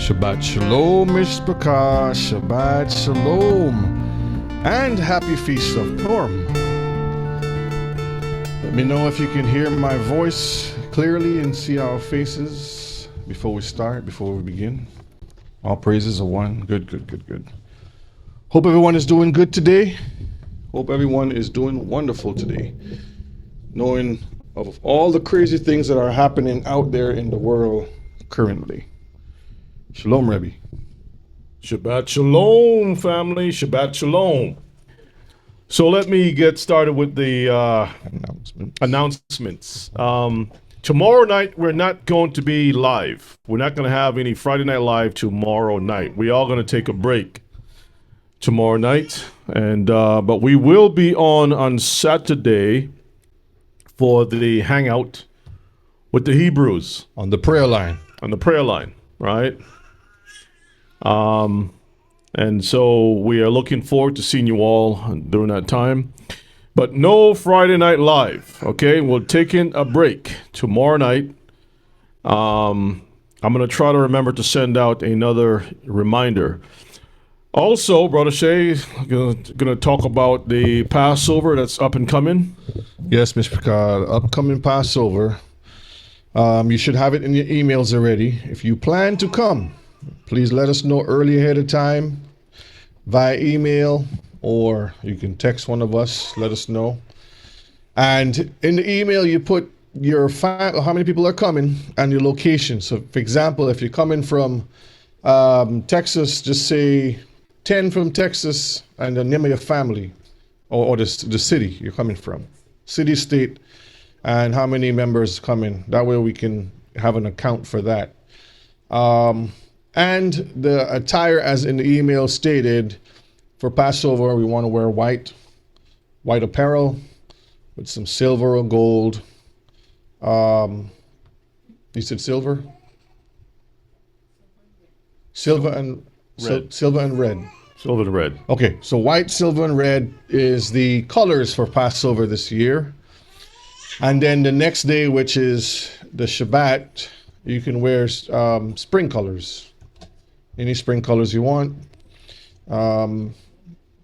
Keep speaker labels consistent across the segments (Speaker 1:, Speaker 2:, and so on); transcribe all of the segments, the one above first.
Speaker 1: Shabbat Shalom, Mishpachah, Shabbat Shalom, and happy Feast of Purim. Let me know if you can hear my voice clearly and see our faces before we begin. All praises are one. Good. Hope everyone is doing good today. Hope everyone is doing wonderful today. Knowing of all the crazy things that are happening out there in the world currently. Shalom, Rebbe.
Speaker 2: Shabbat Shalom, family. Shabbat Shalom. So let me get started with the announcements. Tomorrow night, we're not going to be live. We're not going to have any Friday Night Live tomorrow night. We are going to take a break tomorrow night, and but we will be on Saturday for the hangout with the Hebrews
Speaker 1: On the prayer line.
Speaker 2: Right? And so we are looking forward to seeing you all during that time. But no Friday Night Live, okay? We're taking a break tomorrow night. I'm going to try to remember to send out another reminder. Also, Brother Shay, going to talk about the Passover that's up and coming.
Speaker 1: Yes, Mishpachah, upcoming Passover. You should have it in your emails already. If you plan to come, please let us know early ahead of time via email, or you can text one of us, let us know. And in the email, you put your how many people are coming and your location. So, for example, if you're coming from Texas, just say 10 from Texas and the name of your family or the city you're coming from. city, state, and how many members come in. That way we can have an account for that. And the attire, as in the email stated, for Passover, we want to wear white apparel with some silver or gold. You said silver? Silver and
Speaker 2: Red.
Speaker 1: silver and red.
Speaker 2: Silver and red.
Speaker 1: Okay, so white, silver, and red is the colors for Passover this year. And then the next day, which is the Shabbat, you can wear spring colors, any spring colors you want for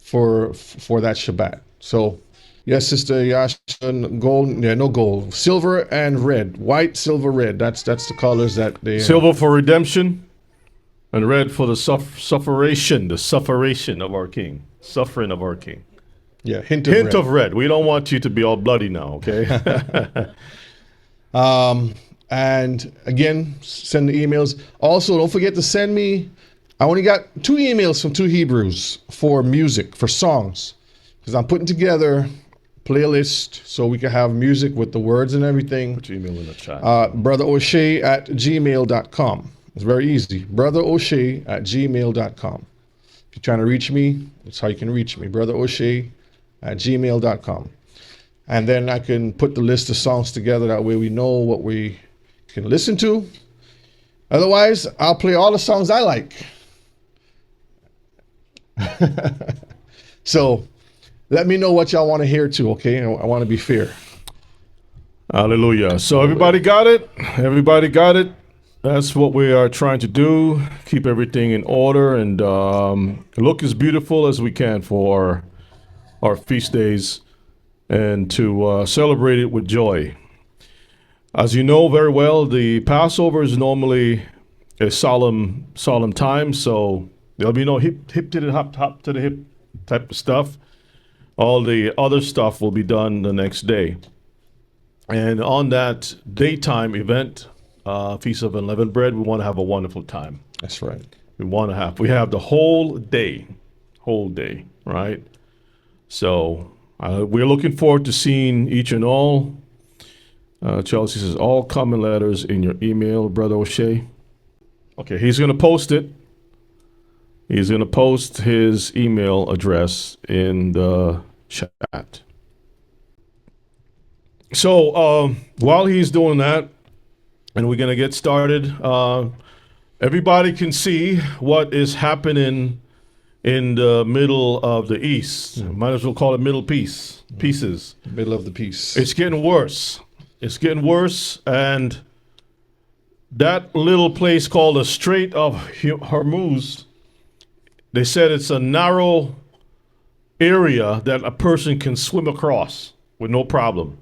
Speaker 1: that Shabbat. So, yes, Sister Yasha, gold, no gold, silver and red, white, silver, red. That's the colors that they.
Speaker 2: Silver for redemption, and red for the sufferation of our King, suffering of our King.
Speaker 1: Yeah, hint
Speaker 2: of red. We don't want you to be all bloody now, okay?
Speaker 1: And again, send the emails. Also, don't forget to send me. I only got 2 emails from 2 Hebrews for music, for songs, because I'm putting together playlist so we can have music with the words and everything.
Speaker 2: Put your email in the chat.
Speaker 1: brotheroshea@gmail.com. It's very easy. brotheroshea@gmail.com. If you're trying to reach me, that's how you can reach me. brotheroshea@gmail.com. And then I can put the list of songs together. That way we know what we can listen to. Otherwise, I'll play all the songs I like. So let me know what y'all want to hear too, okay? I want to be fair.
Speaker 2: Hallelujah. So everybody got it? Everybody got it? That's what we are trying to do. Keep everything in order and look as beautiful as we can for our feast days and to celebrate it with joy. As you know very well, the Passover is normally a solemn time, so there'll be no hip to the hop to the hip type of stuff. All the other stuff will be done the next day. And on that daytime event, Feast of Unleavened Bread, we want to have a wonderful time.
Speaker 1: That's right.
Speaker 2: We have the whole day, right? So we're looking forward to seeing each and all. Chelsea says, all comment letters in your email, Brother O'Shea. Okay, he's going to post it. He's going to post his email address in the chat. So while he's doing that, and we're going to get started, everybody can see what is happening in the middle of the East. Might as well call it Middle Pieces.
Speaker 1: Middle of the piece.
Speaker 2: It's getting worse. It's getting worse, and that little place called the Strait of Hormuz, they said it's a narrow area that a person can swim across with no problem.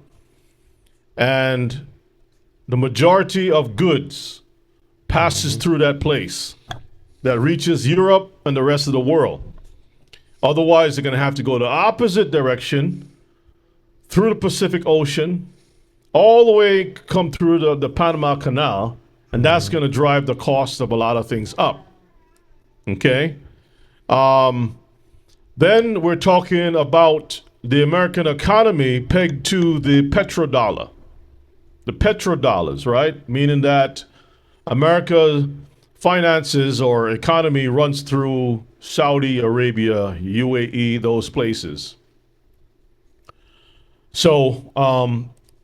Speaker 2: And the majority of goods passes through that place that reaches Europe and the rest of the world. Otherwise, they're going to have to go the opposite direction through the Pacific Ocean, all the way come through the Panama Canal, and that's going to drive the cost of a lot of things up. Okay? Then we're talking about the American economy pegged to the petrodollar. The petrodollars, right? Meaning that America's finances or economy runs through Saudi Arabia, UAE, those places. So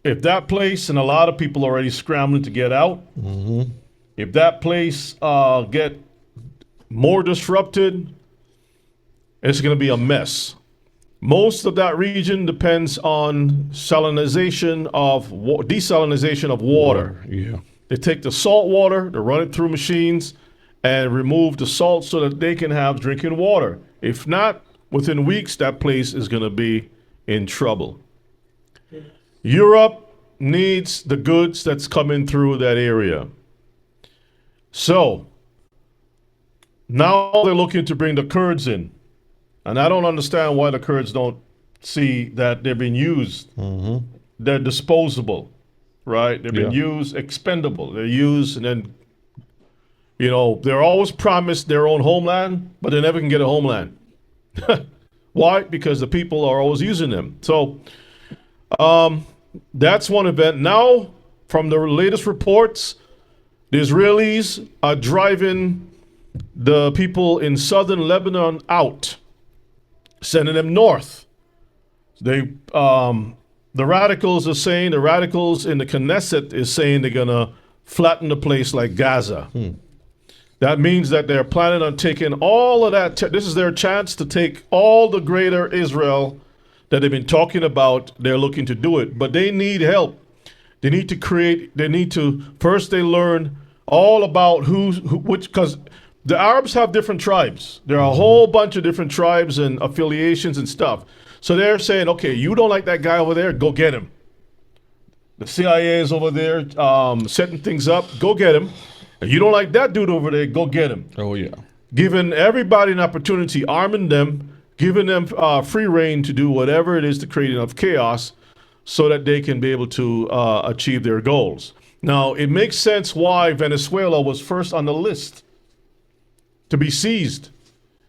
Speaker 2: if that place, and a lot of people are already scrambling to get out, if that place get more disrupted, it's going to be a mess. Most of that region depends on desalinization of water.
Speaker 1: Yeah.
Speaker 2: They take the salt water, they run it through machines, and remove the salt so that they can have drinking water. If not, within weeks, that place is going to be in trouble. Europe needs the goods that's coming through that area. So now they're looking to bring the Kurds in. And I don't understand why the Kurds don't see that they're being used. They're disposable, right? They're being used, expendable. They're used, and then, they're always promised their own homeland, but they never can get a homeland. Why? Because the people are always using them. So That's one event. Now, from the latest reports, the Israelis are driving the people in southern Lebanon out, sending them north. The radicals are saying, the radicals in the Knesset is saying they're going to flatten the place like Gaza. That means that they're planning on taking all of that. This is their chance to take all the greater Israel that they've been talking about. They're looking to do it, but they need help. They need to first they learn all about which, because the Arabs have different tribes. There are a whole bunch of different tribes and affiliations and stuff. So they're saying, okay, you don't like that guy over there, go get him. The CIA is over there setting things up, go get him. And you don't like that dude over there, go get him.
Speaker 1: Oh, yeah.
Speaker 2: Giving everybody an opportunity, arming them, giving them free reign to do whatever it is to create enough chaos so that they can be able to achieve their goals. Now, it makes sense why Venezuela was first on the list to be seized,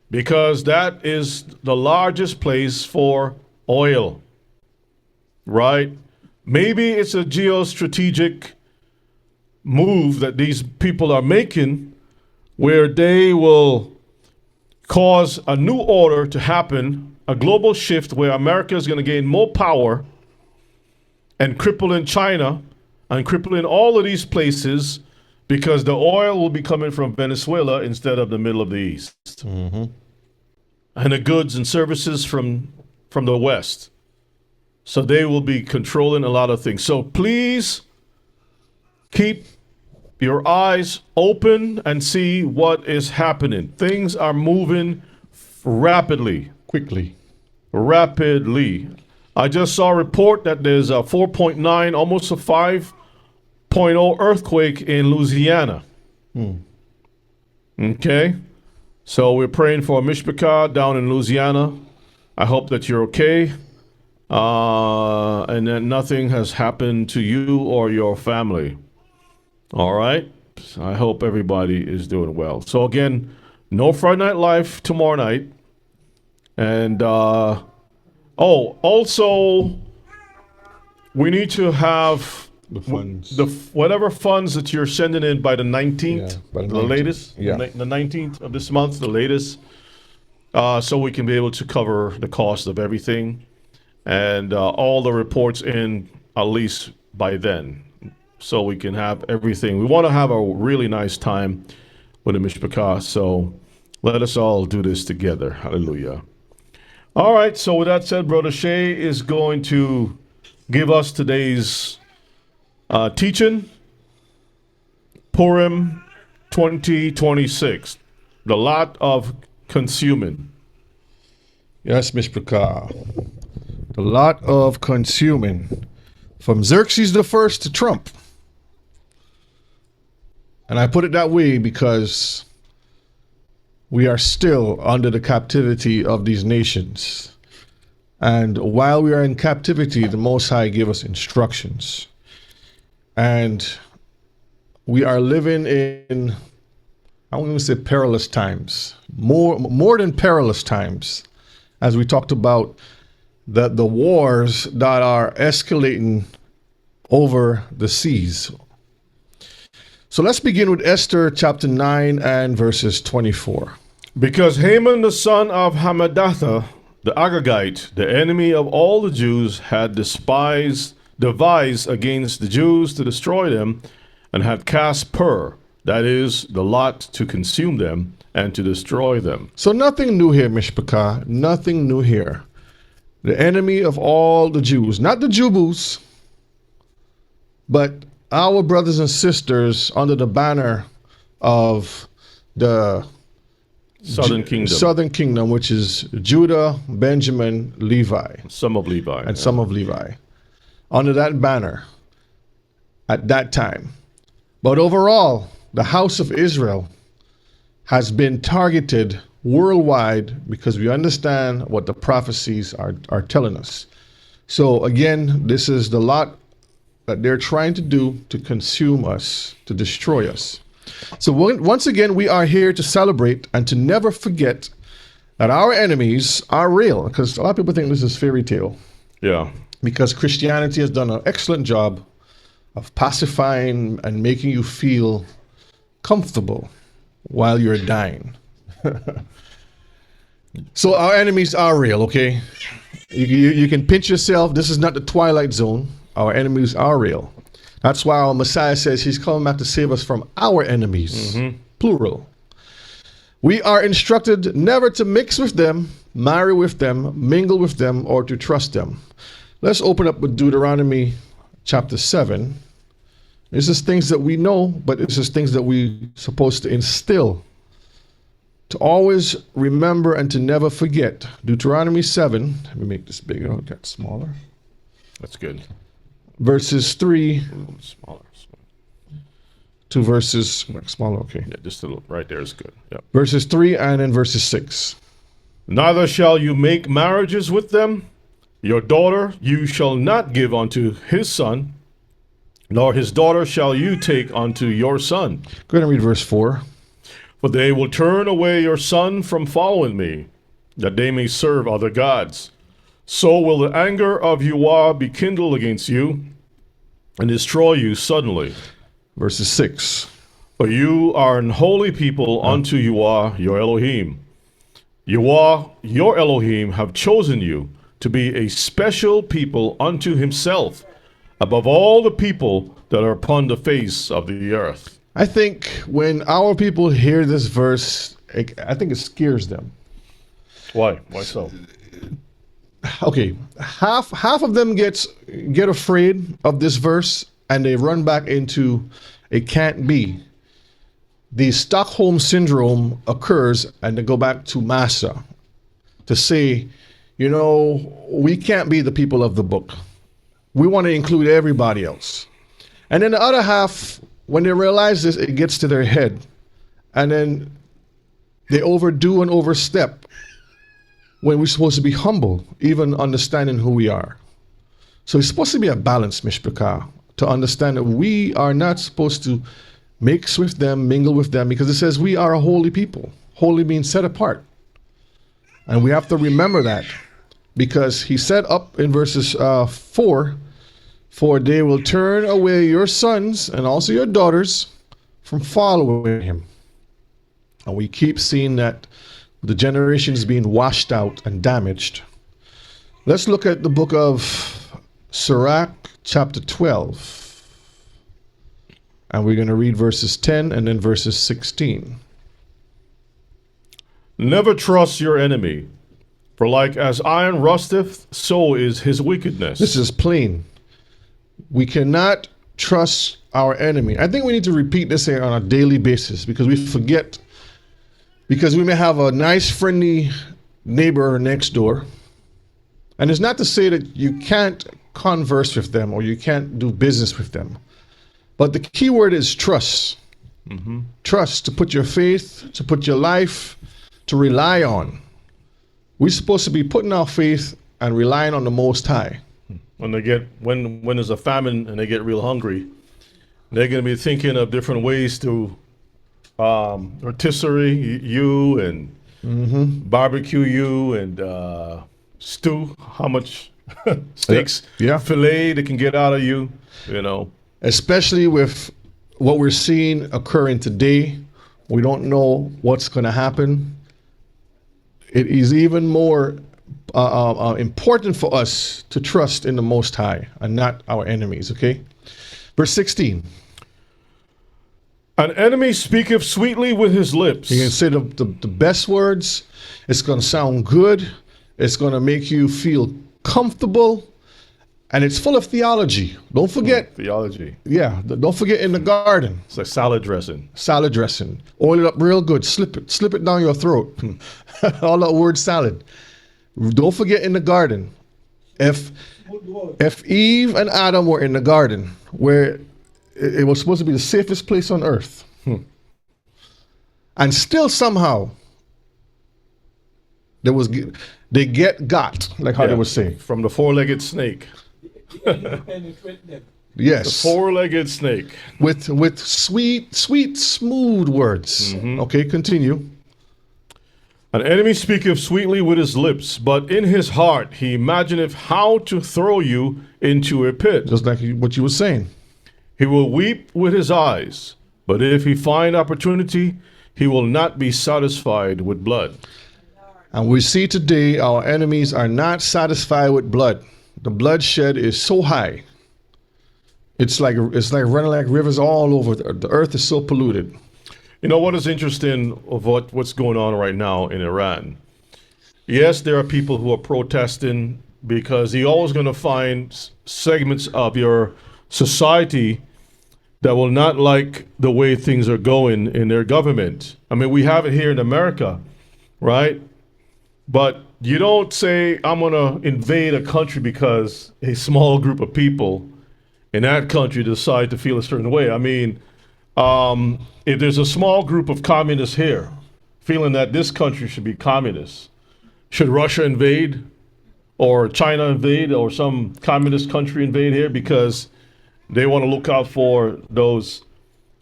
Speaker 2: because that is the largest place for oil, right? Maybe it's a geostrategic move that these people are making where they will cause a new order to happen, a global shift where America is going to gain more power and cripple in China and cripple in all of these places, because the oil will be coming from Venezuela instead of the middle of the East.
Speaker 1: Mm-hmm.
Speaker 2: And the goods and services from the West. So they will be controlling a lot of things. So please keep your eyes open and see what is happening. Things are moving rapidly.
Speaker 1: Quickly.
Speaker 2: Rapidly. I just saw a report that there's a 4.9, almost a 5.0 earthquake in Louisiana. Okay? So we're praying for Mishpachah down in Louisiana. I hope that you're okay. And that nothing has happened to you or your family. All right? I hope everybody is doing well. So again, no Friday Night Live tomorrow night. And also we need to have
Speaker 1: The funds.
Speaker 2: whatever funds that you're sending in by the 19th,
Speaker 1: Yeah, by the
Speaker 2: the
Speaker 1: 19th.
Speaker 2: latest,
Speaker 1: Yeah.
Speaker 2: the 19th of this month, the latest, so we can be able to cover the cost of everything and all the reports in at least by then, so we can have everything. We want to have a really nice time with the Mishpachah, so let us all do this together. Hallelujah. All right, so with that said, Brother Shay is going to give us today's teaching, Purim 2026, the lot of consuming.
Speaker 1: Yes, Mishpachah. The lot of consuming. From Xerxes the First to Trump. And I put it that way because we are still under the captivity of these nations. And while we are in captivity, the Most High gave us instructions. And we are living in, I won't even say perilous times, more than perilous times, as we talked about the wars that are escalating over the seas. So let's begin with Esther chapter 9 and verses 24.
Speaker 2: Because Haman the son of Hammedatha, the Agagite, the enemy of all the Jews, had devised against the Jews to destroy them, and had cast pur, that is, the lot to consume them and to destroy them.
Speaker 1: So nothing new here, Mishpachah. Nothing new here. The enemy of all the Jews, not the Jubus, but our brothers and sisters under the banner of the
Speaker 2: Southern Kingdom.
Speaker 1: Southern Kingdom, which is Judah, Benjamin, Levi,
Speaker 2: Some of Levi.
Speaker 1: and some of Levi, under that banner at that time. But overall, the house of Israel has been targeted worldwide because we understand what the prophecies are telling us. So again, this is the lot that they're trying to do to consume us, to destroy us. So once again, we are here to celebrate and to never forget that our enemies are real, because a lot of people think this is fairy tale.
Speaker 2: Yeah.
Speaker 1: because Christianity has done an excellent job of pacifying and making you feel comfortable while you're dying. So our enemies are real, okay? You can pinch yourself. This is not the Twilight Zone. Our enemies are real. That's why our Messiah says he's coming back to save us from our enemies, plural. We are instructed never to mix with them, marry with them, mingle with them, or to trust them. Let's open up with Deuteronomy chapter 7. This is things that we know, but this is things that we're supposed to instill, to always remember and to never forget. Deuteronomy 7, let me make this bigger, I'll get smaller.
Speaker 2: That's good.
Speaker 1: Verses 3
Speaker 2: Smaller.
Speaker 1: to verses, smaller, okay.
Speaker 2: Yeah, just a little, right there is good. Yep.
Speaker 1: Verses 3 and then verses 6.
Speaker 2: Neither shall you make marriages with them. Your daughter you shall not give unto his son, nor his daughter shall you take unto your son.
Speaker 1: Go ahead and read verse 4.
Speaker 2: For they will turn away your son from following me, that they may serve other gods. So will the anger of Yahweh be kindled against you, and destroy you suddenly.
Speaker 1: Verses 6.
Speaker 2: For you are an holy people unto Yahweh your Elohim. Yahweh your Elohim have chosen you to be a special people unto himself, above all the people that are upon the face of the earth.
Speaker 1: I think when our people hear this verse, I think it scares them.
Speaker 2: Why? Why so?
Speaker 1: Okay, half of them get afraid of this verse and they run back into it can't be. The Stockholm syndrome occurs and they go back to Massa to say, you know, we can't be the people of the book. We want to include everybody else. And then the other half, when they realize this, it gets to their head. And then they overdo and overstep when we're supposed to be humble, even understanding who we are. So it's supposed to be a balance, Mishpachah, to understand that we are not supposed to mix with them, mingle with them, because it says we are a holy people. Holy means set apart. And we have to remember that, because he said up in verses 4, for they will turn away your sons and also your daughters from following him. And we keep seeing that the generations being washed out and damaged. Let's look at the book of Sirach, chapter 12. And we're going to read verses 10 and then verses 16.
Speaker 2: Never trust your enemy, for like as iron rusteth, so is his wickedness.
Speaker 1: This is plain. We cannot trust our enemy. I think we need to repeat this here on a daily basis, because we forget, because we may have a nice friendly neighbor next door. And it's not to say that you can't converse with them or you can't do business with them. But the key word is trust. Trust, to put your faith, to put your life, to rely on. We're supposed to be putting our faith and relying on the Most High.
Speaker 2: When there's a famine and they get real hungry, they're going to be thinking of different ways to rotisserie you and barbecue you and stew. How much steaks, filet they can get out of you, you know.
Speaker 1: Especially with what we're seeing occurring today, we don't know what's going to happen. It is even more important for us to trust in the Most High and not our enemies, okay? Verse 16.
Speaker 2: An enemy speaketh sweetly with his lips.
Speaker 1: You can say the best words. It's going to sound good. It's going to make you feel comfortable. And it's full of theology. Don't forget.
Speaker 2: Theology.
Speaker 1: Yeah, don't forget in the garden.
Speaker 2: It's like salad dressing.
Speaker 1: Salad dressing. Oil it up real good. Slip it down your throat. All that word salad. Don't forget in the garden. If Eve and Adam were in the garden, where it was supposed to be the safest place on earth, and still somehow they got, like how they would say.
Speaker 2: From the four-legged snake.
Speaker 1: Yes.
Speaker 2: The four-legged snake.
Speaker 1: With sweet, smooth words. Okay, continue.
Speaker 2: An enemy speaketh sweetly with his lips, but in his heart he imagineth how to throw you into a pit.
Speaker 1: Just like what you were saying.
Speaker 2: He will weep with his eyes, but if he find opportunity, he will not be satisfied with blood.
Speaker 1: And we see today our enemies are not satisfied with blood. The bloodshed is so high. It's like running like rivers all over. The earth is so polluted.
Speaker 2: You know what is interesting of what's going on right now in Iran? Yes, there are people who are protesting because you're always going to find segments of your society that will not like the way things are going in their government. I mean, we have it here in America, right? But you don't say, I'm going to invade a country because a small group of people in that country decide to feel a certain way. I mean, if there's a small group of communists here feeling that this country should be communist, should Russia invade or China invade or some communist country invade here because they want to look out for those?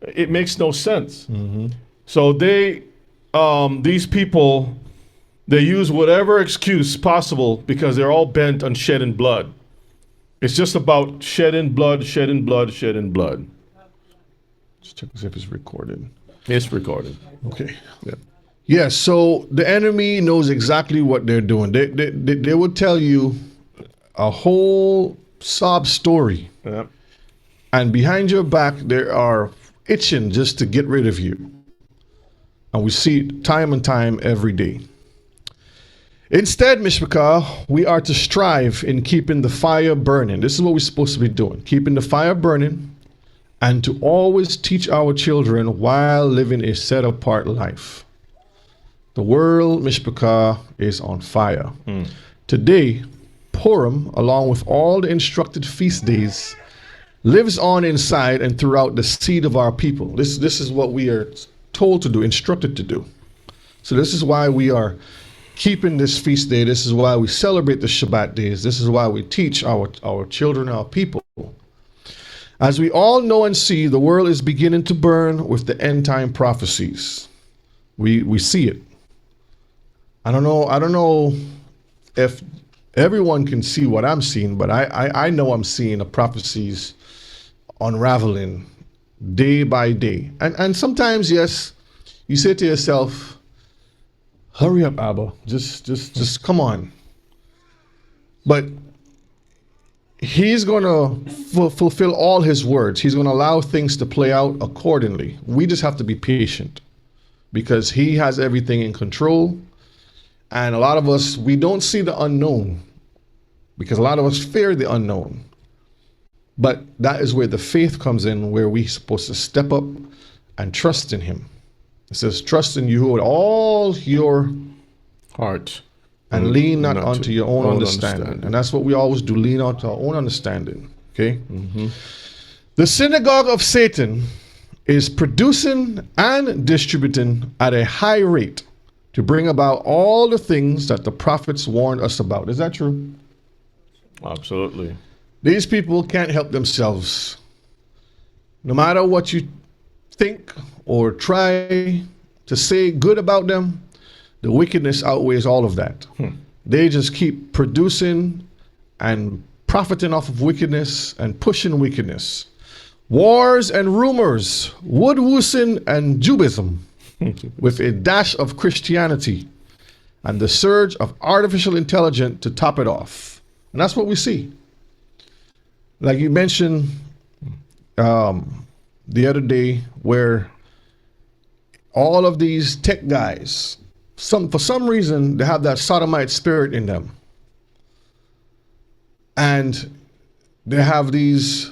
Speaker 2: It makes no sense. Mm-hmm. So these people, they use whatever excuse possible because they're all bent on shedding blood. It's just about shedding blood, shedding blood, shedding blood.
Speaker 1: Just check to see if it's recorded.
Speaker 2: It's recorded.
Speaker 1: Okay. Yeah. Yes. So the enemy knows exactly what they're doing. They will tell you a whole sob story,
Speaker 2: Yeah.
Speaker 1: and behind your back they are itching just to get rid of you. And we see it time and time every day. Instead, Mishpachah, we are to strive in keeping the fire burning. This is what we're supposed to be doing, keeping the fire burning, and to always teach our children while living a set-apart life. The world, Mishpachah, is on fire. Today, Purim, along with all the instructed feast days, lives on inside and throughout the seed of our people. This is what we are told to do, instructed to do. So this is why we are keeping this feast day. This is why we celebrate the Shabbat days. This is why we teach our children, our people. As we all know and see, the world is beginning to burn with the end time prophecies. We see it. I don't know if everyone can see what I'm seeing, but I know I'm seeing the prophecies unraveling day by day. And sometimes, yes, you say to yourself, hurry up, Abba. Just come on. But he's going to fulfill all his words. He's going to allow things to play out accordingly. We just have to be patient because he has everything in control. And a lot of us, we don't see the unknown because a lot of us fear the unknown. But that is where the faith comes in, where we're supposed to step up and trust in him. It says, trust in you with all your
Speaker 2: Heart.
Speaker 1: and lean not unto your own understanding. And that's what we always do, lean out to our own understanding. Okay? Mm-hmm. The synagogue of Satan is producing and distributing at a high rate to bring about all the things that the prophets warned us about. Is that true?
Speaker 2: Absolutely.
Speaker 1: These people can't help themselves. No matter what you think or try to say good about them, the wickedness outweighs all of that. They just keep producing and profiting off of wickedness and pushing wickedness. Wars and rumors, woodwoosing and Judaism, with a dash of Christianity, and the surge of artificial intelligence to top it off. And that's what we see. Like you mentioned the other day, where all of these tech guys, for some reason, they have that sodomite spirit in them. And they have these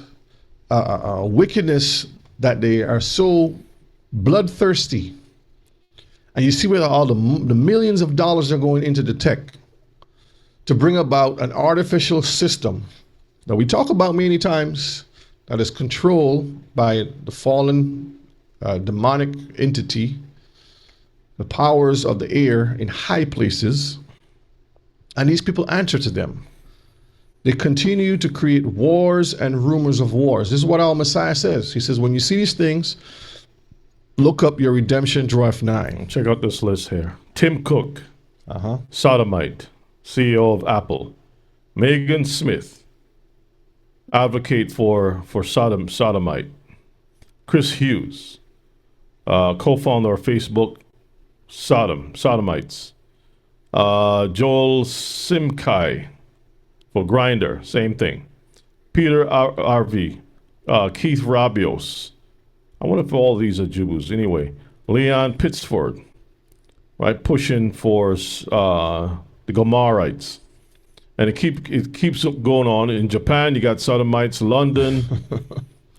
Speaker 1: wickedness that they are so bloodthirsty. And you see where all the millions of dollars are going into the tech to bring about an artificial system that we talk about many times that is controlled by the fallen demonic entity, the powers of the air in high places, and these people answer to them. They continue to create wars and rumors of wars. This is what our Messiah says. He says, when you see these things, look up, your redemption draweth nigh.
Speaker 2: Check out this list here. Tim Cook, sodomite, CEO of Apple. Megan Smith, advocate for sodomite. Chris Hughes, co-founder of Facebook, sodomites. Joel Simkai for Grindr, same thing. Peter RV, Keith Rabios. I wonder if all these are Jews. Anyway, Leon Pittsford, right, pushing for the Gomorrites. And it keeps going on. In Japan, you got sodomites. London,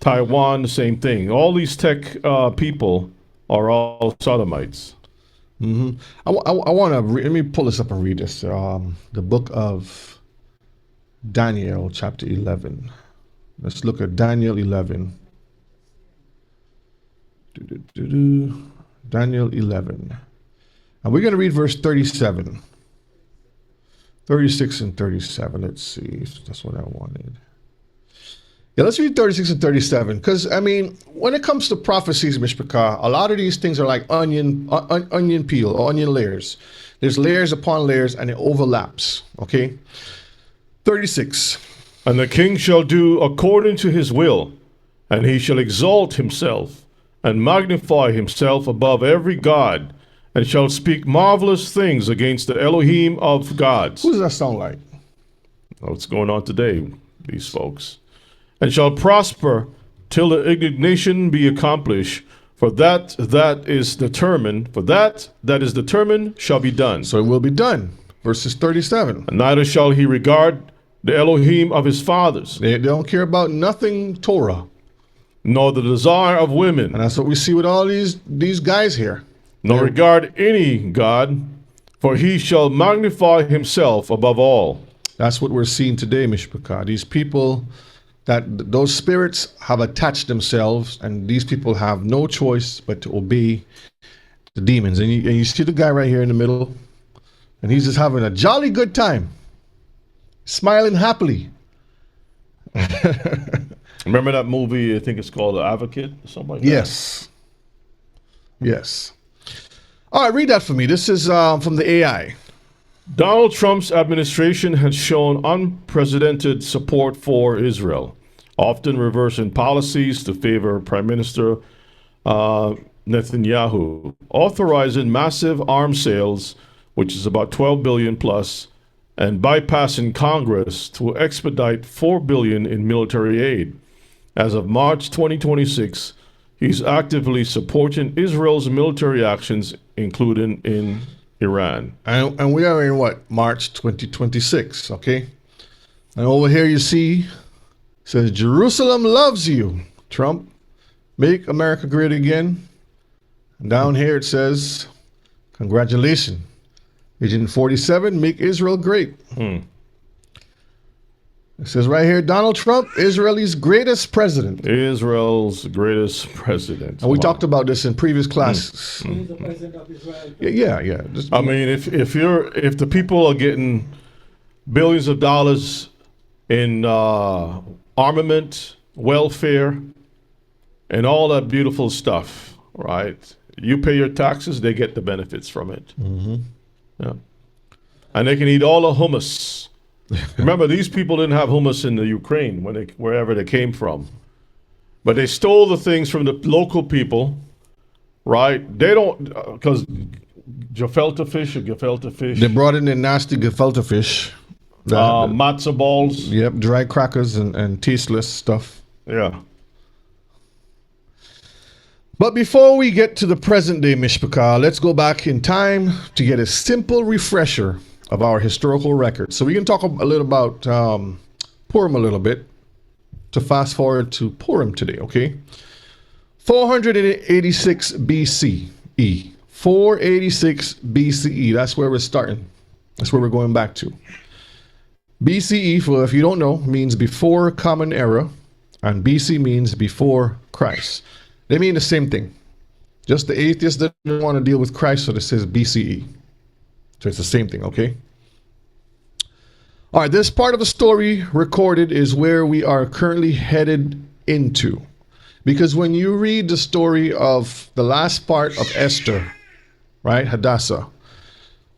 Speaker 2: Taiwan, the same thing. All these tech people are all sodomites.
Speaker 1: I want to let me pull this up and read this. The book of Daniel, chapter 11. Let's look at Daniel 11. Daniel 11. And we're going to read verse 37. 36 and 37. Let's see. That's what I wanted. Yeah, let's read 36 and 37. Because, I mean, when it comes to prophecies, Mishpachah, a lot of these things are like onion peel or onion layers. There's layers upon layers and it overlaps. Okay? 36.
Speaker 2: And the king shall do according to his will, and he shall exalt himself and magnify himself above every god, and shall speak marvelous things against the Elohim of gods.
Speaker 1: Who does that sound like?
Speaker 2: What's going on today, these folks? And shall prosper till the indignation be accomplished, for that is determined shall be done.
Speaker 1: So it will be done. Verses 37.
Speaker 2: And neither shall he regard the Elohim of his fathers,
Speaker 1: They don't care about nothing Torah.
Speaker 2: nor the desire of women,
Speaker 1: And that's what we see with all these guys here.
Speaker 2: nor regard any God, for he shall magnify himself above all.
Speaker 1: That's what we're seeing today, Mishpachah. These people, those spirits have attached themselves, and these people have no choice but to obey the demons. And you see the guy right here in the middle, and he's just having a jolly good time, smiling happily.
Speaker 2: Remember that movie, I think it's called The Advocate or something like that?
Speaker 1: Yes. Yes. All right, read that for me. This is from the AI.
Speaker 2: Donald Trump's administration has shown unprecedented support for Israel, often reversing policies to favor Prime Minister Netanyahu, authorizing massive arms sales, which is about 12 billion plus, and bypassing Congress to expedite 4 billion in military aid. As of March 2026, he's actively supporting Israel's military actions, including in Iran.
Speaker 1: And we are in what? March 2026, okay? And over here you see, it says, Jerusalem loves you, Trump. Make America great again. And down here it says, congratulations. Agent 47, make Israel great. It says right here, Donald Trump, Israel's greatest president.
Speaker 2: Israel's greatest president.
Speaker 1: And we talked about this in previous classes.
Speaker 3: He's the president of Israel.
Speaker 1: Yeah.
Speaker 2: I mean, if the people are getting billions of dollars in armament, welfare, and all that beautiful stuff, right? You pay your taxes, they get the benefits from it. Yeah, and they can eat all the hummus. Remember, these people didn't have hummus in the Ukraine wherever they came from, but they stole the things from the local people, right? They don't because gefilte fish.
Speaker 1: They brought in their nasty gefilte fish.
Speaker 2: Matzo balls.
Speaker 1: Yep, dry crackers and tasteless stuff.
Speaker 2: Yeah.
Speaker 1: But before we get to the present day Mishpachah, let's go back in time to get a simple refresher of our historical record. So we can talk a little about Purim a little bit to fast forward to Purim today, okay? 486 BCE. 486 BCE. That's where we're starting. That's where we're going back to. BCE, for if you don't know, means before Common Era, and BC means before Christ. They mean the same thing. Just the atheists that don't want to deal with Christ, so this says BCE. So it's the same thing, okay? All right, this part of the story recorded is where we are currently headed into. Because when you read the story of the last part of Esther, right, Hadassah,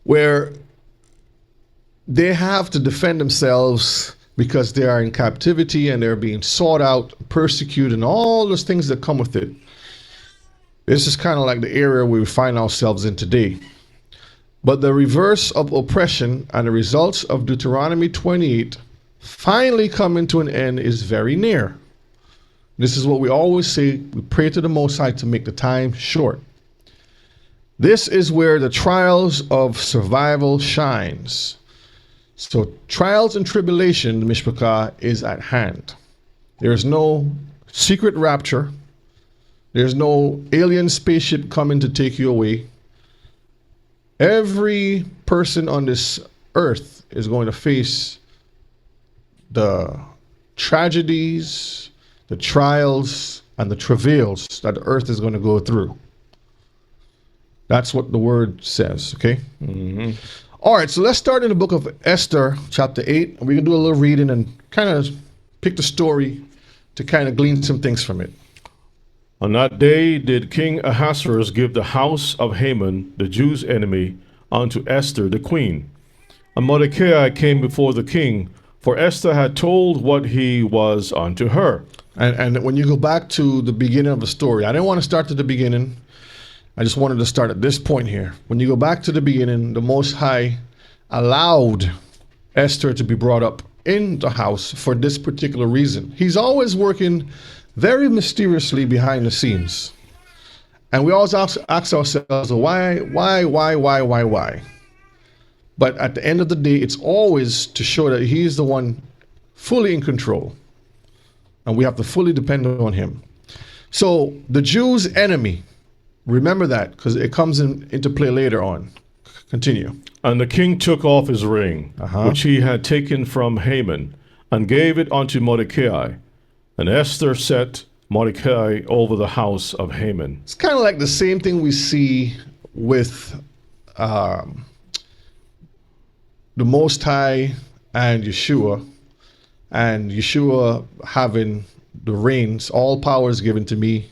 Speaker 1: where they have to defend themselves because they are in captivity and they're being sought out, persecuted, and all those things that come with it. This is kind of like the area where we find ourselves in today. But the reverse of oppression and the results of Deuteronomy 28 finally coming to an end is very near. This is what we always say. We pray to the Most High to make the time short. This is where the trials of survival shines. So trials and tribulation, the Mishpachah, is at hand. There's no secret rapture. There's no alien spaceship coming to take you away. Every person on this earth is going to face the tragedies, the trials, and the travails that the earth is going to go through. That's what the word says, okay? Mm-hmm. All right, so let's start in the book of Esther, chapter 8. We can do a little reading and kind of pick the story to kind of glean some things from it.
Speaker 2: On that day did King Ahasuerus give the house of Haman, the Jews' enemy, unto Esther the queen. And Mordecai came before the king, for Esther had told what he was unto her.
Speaker 1: And when you go back to the beginning of the story, I didn't want to start at the beginning. I just wanted to start at this point here. When you go back to the beginning, the Most High allowed Esther to be brought up in the house for this particular reason. He's always working very mysteriously behind the scenes. And we always ask ourselves, why? But at the end of the day, it's always to show that he's the one fully in control. And we have to fully depend on him. So the Jews' enemy, remember that, because it comes into play later on. Continue.
Speaker 2: And the king took off his ring, which he had taken from Haman, and gave it unto Mordecai. And Esther set Mordecai over the house of Haman.
Speaker 1: It's kind of like the same thing we see with the Most High and Yeshua having the reins. All power is given to me,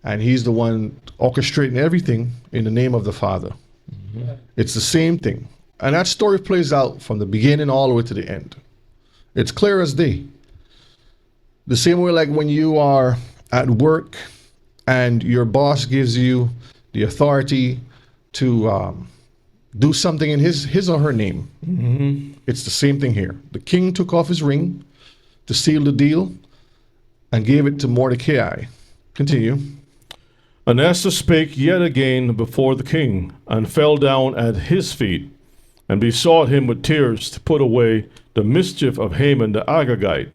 Speaker 1: and he's the one orchestrating everything in the name of the Father. Mm-hmm. It's the same thing. And that story plays out from the beginning all the way to the end. It's clear as day. The same way like when you are at work and your boss gives you the authority to do something in his or her name. Mm-hmm. It's the same thing here. The king took off his ring to seal the deal and gave it to Mordecai. Continue.
Speaker 2: And Esther spake yet again before the king, and fell down at his feet, and besought him with tears to put away the mischief of Haman the Agagite,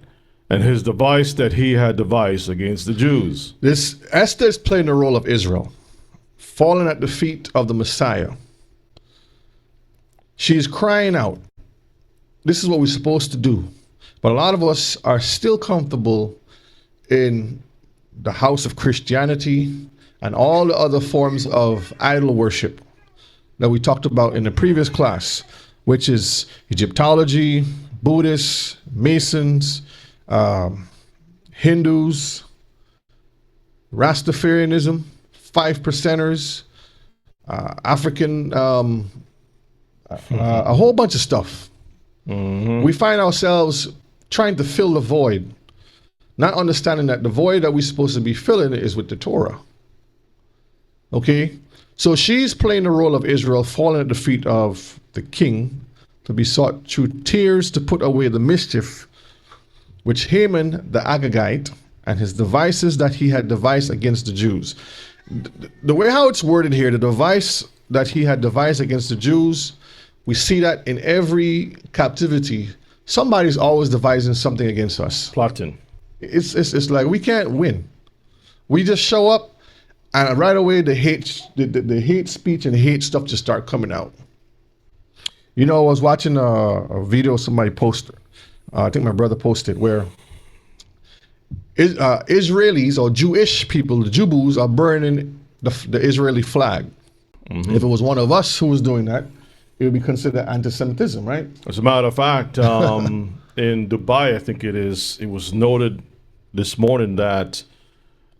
Speaker 2: and his device that he had devised against the Jews.
Speaker 1: This Esther is playing the role of Israel, falling at the feet of the Messiah. She's crying out. This is what we're supposed to do. But a lot of us are still comfortable in the house of Christianity and all the other forms of idol worship that we talked about in the previous class, which is Egyptology, Buddhists, Masons, Hindus, Rastafarianism, 5%ers, African, a whole bunch of stuff. Mm-hmm. We find ourselves trying to fill the void, not understanding that the void that we're supposed to be filling is with the Torah. Okay? So she's playing the role of Israel, falling at the feet of the king to be sought through tears to put away the mischief which Haman the Agagite and his devices that he had devised against the Jews. The way how it's worded here, the device that he had devised against the Jews, we see that in every captivity, somebody's always devising something against us.
Speaker 2: Plotting.
Speaker 1: It's like we can't win. We just show up, and right away the hate speech and the hate stuff just start coming out. You know, I was watching a video somebody posted. I think my brother posted where Israelis or Jewish people, the Jubus, are burning the Israeli flag. Mm-hmm. If it was one of us who was doing that, it would be considered anti-Semitism, right?
Speaker 2: As a matter of fact, in Dubai, I think it was noted this morning that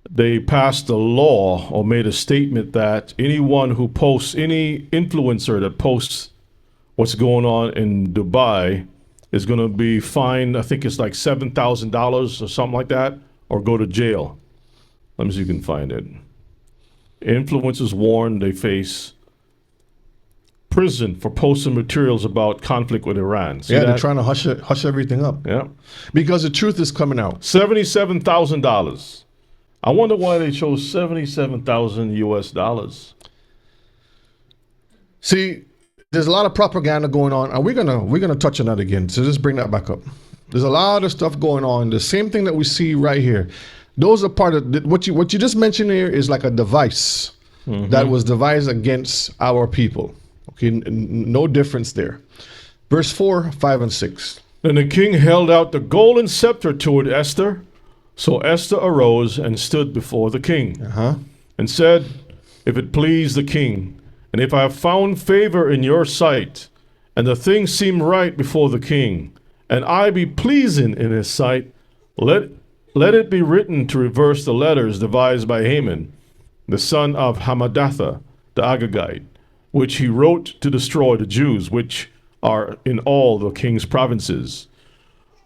Speaker 2: they passed a law or made a statement that anyone who posts, any influencer that posts what's going on in Dubai is going to be fined, I think it's like $7,000 or something like that, or go to jail. Let me see if you can find it. Influencers warn they face prison for posting materials about conflict with Iran. See
Speaker 1: They're
Speaker 2: that?
Speaker 1: trying to hush everything up
Speaker 2: Yeah.
Speaker 1: because the truth is coming out.
Speaker 2: $77,000. I wonder why they chose 77,000 US dollars.
Speaker 1: See, there's a lot of propaganda going on, and we're gonna touch on that again. So just bring that back up. There's a lot of stuff going on. The same thing that we see right here. Those are part of what you just mentioned here is like a device that was devised against our people. Okay, no difference there. Verse 4, 5, and 6.
Speaker 2: Then the king held out the golden scepter toward Esther. So Esther arose and stood before the king and said, if it please the king, and if I have found favor in your sight, and the thing seem right before the king, and I be pleasing in his sight, let it be written to reverse the letters devised by Haman, the son of Hammedatha, the Agagite, which he wrote to destroy the Jews, which are in all the king's provinces.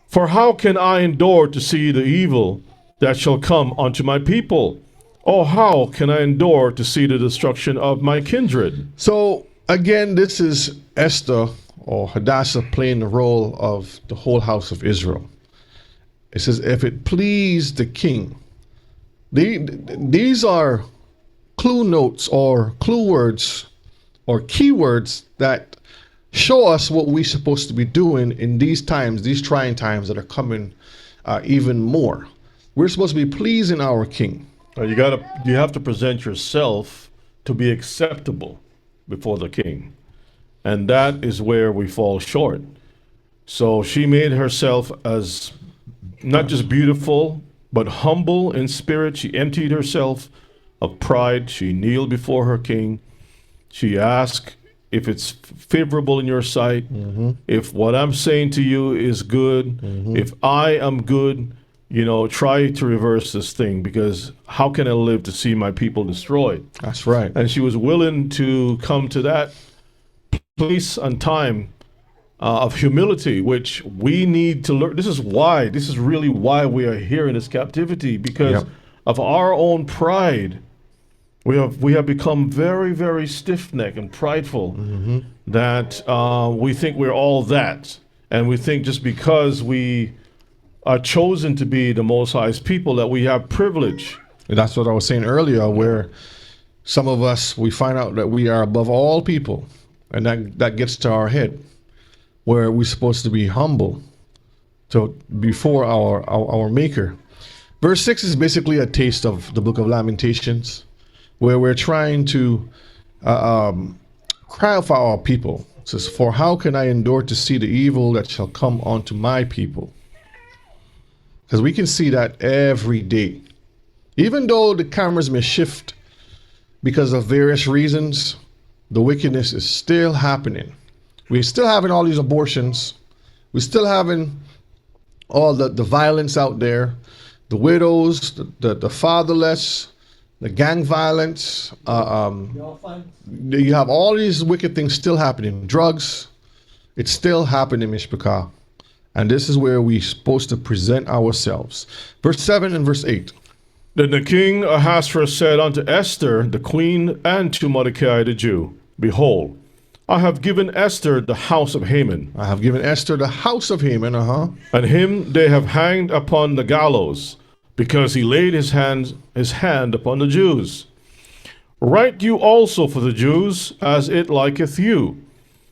Speaker 2: For how can I endure to see the evil that shall come unto my people? Or how can I endure to see the destruction of my kindred?
Speaker 1: So again, this is Esther or Hadassah playing the role of the whole house of Israel. It says, if it please the king. These are clue notes or clue words or keywords that show us what we're supposed to be doing in these times, these trying times that are coming even more. We're supposed to be pleasing our king.
Speaker 2: You have to present yourself to be acceptable before the king. And that is where we fall short. So she made herself as not just beautiful, but humble in spirit. She emptied herself of pride. She kneeled before her king. She asked if it's favorable in your sight, if what I'm saying to you is good, if I am good, try to reverse this thing, because how can I live to see my people destroyed?
Speaker 1: That's right.
Speaker 2: And she was willing to come to that place and time of humility, which we need to learn. This is really why we are here in this captivity, because of our own pride. We have become very, very stiff-necked and prideful that we think we're all that. And we think just because we are chosen to be the Most High's people that we have privilege.
Speaker 1: And that's what I was saying earlier, where some of us, we find out that we are above all people. And that gets to our head, where we're supposed to be humble before our Maker. Verse 6 is basically a taste of the book of Lamentations, where we're trying to cry out for our people. It says, for how can I endure to see the evil that shall come onto my people? Because we can see that every day. Even though the cameras may shift because of various reasons, the wickedness is still happening. We're still having all these abortions. We're still having all the violence out there, the widows, the fatherless, the gang violence. You have all these wicked things still happening. Drugs, it's still happening, Mishpachah. And this is where we're supposed to present ourselves. Verse 7 and verse 8.
Speaker 2: Then the king Ahasuerus said unto Esther, the queen, and to Mordecai the Jew, behold, I have given Esther the house of Haman.
Speaker 1: I have given Esther the house of Haman,
Speaker 2: And him they have hanged upon the gallows, because he laid his hand upon the Jews. Write you also for the Jews, as it liketh you,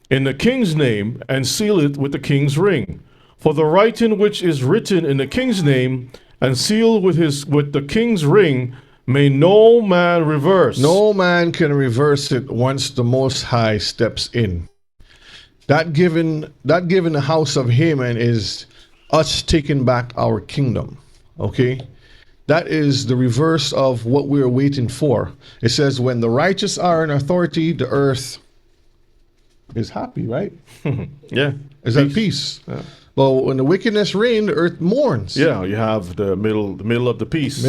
Speaker 2: in the king's name, and seal it with the king's ring. For the writing which is written in the king's name, and sealed with the king's ring, may no man reverse.
Speaker 1: No man can reverse it once the Most High steps in. That given the house of Haman is us taking back our kingdom. Okay? That is the reverse of what we're waiting for. It says, when the righteous are in authority, the earth is happy, right?
Speaker 2: Yeah.
Speaker 1: Is at peace.
Speaker 2: Yeah.
Speaker 1: But when the wickedness reigns, the earth mourns.
Speaker 2: Yeah, you have the middle of the pieces.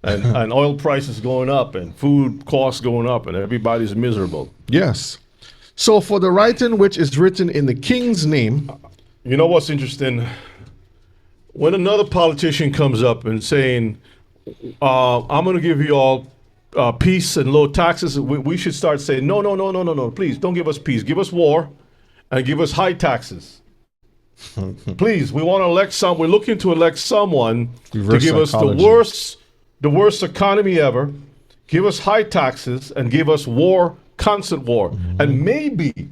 Speaker 2: And oil prices going up, and food costs going up, and everybody's miserable.
Speaker 1: Yes. So for the writing which is written in the king's name,
Speaker 2: You know what's interesting? When another politician comes up and saying, I'm going to give you all peace and low taxes, we should start saying, no, no, no, no, no, no. Please don't give us peace. Give us war and give us high taxes. Please, we want to elect we're looking to elect someone
Speaker 1: Reverse
Speaker 2: to give
Speaker 1: psychology.
Speaker 2: us the worst economy ever, give us high taxes, and give us war, constant war. And maybe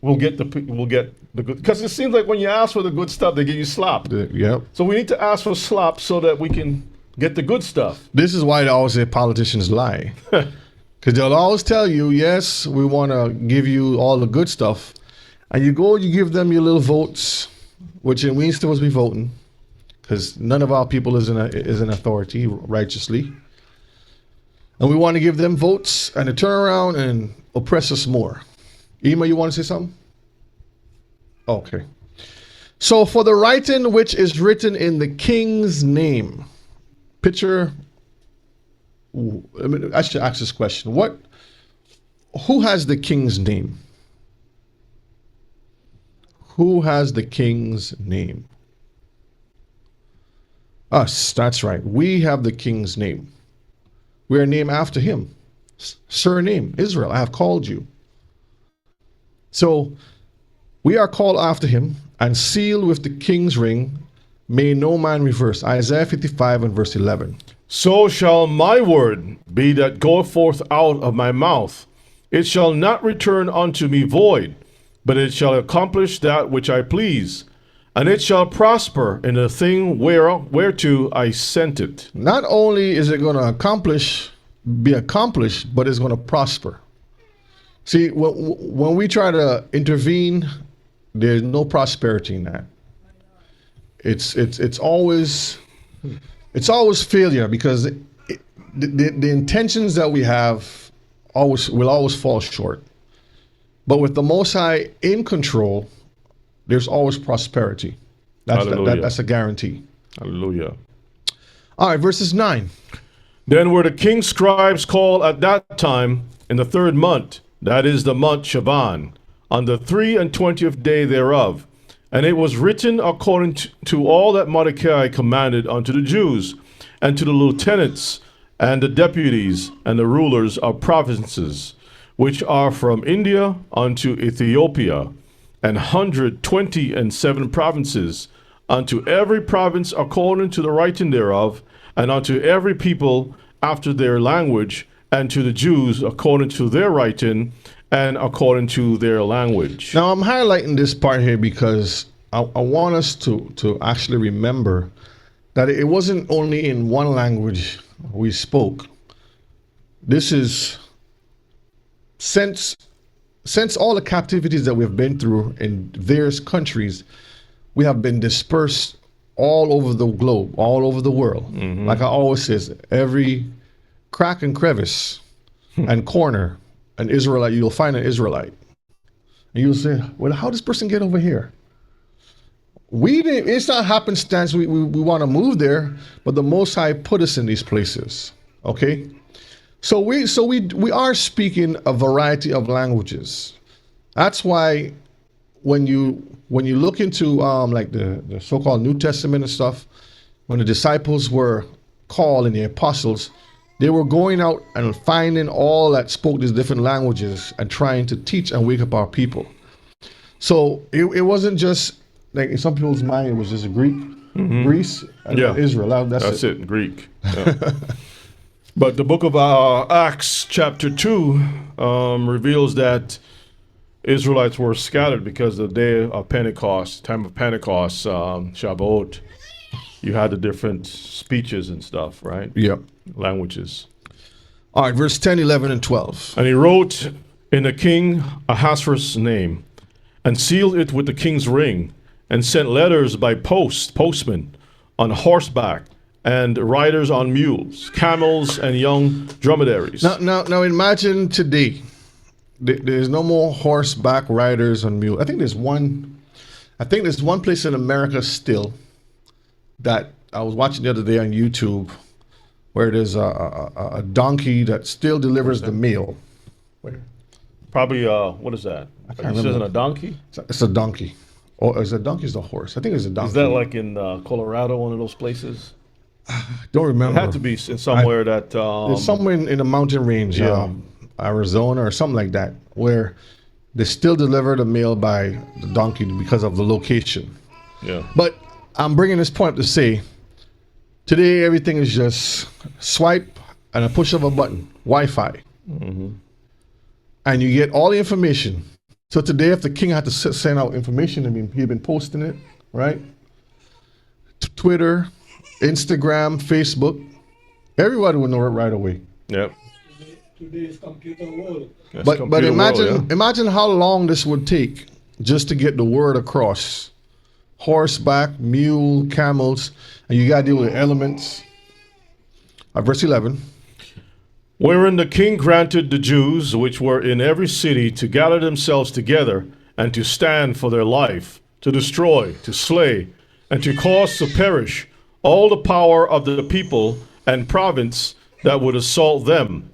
Speaker 2: we'll get the good, because it seems like when you ask for the good stuff, they give you slop.
Speaker 1: Yep.
Speaker 2: So we need to ask for slop so that we can get the good stuff.
Speaker 1: This is why they always say politicians lie. Because they'll always tell you, yes, we want to give you all the good stuff. And you go, you give them your little votes, which we ain't supposed to be voting, because none of our people is in authority righteously. And we want to give them votes, and they turn around and oppress us more. Ema, you want to say something? Okay. So for the writing which is written in the king's name, picture. I should ask this question: who has the king's name? Who has the king's name? Us. That's right. We have the king's name. We are named after him. Surname Israel. I have called you. So we are called after him and sealed with the king's ring. May no man reverse. Isaiah 55 and verse 11.
Speaker 2: So shall my word be that goeth forth out of my mouth. It shall not return unto me void, but it shall accomplish that which I please, and it shall prosper in the thing whereto I sent it.
Speaker 1: Not only is it going to be accomplished, but it's going to prosper. See, when we try to intervene, there's no prosperity in that. It's always failure, because the intentions that we have will always fall short. But with the Most High in control, there's always prosperity. That's a guarantee.
Speaker 2: Hallelujah.
Speaker 1: All right, verses 9.
Speaker 2: Then were the king's scribes called at that time in the 3rd month, that is the month Shaban, on the 23rd day thereof. And it was written according to all that Mordecai commanded unto the Jews, and to the lieutenants, and the deputies, and the rulers of provinces, which are from India unto Ethiopia, and 127 provinces, unto every province according to the writing thereof, and unto every people after their language, and to the Jews according to their writing, and according to their language.
Speaker 1: Now I'm highlighting this part here because I want us to actually remember that it wasn't only in one language we spoke. This is since all the captivities that we've been through in various countries, we have been dispersed all over the globe, all over the world. Like I always say, every crack and crevice and corner, an Israelite, you'll find an Israelite. And you'll say, well, how does this person get over here? It's not happenstance we want to move there, but the Most High put us in these places. Okay? So we are speaking a variety of languages. That's why when you look into like the so-called New Testament and stuff, when the disciples were called and the apostles, they were going out and finding all that spoke these different languages and trying to teach and wake up our people. So it wasn't just like in some people's mind, it was just Greece, and Israel. That's
Speaker 2: it, Greek. Yeah. But the book of Acts chapter 2 reveals that Israelites were scattered because the day of Pentecost, time of Pentecost, Shavuot, you had the different speeches and stuff, right?
Speaker 1: Yep.
Speaker 2: Languages.
Speaker 1: All right, verse 10, 11, and 12.
Speaker 2: And he wrote in the king Ahasuerus' name, and sealed it with the king's ring, and sent letters by postmen on horseback, and riders on mules, camels, and young dromedaries.
Speaker 1: Now imagine today, there's no more horseback riders on mules. I think there's one place in America still that I was watching the other day on YouTube, where there's a donkey that still delivers the mail. Where?
Speaker 2: Probably, what is that?
Speaker 1: can't
Speaker 2: It says
Speaker 1: remember.
Speaker 2: on a donkey?
Speaker 1: It's a donkey. Or is it a donkey? Is a horse? I think it's a donkey.
Speaker 2: Is that like in Colorado, one of those places?
Speaker 1: Don't
Speaker 2: It
Speaker 1: remember.
Speaker 2: had to be in somewhere that.
Speaker 1: It's somewhere in the mountain range,
Speaker 2: Yeah.
Speaker 1: Arizona or something like that, where they still deliver the mail by the donkey because of the location.
Speaker 2: Yeah.
Speaker 1: But I'm bringing this point up to say, today everything is just swipe and a push of a button, Wi-Fi, and you get all the information. So today, if the king had to send out information, I mean, he'd been posting it, right? Twitter, Instagram, Facebook, everybody would know it right away.
Speaker 2: Yep.
Speaker 3: Today's computer world.
Speaker 2: That's
Speaker 1: But
Speaker 2: computer
Speaker 1: imagine
Speaker 2: world, yeah.
Speaker 1: imagine how long this would take just to get the word across. Horseback, mule, camels, and you got to deal with elements. Verse 11.
Speaker 2: Wherein the king granted the Jews which were in every city to gather themselves together and to stand for their life, to destroy, to slay, and to cause to perish all the power of the people and province that would assault them,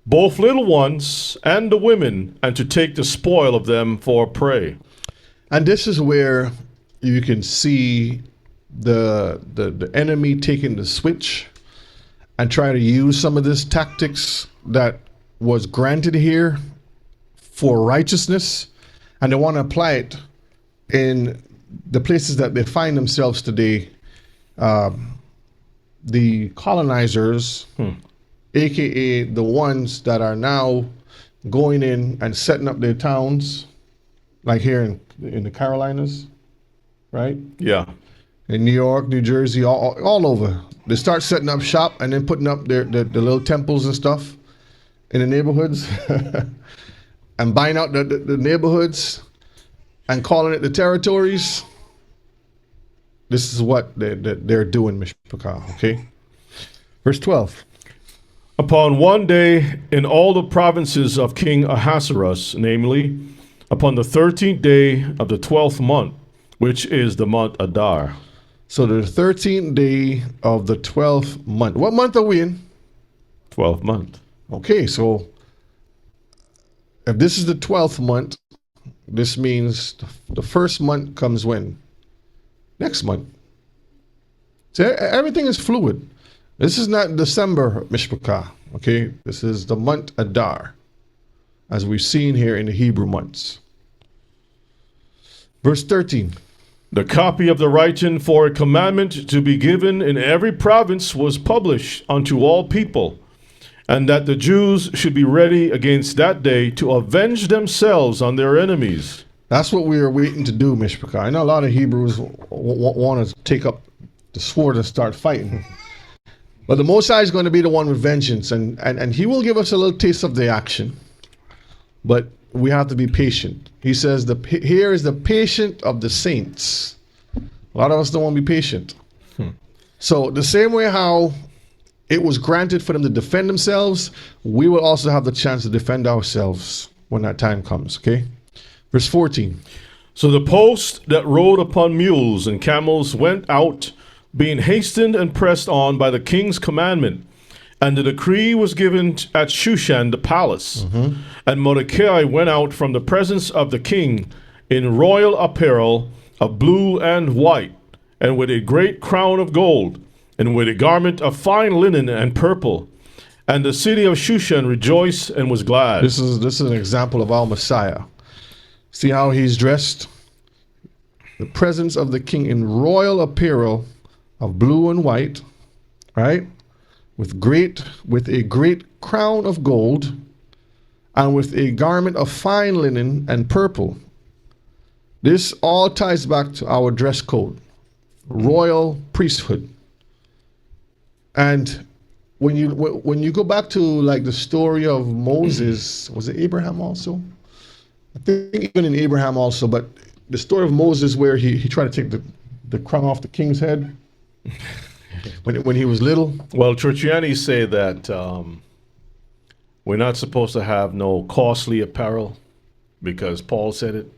Speaker 2: both little ones and the women, and to take the spoil of them for prey.
Speaker 1: And this is where you can see the enemy taking the switch and try to use some of this tactics that was granted here for righteousness, and they want to apply it in the places that they find themselves today. The colonizers, aka the ones that are now going in and setting up their towns, like here in the Carolinas, right?
Speaker 2: Yeah.
Speaker 1: In New York, New Jersey, all over. They start setting up shop and then putting up their little temples and stuff in the neighborhoods and buying out the neighborhoods and calling it the territories. This is what they're doing, Mishpachah, okay? Verse 12.
Speaker 2: Upon one day in all the provinces of King Ahasuerus, namely, upon the 13th day of the 12th month, which is the month Adar.
Speaker 1: So the 13th day of the 12th month. What month are we in?
Speaker 2: 12th month.
Speaker 1: Okay, so if this is the 12th month, this means the first month comes when? Next month. So everything is fluid. This is not December, Mishpachah, okay? This is the month Adar, as we've seen here in the Hebrew months. Verse 13.
Speaker 2: The copy of the writing for a commandment to be given in every province was published unto all people, and that the Jews should be ready against that day to avenge themselves on their enemies.
Speaker 1: That's what we are waiting to do, Mishpachah. I know a lot of Hebrews want to take up the sword and start fighting. But the Most High is going to be the one with vengeance, and he will give us a little taste of the action. But we have to be patient. He says, here is the patient of the saints. A lot of us don't want to be patient. So the same way how it was granted for them to defend themselves, we will also have the chance to defend ourselves when that time comes, okay? Verse 14.
Speaker 2: So the post that rode upon mules and camels went out, being hastened and pressed on by the king's commandment. And the decree was given at Shushan the palace. And Mordecai went out from the presence of the king in royal apparel of blue and white, and with a great crown of gold, and with a garment of fine linen and purple. And the city of Shushan rejoiced and was glad.
Speaker 1: This is an example of our Messiah. See how he's dressed? The presence of the king in royal apparel of blue and white, right? With a great crown of gold, and with a garment of fine linen and purple. This all ties back to our dress code, royal priesthood. And when you go back to like the story of Moses, was it Abraham also? I think even in Abraham also, but the story of Moses where he tried to take the crown off the king's head when he was little.
Speaker 2: Well, Churchiani say that we're not supposed to have no costly apparel because Paul said it,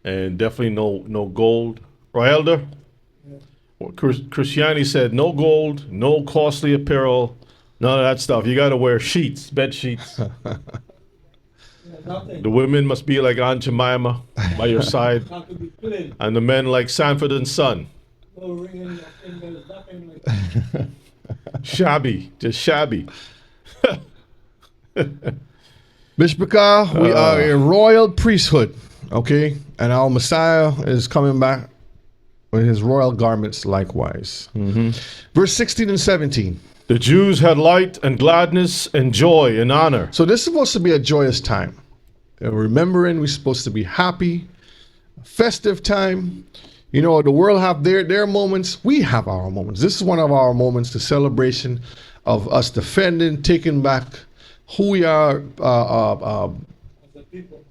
Speaker 2: and definitely no gold. Right, Elder? Well, Christianity said no gold, no costly apparel, none of that stuff. You got to wear sheets, bed sheets.
Speaker 3: nothing.
Speaker 2: The women must be like Aunt Jemima by your side,
Speaker 3: Got to be clean.
Speaker 2: and the men like Sanford and Son.
Speaker 3: No ringing your fingers, nothing like that.
Speaker 2: Shabby, just shabby.
Speaker 1: Mishpachah, we are a royal priesthood, okay? And our Messiah is coming back with his royal garments likewise. Verse 16 and 17.
Speaker 2: The Jews had light and gladness and joy and honor.
Speaker 1: So this is supposed to be a joyous time. Remembering we're supposed to be happy, festive time. You know, the world have their moments. We have our moments. This is one of our moments, the celebration of us defending, taking back who we are,
Speaker 3: As a people.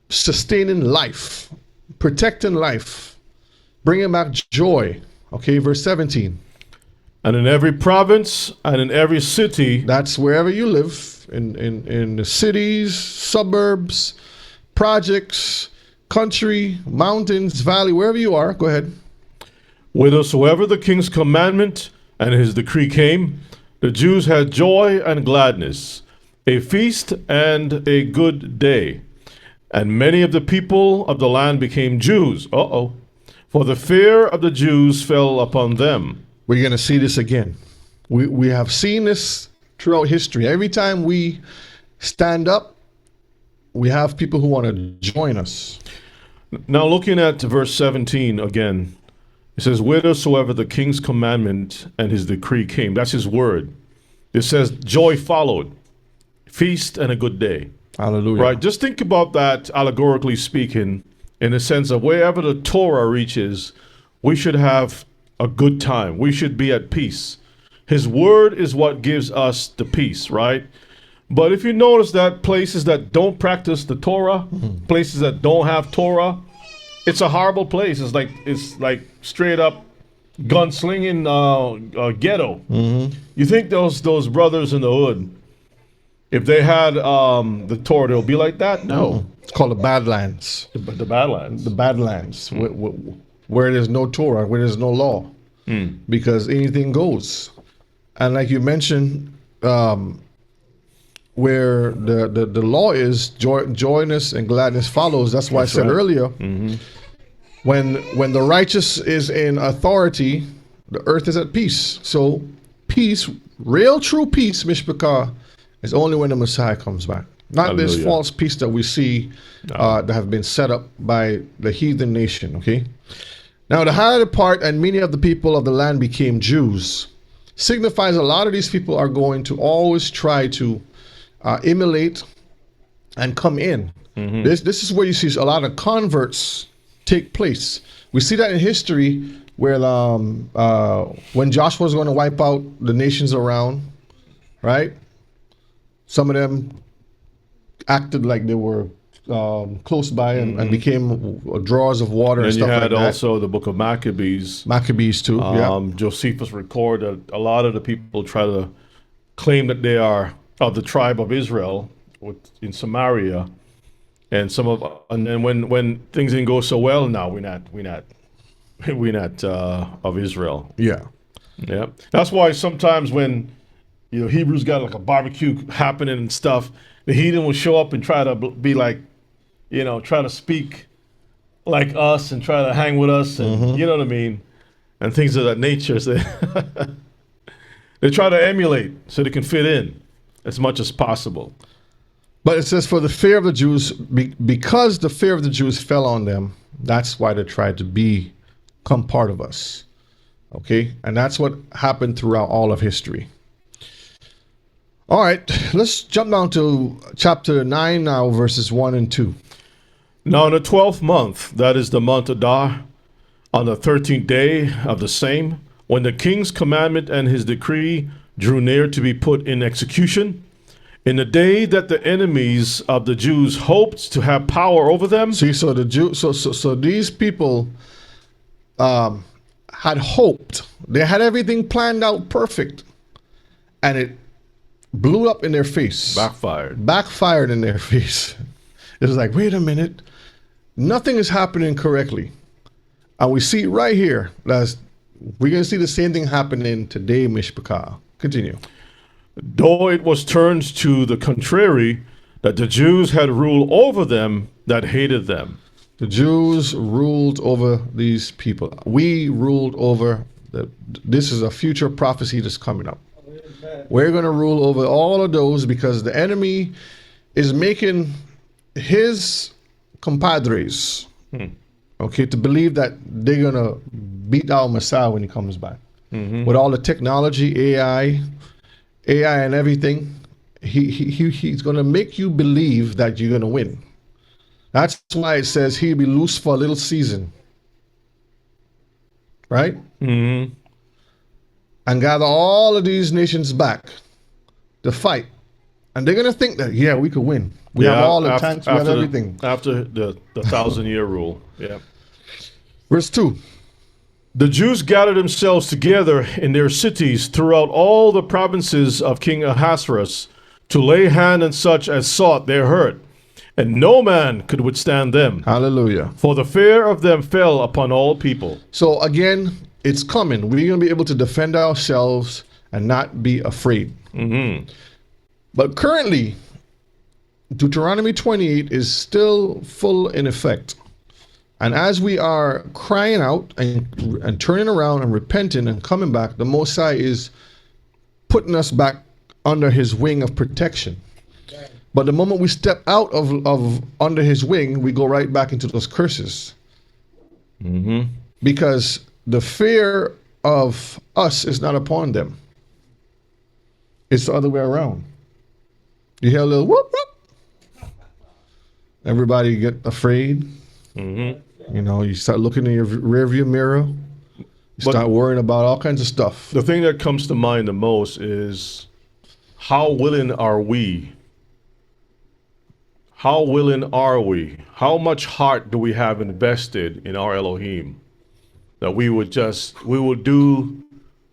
Speaker 1: sustaining life, protecting life, bringing back joy. Okay, verse 17.
Speaker 2: And in every province and in every city,
Speaker 1: That's wherever you live, in the cities, suburbs, projects, country, mountains, valley, wherever you are. Go ahead.
Speaker 2: whithersoever the king's commandment and his decree came, the Jews had joy and gladness, a feast and a good day. And many of the people of the land became Jews. For the fear of the Jews fell upon them.
Speaker 1: We're going to see this again. We have seen this throughout history. Every time we stand up, we have people who want to join us.
Speaker 2: Now, looking at verse 17 again, it says, whithersoever the king's commandment and his decree came. That's his word. It says, joy followed, feast and a good day.
Speaker 1: Hallelujah.
Speaker 2: Right? Just think about that allegorically speaking, in the sense of wherever the Torah reaches, we should have a good time. We should be at peace. His word is what gives us the peace, right? But if you notice that places that don't practice the Torah, places that don't have Torah, it's a horrible place. It's like straight up gunslinging ghetto. You think those brothers in the hood, if they had the Torah, they'll be like that? No.
Speaker 1: It's called the Badlands.
Speaker 2: The Badlands.
Speaker 1: The Badlands, where there's no Torah, where there's no law, because anything goes. And like you mentioned, where the law is, joyness and gladness follows. That's why I said
Speaker 2: right.
Speaker 1: earlier, when the righteous is in authority, the earth is at peace. So peace, real true peace, Mishpachah, is only when the Messiah comes back. Not this
Speaker 2: Hallelujah.
Speaker 1: false peace that we see that have been set up by the heathen nation, okay? Now, the higher part and many of the people of the land became Jews signifies a lot of these people are going to always try to emulate and come in. This is where you see a lot of converts take place. We see that in history where when Joshua was going to wipe out the nations around, right? Some of them acted like they were close by and became drawers of water and
Speaker 2: And you
Speaker 1: stuff like
Speaker 2: had
Speaker 1: that.
Speaker 2: also the book of Maccabees.
Speaker 1: Maccabees too. Yeah.
Speaker 2: Josephus record that a lot of the people try to claim that they are of the tribe of Israel in Samaria, and then when things didn't go so well, now we're not of Israel.
Speaker 1: Yeah.
Speaker 2: Yeah, that's why sometimes when Hebrews got like a barbecue happening and stuff, the heathen will show up and try to be like, try to speak like us and try to hang with us, and you know what I mean, and things of that nature. So they try to emulate so they can fit in as much as possible.
Speaker 1: But it says, for the fear of the Jews, because the fear of the Jews fell on them, that's why they tried to become part of us. Okay? And that's what happened throughout all of history. All right, let's jump down to chapter 9 now, verses 1 and 2.
Speaker 2: Now in the 12th month, that is the month Adar, on the 13th day of the same, when the king's commandment and his decree drew near to be put in execution, in the day that the enemies of the Jews hoped to have power over them.
Speaker 1: See, so the Jew, so these people had hoped. They had everything planned out perfect, and it blew up in their face. Backfired in their face. It was like, wait a minute, nothing is happening correctly. And we see right here, we're going to see the same thing happening today, Mishpachah. Continue.
Speaker 2: Though it was turned to the contrary, that the Jews had rule over them that hated them.
Speaker 1: The Jews ruled over these people. We ruled over. This is a future prophecy that's coming up. We're going to rule over all of those because the enemy is making his compadres, okay, to believe that they're going to beat our Messiah when he comes back. With all the technology, AI and everything, he's going to make you believe that you're going to win. That's why it says he'll be loose for a little season. Right?
Speaker 2: Mm-hmm.
Speaker 1: And gather all of these nations back to fight. And they're going to think that, yeah, we could win. We have all the tanks, we have everything.
Speaker 2: After the 1,000-year rule. Yeah.
Speaker 1: Verse 2.
Speaker 2: The Jews gathered themselves together in their cities throughout all the provinces of King Ahasuerus to lay hand on such as sought their hurt. And no man could withstand them.
Speaker 1: Hallelujah.
Speaker 2: For the fear of them fell upon all people.
Speaker 1: So again, it's coming. We're going to be able to defend ourselves and not be afraid.
Speaker 2: Mm-hmm.
Speaker 1: But currently, Deuteronomy 28 is still full in effect. And as we are crying out and turning around and repenting and coming back, the Most High is putting us back under his wing of protection. But the moment we step out of under his wing, we go right back into those curses.
Speaker 2: Mm-hmm.
Speaker 1: Because the fear of us is not upon them. It's the other way around. You hear a little whoop, whoop. Everybody get afraid.
Speaker 2: Mm-hmm.
Speaker 1: You know, you start looking in your rearview mirror. You start worrying about all kinds of stuff.
Speaker 2: The thing that comes to mind the most is how willing are we? How willing are we? How much heart do we have invested in our Elohim? That we will do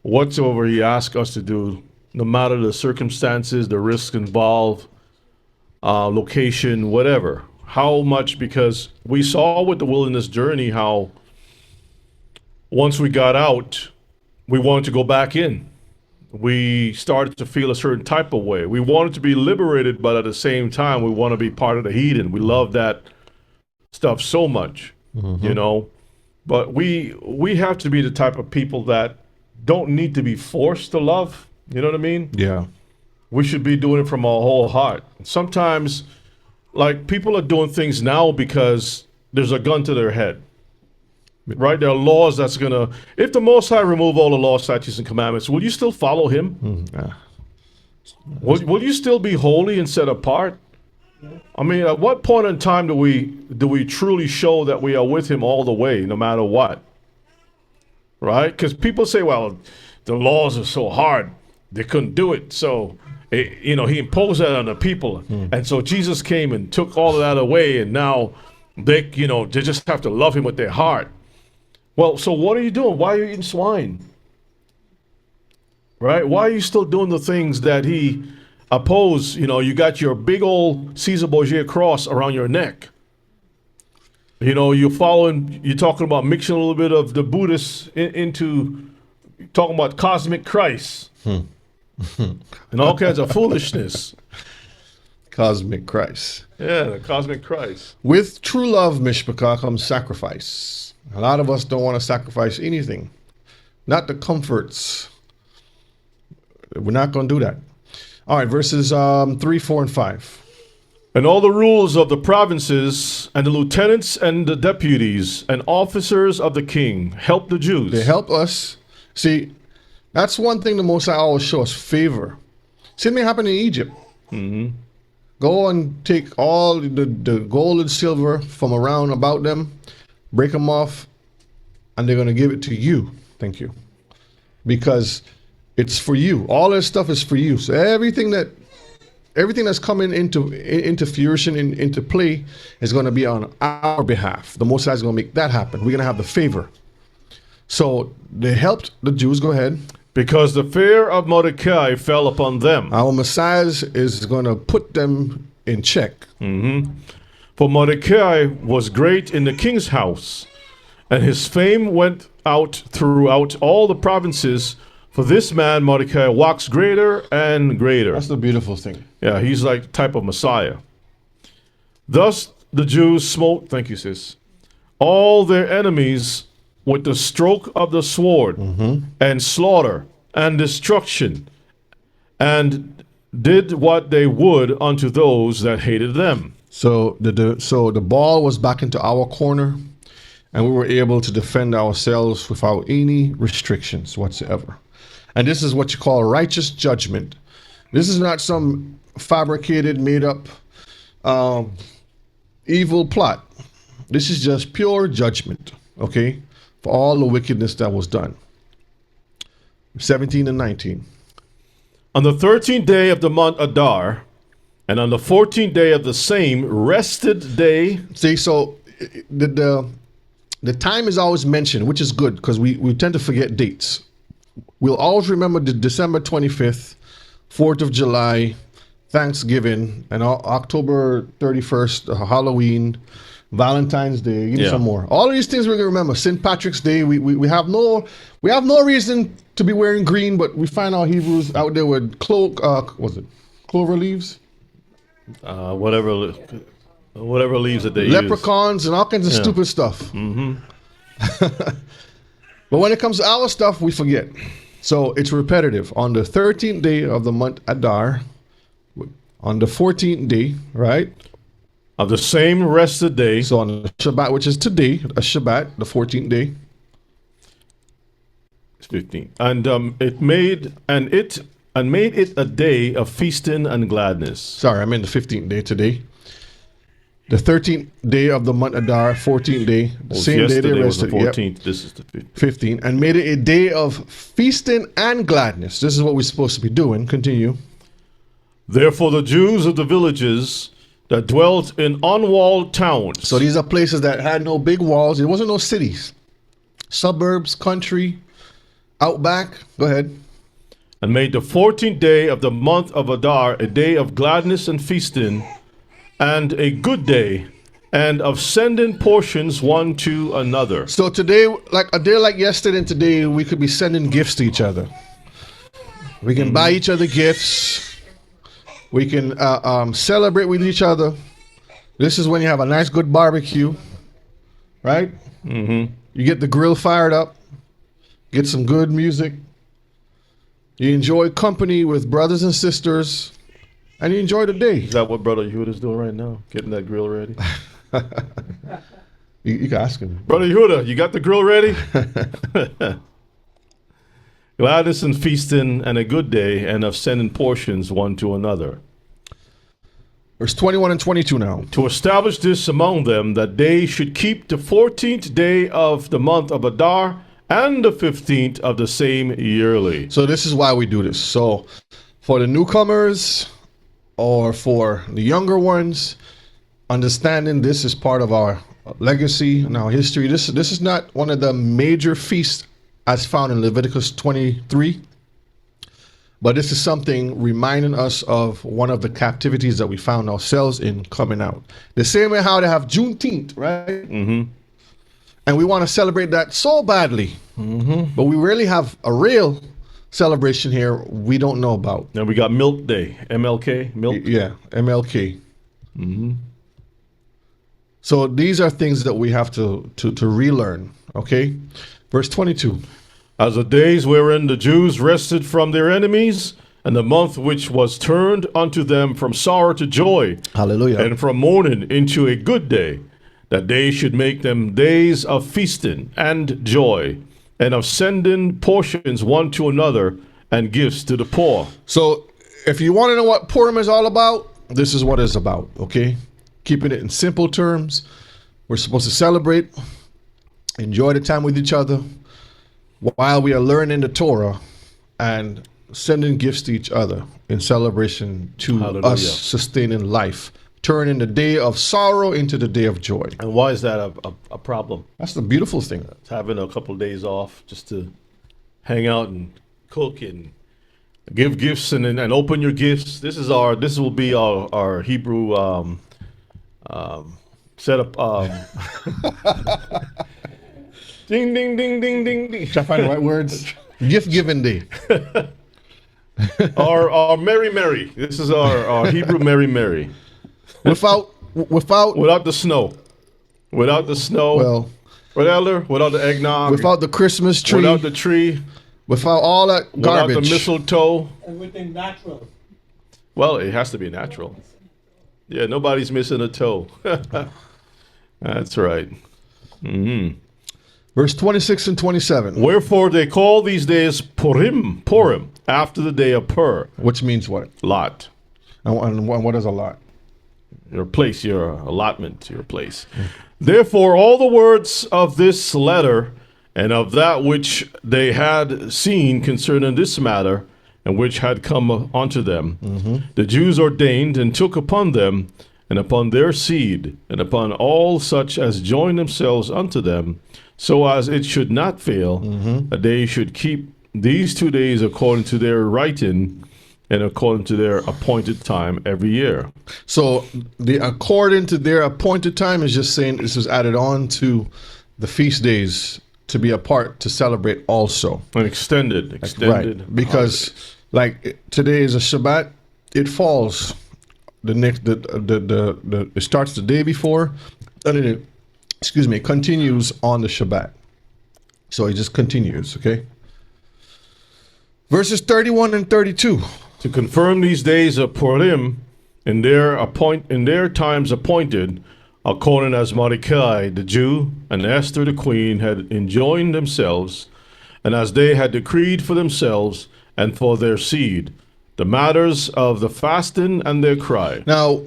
Speaker 2: whatsoever he asks us to do, no matter the circumstances, the risks involved, location, whatever. How much, because we saw with the wilderness journey how once we got out, we wanted to go back in. We started to feel a certain type of way. We wanted to be liberated, but at the same time, we want to be part of the heathen. We love that stuff so much, you know. But we have to be the type of people that don't need to be forced to love. You know what I mean?
Speaker 1: Yeah.
Speaker 2: We should be doing it from our whole heart. Sometimes, like, people are doing things now because there's a gun to their head. Right? There are laws that's going to... If the Most High remove all the laws, statutes, and commandments, will you still follow him?
Speaker 1: Yeah.
Speaker 2: Will you still be holy and set apart? I mean, at what point in time do we truly show that we are with him all the way, no matter what? Right? Because people say, well, the laws are so hard, they couldn't do it. So, he imposed that on the people. And so Jesus came and took all of that away, and now they just have to love him with their heart. Well, so what are you doing? Why are you eating swine? Right? Why are you still doing the things that he opposed? You got your big old Caesar Borgia cross around your neck. You're talking about mixing a little bit of the Buddhists into talking about cosmic Christ and all kinds of foolishness.
Speaker 1: Cosmic Christ.
Speaker 2: Yeah, the cosmic Christ.
Speaker 1: With true love, Mishpachah, comes sacrifice. A lot of us don't want to sacrifice anything. Not the comforts. We're not going to do that. All right, verses 3, 4, and 5.
Speaker 2: And all the rules of the provinces and the lieutenants and the deputies and officers of the king helped the Jews.
Speaker 1: They help us. See, that's one thing the Most High always shows us, favor. Same thing happened in Egypt.
Speaker 2: Mm-hmm.
Speaker 1: Go and take all the gold and silver from around about them, break them off, and they're going to give it to you. Thank you. Because it's for you. All this stuff is for you. So everything that's coming into fruition, into play, is going to be on our behalf. The Most High is going to make that happen. We're going to have the favor. So they helped the Jews. Go ahead.
Speaker 2: Because the fear of Mordecai fell upon them.
Speaker 1: Our Messiah is going to put them in check.
Speaker 2: Mm-hmm. For Mordecai was great in the king's house, and his fame went out throughout all the provinces. For this man, Mordecai, walks greater and greater.
Speaker 1: That's the beautiful thing.
Speaker 2: Yeah, he's like the type of Messiah. Thus the Jews smote, thank you, sis, all their enemies with the stroke of the sword, and slaughter and destruction, and did what they would unto those that hated them.
Speaker 1: So the ball was back into our corner, and we were able to defend ourselves without any restrictions whatsoever. And this is what you call righteous judgment. This is not some fabricated, made up evil plot. This is just pure judgment, okay, for all the wickedness that was done. 17 and 19.
Speaker 2: On the 13th day of the month Adar, and on the 14th day of the same rested day.
Speaker 1: See, so the time is always mentioned, which is good because we tend to forget dates. We'll always remember the December 25th, 4th of July, Thanksgiving, and October 31st, Halloween, Valentine's Day. Give me some more. All of these things we're gonna remember. St. Patrick's Day. We have no reason to be wearing green, but we find our Hebrews out there with clover leaves,
Speaker 2: Whatever leaves that they
Speaker 1: leprechauns, and all kinds of stupid stuff. But when it comes to our stuff, we forget. So it's repetitive. On the 13th day of the month Adar, on the 14th day, right?
Speaker 2: of the same rested day.
Speaker 1: So on the Shabbat, which is today, a Shabbat, the 14th day.
Speaker 2: 15. And it made it a day of feasting and gladness.
Speaker 1: Sorry, I meant the 15th day today. The 13th day of the month Adar, 14th day, the same day they rested.
Speaker 2: Was the 14th. This is the 15th.
Speaker 1: 15, and made it a day of feasting and gladness. This is what we're supposed to be doing. Continue.
Speaker 2: Therefore the Jews of the villages that dwelt in unwalled towns.
Speaker 1: So these are places that had no big walls. There wasn't no cities. Suburbs, country, outback. Go ahead.
Speaker 2: And made the 14th day of the month of Adar a day of gladness and feasting, and a good day, and of sending portions one to another.
Speaker 1: So today, like a day like yesterday and today, we could be sending gifts to each other. We can buy each other gifts. We can celebrate with each other. This is when you have a nice, good barbecue, right? You get the grill fired up, get some good music. You enjoy company with brothers and sisters, and you enjoy the day.
Speaker 2: Is that what Brother Yehuda is doing right now? Getting that grill ready?
Speaker 1: You can ask him.
Speaker 2: Brother Yehuda, you got the grill ready? Gladness and feasting and a good day, and of sending portions one to another.
Speaker 1: Verse 21 and 22 now.
Speaker 2: To establish this among them, that they should keep the 14th day of the month of Adar, and the 15th of the same yearly.
Speaker 1: So this is why we do this. So for the newcomers or for the younger ones, understanding this is part of our legacy and our history. This is not one of the major feasts as found in Leviticus 23, but this is something reminding us of one of the captivities that we found ourselves in coming out. The same way how they have Juneteenth, right? And we want to celebrate that so badly, but we really have a real celebration here we don't know about.
Speaker 2: And we got Milk Day, MLK, Milk.
Speaker 1: Yeah, MLK. So these are things that we have to relearn, okay? Verse 22.
Speaker 2: As the days wherein the Jews rested from their enemies, and the month which was turned unto them from sorrow to joy,
Speaker 1: Hallelujah.
Speaker 2: and from mourning into a good day, that they should make them days of feasting and joy, and of sending portions one to another, and gifts to the poor.
Speaker 1: So if you want to know what Purim is all about, this is what it's about, okay? Keeping it in simple terms. We're supposed to celebrate, enjoy the time with each other, while we are learning the Torah and sending gifts to each other in celebration to
Speaker 2: Hallelujah.
Speaker 1: us sustaining life, turning the day of sorrow into the day of joy.
Speaker 2: And why is that a problem?
Speaker 1: That's the beautiful thing.
Speaker 2: It's having a couple of days off just to hang out and cook and give gifts and open your gifts. This will be our Hebrew setup. Ding, ding, ding, ding, ding, ding.
Speaker 1: Try to find the right words. Gift giving day.
Speaker 2: Our Mary Mary. This is our Hebrew Mary Mary.
Speaker 1: Without
Speaker 2: without the snow. Without the snow.
Speaker 1: well,
Speaker 2: Without the eggnog.
Speaker 1: without the Christmas tree,
Speaker 2: without the tree.
Speaker 1: without all that garbage.
Speaker 2: Without the mistletoe.
Speaker 3: Everything natural.
Speaker 2: Well, it has to be natural. Yeah, nobody's missing a toe. That's right.
Speaker 1: Verse 26 and 27,
Speaker 2: Wherefore they call these days Purim, after the day of Pur,
Speaker 1: which means what?
Speaker 2: lot.
Speaker 1: And what is a lot?
Speaker 2: Your place, your allotment, your place. Therefore, all the words of this letter and of that which they had seen concerning this matter, and which had come unto them, the Jews ordained and took upon them, and upon their seed, and upon all such as join themselves unto them, so as it should not fail, that they should keep these 2 days according to their writing, and according to their appointed time every year.
Speaker 1: So the according to their appointed time is just saying this was added on to the feast days to be a part to celebrate also.
Speaker 2: An extended.
Speaker 1: Right. Because like today is a Shabbat, it falls the next the it starts the day before and it continues on the Shabbat. So it just continues, okay? Verses 31 and 32.
Speaker 2: to confirm these days of Purim in their times appointed, according as Mordecai the Jew and Esther the queen had enjoined themselves, and as they had decreed for themselves and for their seed, the matters of the fasting and their cry.
Speaker 1: Now,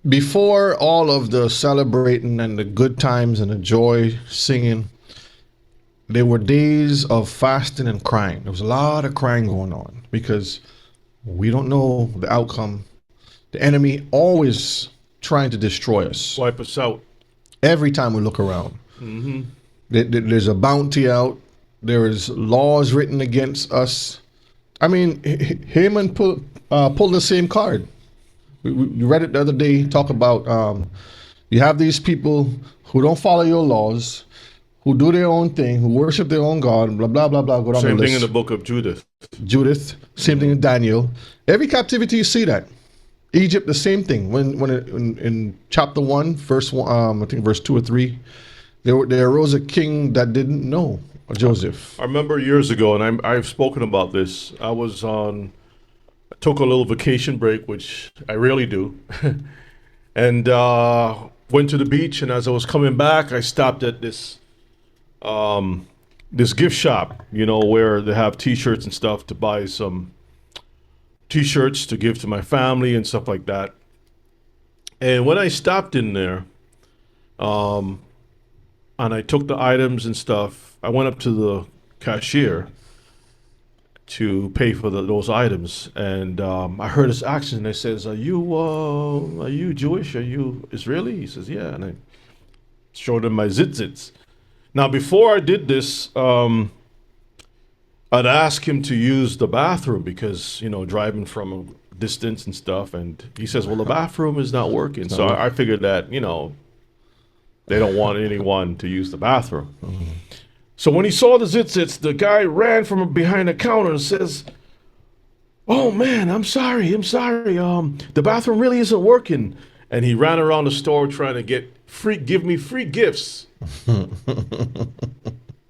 Speaker 1: before all of the celebrating and the good times and the joy singing, there were days of fasting and crying. There was a lot of crying going on because we don't know the outcome. The enemy always trying to destroy us.
Speaker 2: Wipe us out.
Speaker 1: Every time we look around, there's a bounty out. There is laws written against us. I mean, Haman pulled the same card. We read it the other day. Talk about you have these people who don't follow your laws, who do their own thing, who worship their own God, blah blah blah blah. Go down
Speaker 2: Same
Speaker 1: the
Speaker 2: thing in
Speaker 1: list.
Speaker 2: the book of Judith.
Speaker 1: Judith, same thing in Daniel. Every captivity you see that. Egypt, the same thing. In chapter 1, verse 1, I think verse 2 or 3, there arose a king that didn't know Joseph.
Speaker 2: I remember years ago, and I've spoken about this. I took a little vacation break, which I rarely do, and went to the beach. And as I was coming back, I stopped at this gift shop, where they have T-shirts and stuff to buy some T-shirts to give to my family and stuff like that. And when I stopped in there, and I took the items and stuff, I went up to the cashier to pay for those items, and I heard his accent. And I says, "Are you Jewish? Are you Israeli?" He says, "Yeah." And I showed him my zitzits. Now, before I did this, I'd ask him to use the bathroom because, driving from a distance and stuff. And he says, "Well, the bathroom is not working." So I figured that, they don't want anyone to use the bathroom. Mm-hmm. So when he saw the zitzits, the guy ran from behind the counter and says, "Oh man, I'm sorry. The bathroom really isn't working." And he ran around the store trying to give me free gifts.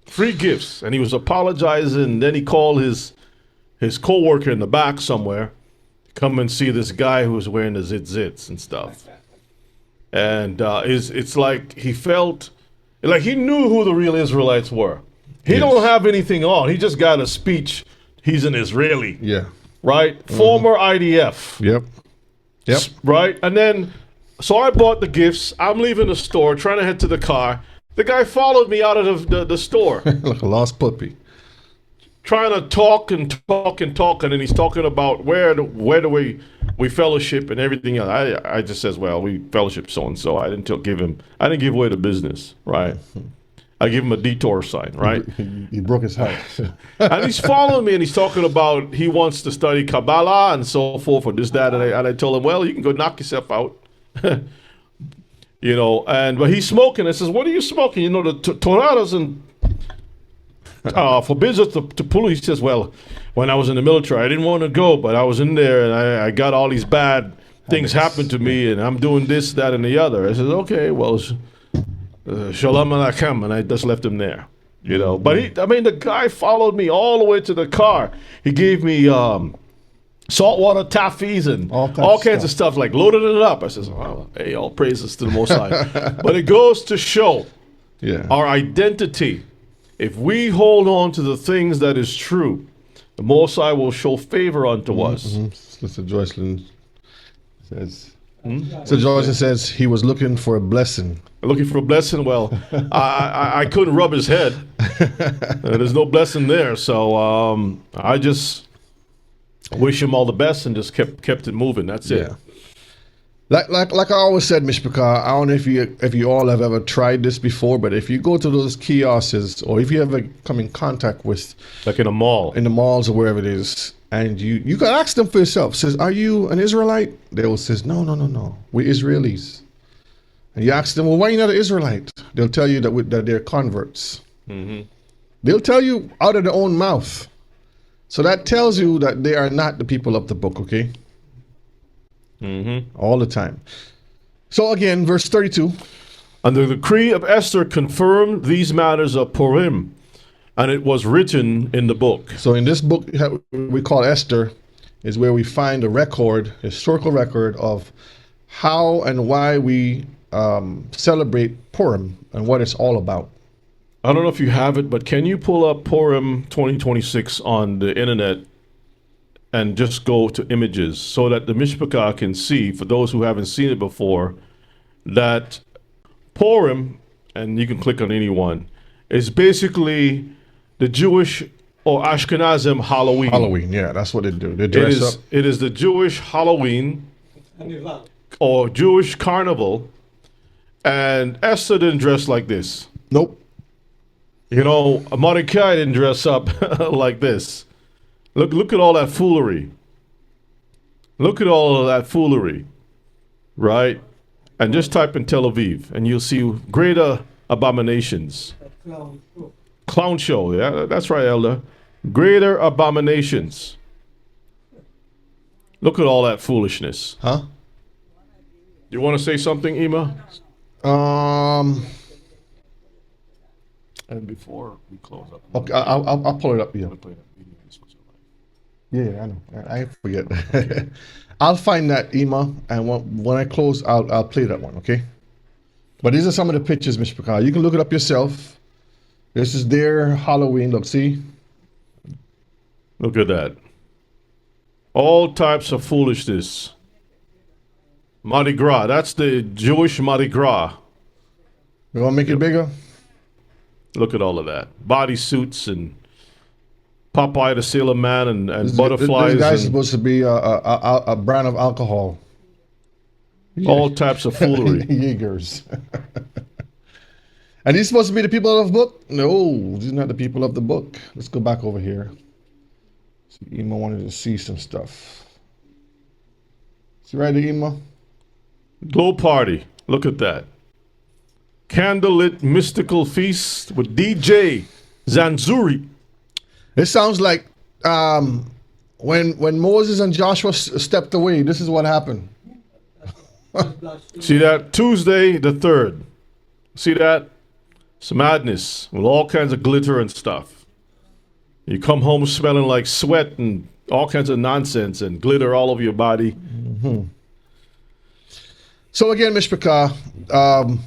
Speaker 2: Free gifts. And he was apologizing. Then he called his co-worker in the back somewhere to come and see this guy who was wearing the zits and stuff. And it's like he felt like he knew who the real Israelites were. He don't have anything on. He just got a speech. He's an Israeli.
Speaker 1: Yeah.
Speaker 2: Right? Mm-hmm. Former IDF.
Speaker 1: Yep.
Speaker 2: Right? And then, so I bought the gifts. I'm leaving the store, trying to head to the car. The guy followed me out of the store.
Speaker 1: Like a lost puppy.
Speaker 2: Trying to talk, and then he's talking about where do we fellowship and everything else. I just says, "Well, we fellowship so and so." I didn't give away the business, right? I give him a detour sign, right?
Speaker 1: He broke his heart.
Speaker 2: And he's following me, and he's talking about he wants to study Kabbalah and so forth, or this, that, and I told him, "Well, you can go knock yourself out." But he's smoking. I says, "What are you smoking?" The Torah doesn't forbids us to pull. He says, "Well, when I was in the military, I didn't want to go, but I was in there and I got all these bad things happen to me, and I'm doing this, that, and the other. I said, okay, well, shalom alaikum, and I just left him there. You know, but the guy followed me all the way to the car. He gave me saltwater taffies and all kinds of stuff, like loaded it up. I says, well, hey, all praises to the Most High. But it goes to show our identity. If we hold on to the things that is true, the Most High will show favor unto us.
Speaker 1: Sister Joycelyn says, So Joycelyn says he was looking for a blessing.
Speaker 2: Looking for a blessing? Well, I couldn't rub his head. There's no blessing there. So I just wish him all the best and just kept it moving. That's it.
Speaker 1: Like I always said, Mishpachah, I don't know if you all have ever tried this before, but if you go to those kiosks or if you ever come in contact with,
Speaker 2: like in the malls
Speaker 1: or wherever it is, and you can ask them for yourself. Says, are you an Israelite? They will says, no, we're Israelis. And you ask them, well, why are you not an Israelite? They'll tell you that they're converts. They'll tell you out of their own mouth. So that tells you that they are not the people of the book, okay? All the time. So again, verse 32.
Speaker 2: And the decree of Esther confirmed these matters of Purim, and it was written in the book.
Speaker 1: So in this book we call Esther is where we find a historical record of how and why we celebrate Purim and what it's all about.
Speaker 2: I don't know if you have it, but can you pull up Purim 2026 on the internet and just go to images so that the Mishpachah can see, for those who haven't seen it before, that Purim, and you can click on any one, is basically the Jewish or Ashkenazim Halloween.
Speaker 1: Halloween, yeah, that's what they do. They dress up.
Speaker 2: It is the Jewish Halloween or Jewish carnival, and Esther didn't dress like this.
Speaker 1: Nope.
Speaker 2: You know, Mordecai didn't dress up like this. Look at all that foolery. Look at all of that foolery, right? And just type in Tel Aviv, and you'll see greater abominations. Clown show, yeah, that's right, Elder. Greater abominations. Look at all that foolishness.
Speaker 1: Huh?
Speaker 2: You want to say something, Ima? And before we close up.
Speaker 1: Okay, I'll pull it up. Yeah. Yeah, I know. I forget. Okay. I'll find that, Ima, and when I close, I'll play that one, okay? But these are some of the pictures, Mishpachah. You can look it up yourself. This is their Halloween. Look, see?
Speaker 2: Look at that. All types of foolishness. Mardi Gras. That's the Jewish Mardi Gras.
Speaker 1: You want to make it bigger?
Speaker 2: Look at all of that. Bodysuits and Popeye the Sailor Man and butterflies.
Speaker 1: These guys are supposed to be a brand of alcohol.
Speaker 2: All types of foolery.
Speaker 1: Jaegers. And these supposed to be the people of the book? No, these are not the people of the book. Let's go back over here. See, Ima wanted to see some stuff. See right there, Ima?
Speaker 2: Glow party. Look at that. Candlelit mystical feast with DJ Zanzuri.
Speaker 1: It sounds like when Moses and Joshua stepped away, this is what happened.
Speaker 2: See that? Tuesday the 3rd. See that? It's madness with all kinds of glitter and stuff. You come home smelling like sweat and all kinds of nonsense and glitter all over your body.
Speaker 1: So again, Mishpachah,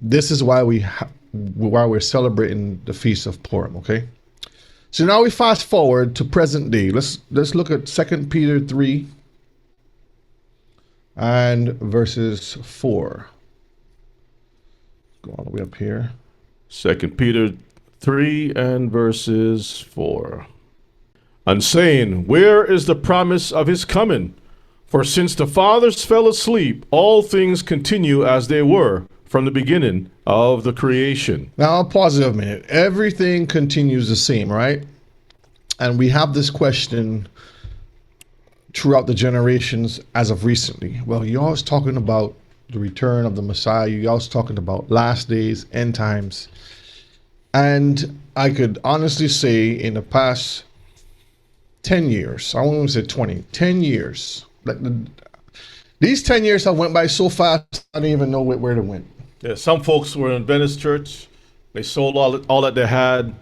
Speaker 1: this is why we're celebrating the Feast of Purim, okay? So now we fast forward to present day. Let's look at 2 Peter 3 and verses 4. Go all the way up here.
Speaker 2: 2 Peter 3 and verses 4. And saying, where is the promise of his coming? For since the fathers fell asleep, all things continue as they were from the beginning of the creation.
Speaker 1: Now, I'll pause it a minute. Everything continues the same, right? And we have this question throughout the generations as of recently. Well, you're always talking about the return of the Messiah. You're always talking about last days, end times. And I could honestly say in the past 10 years, I won't even say 20, 10 years, like These 10 years have went by so fast, I don't even know where they went.
Speaker 2: Yeah, some folks were in Venice Church. They sold all that they had.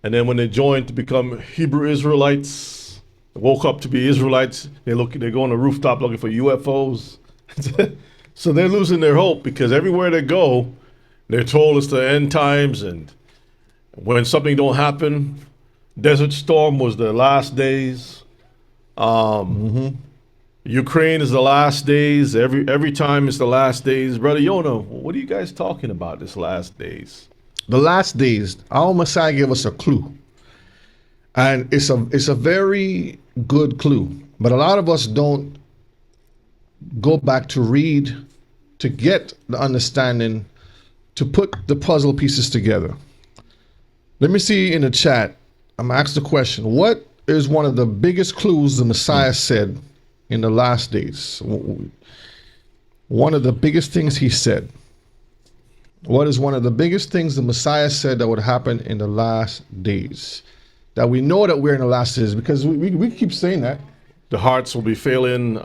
Speaker 2: And then when they joined to become Hebrew Israelites, woke up to be Israelites, they go on the rooftop looking for UFOs. So they're losing their hope because everywhere they go, they're told it's the end times, and when something don't happen, Desert Storm was the last days. Ukraine is the last days. Every time it's the last days. Brother Yona, what are you guys talking about this last days?
Speaker 1: The last days, our Messiah gave us a clue. And it's a very good clue. But a lot of us don't go back to read to get the understanding, to put the puzzle pieces together. Let me see in the chat. I'm asked the question, what is one of the biggest clues the Messiah said in the last days? One of the biggest things he said. What is one of the biggest things the Messiah said that would happen in the last days? That we know that we're in the last days, because we keep saying that.
Speaker 2: The hearts will be failing,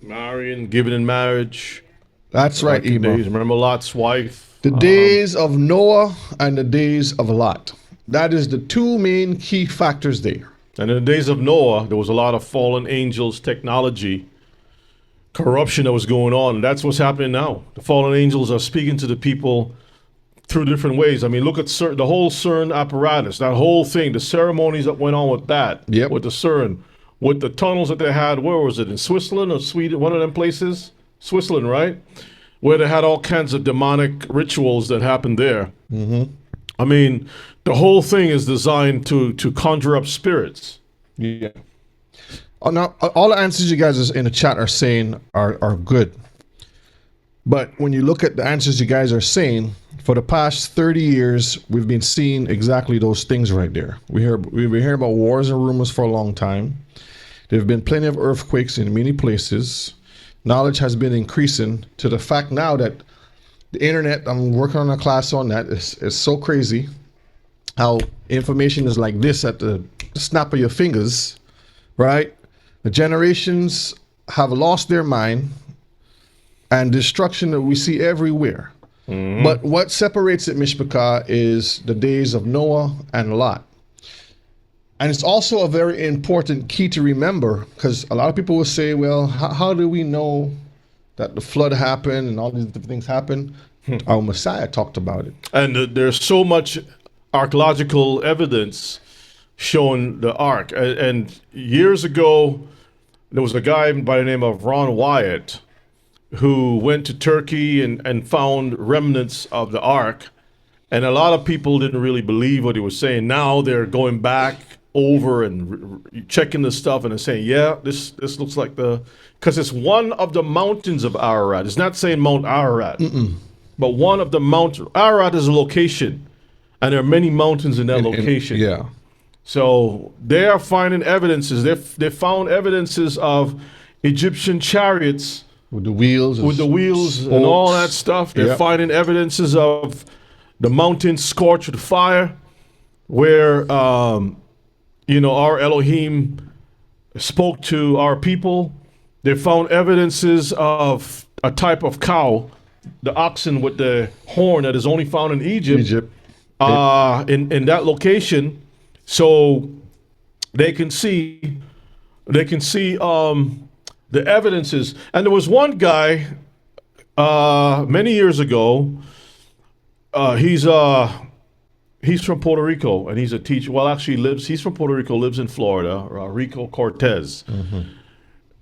Speaker 2: marrying, giving in marriage.
Speaker 1: That's right, Emo.
Speaker 2: Remember Lot's wife?
Speaker 1: The days of Noah and the days of Lot. That is the two main key factors there.
Speaker 2: And in the days of Noah, there was a lot of fallen angels, technology, corruption that was going on. And that's what's happening now. The fallen angels are speaking to the people through different ways. I mean, look at the whole CERN apparatus, that whole thing, the ceremonies that went on with that, with the CERN, with the tunnels that they had. Where was it? In Switzerland or Sweden? One of them places? Switzerland, right? Where they had all kinds of demonic rituals that happened there. I mean, the whole thing is designed to conjure up spirits.
Speaker 1: Yeah. Oh, now, all the answers you guys in the chat are saying are good. But when you look at the answers you guys are saying, for the past 30 years, we've been seeing exactly those things right there. We've been hearing about wars and rumors for a long time. There have been plenty of earthquakes in many places. Knowledge has been increasing to the fact now that the internet, I'm working on a class on that, it's so crazy how information is like this at the snap of your fingers, right? The generations have lost their mind, and destruction that we see everywhere. But what separates it, Mishpachah, is the days of Noah and Lot. And it's also a very important key to remember, because a lot of people will say, well, how do we know that the flood happened and all these different things happened? Our Messiah talked about it.
Speaker 2: And there's so much archaeological evidence showing the ark. And years ago, there was a guy by the name of Ron Wyatt who went to Turkey and found remnants of the ark. And a lot of people didn't really believe what he was saying. Now they're going back over and checking the stuff and they're saying, yeah, this looks like because it's one of the mountains of Ararat. It's not saying Mount Ararat, but one of the mountains. Ararat is a location, and there are many mountains in that location.
Speaker 1: Yeah.
Speaker 2: So they are finding evidences. They found evidences of Egyptian chariots
Speaker 1: with the wheels,
Speaker 2: and all that stuff. They're finding evidences of the mountain scorched with fire, where our Elohim spoke to our people. They found evidences of a type of cow, the oxen with the horn that is only found in Egypt. In that location, so they can see the evidences. And there was one guy many years ago. He's from Puerto Rico, and he's a teacher. Well, actually, he's from Puerto Rico, lives in Florida. Rico Cortez.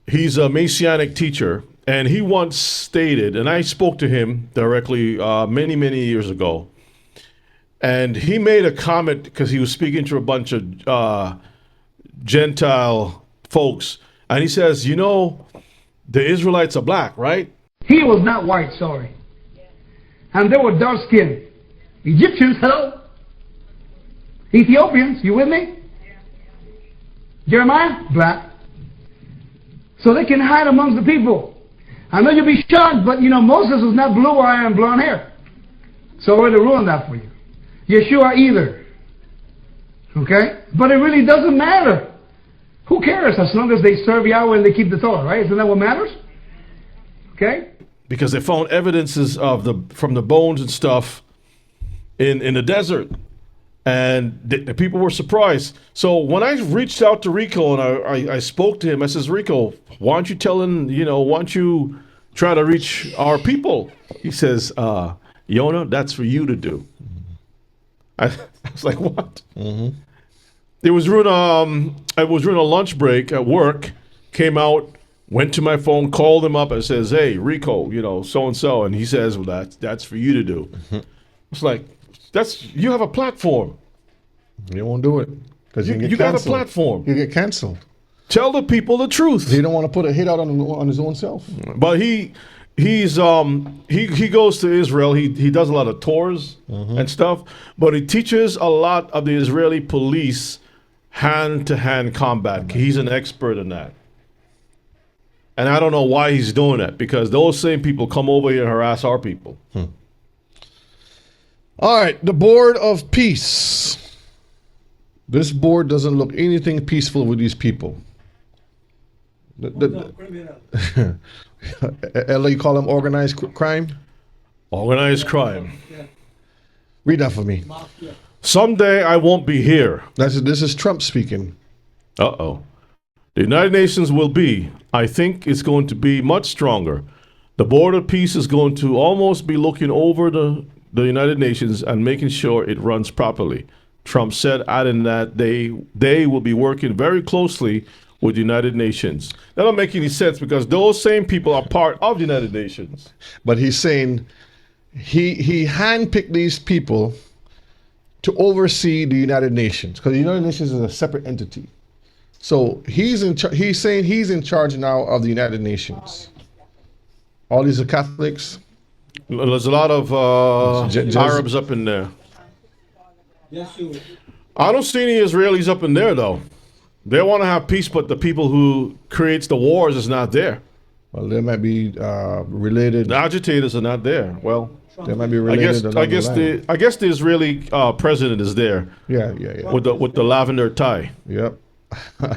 Speaker 2: He's a Messianic teacher, and he once stated, and I spoke to him directly many, many years ago, and he made a comment because he was speaking to a bunch of Gentile folks, and he says, the Israelites are black, right?
Speaker 3: He was not white, sorry. And they were dark skinned. Egyptians, hello? Ethiopians, you with me? Jeremiah, black. So they can hide amongst the people. I know you'll be shocked, but Moses was not blue eye and blonde hair. So I already ruined that for you. Yeshua either. Okay? But it really doesn't matter Who cares as long as they serve Yahweh and they keep the Torah, right? Isn't that what matters? Okay?
Speaker 2: Because they found evidences from the bones and stuff in the desert. And the people were surprised. So when I reached out to Rico and I spoke to him, I says, Rico, why don't you why don't you try to reach our people? He says, Yona, that's for you to do. I was like, what? Mm-hmm. I was during a lunch break at work, came out, went to my phone, called him up and says, hey, Rico, so-and-so. And he says, well, that's for you to do. Mm-hmm. It's like, you have a platform.
Speaker 1: You won't do it because
Speaker 2: you got a platform.
Speaker 1: You get canceled.
Speaker 2: Tell the people the truth.
Speaker 1: He don't want to put a hit out on his own self.
Speaker 2: But he goes to Israel. He does a lot of tours and stuff. But he teaches a lot of the Israeli police hand-to-hand combat. He's an expert in that. And I don't know why he's doing that, because those same people come over here and harass our people.
Speaker 1: All right, the Board of Peace. This board doesn't look anything peaceful with these people. Ella, you call them organized crime?
Speaker 2: Organized crime.
Speaker 1: Read that for me.
Speaker 2: Someday I won't be here.
Speaker 1: This is Trump speaking.
Speaker 2: Uh-oh. The United Nations will be, I think it's going to be much stronger. The Board of Peace is going to almost be looking over the United Nations and making sure it runs properly. Trump said, adding that they will be working very closely with the United Nations. That don't make any sense, because those same people are part of the United Nations.
Speaker 1: But he's saying he handpicked these people to oversee the United Nations, because the United Nations is a separate entity. So he's saying he's in charge now of the United Nations. All these are Catholics.
Speaker 2: There's a lot of Arabs up in there. I don't see any Israelis up in there, though. They want to have peace, but the people who creates the wars is not there.
Speaker 1: Well, they might be related.
Speaker 2: The agitators are not there. Well,
Speaker 1: they might be related.
Speaker 2: I guess the Israeli president is there.
Speaker 1: Yeah.
Speaker 2: With the lavender tie.
Speaker 1: Yep. All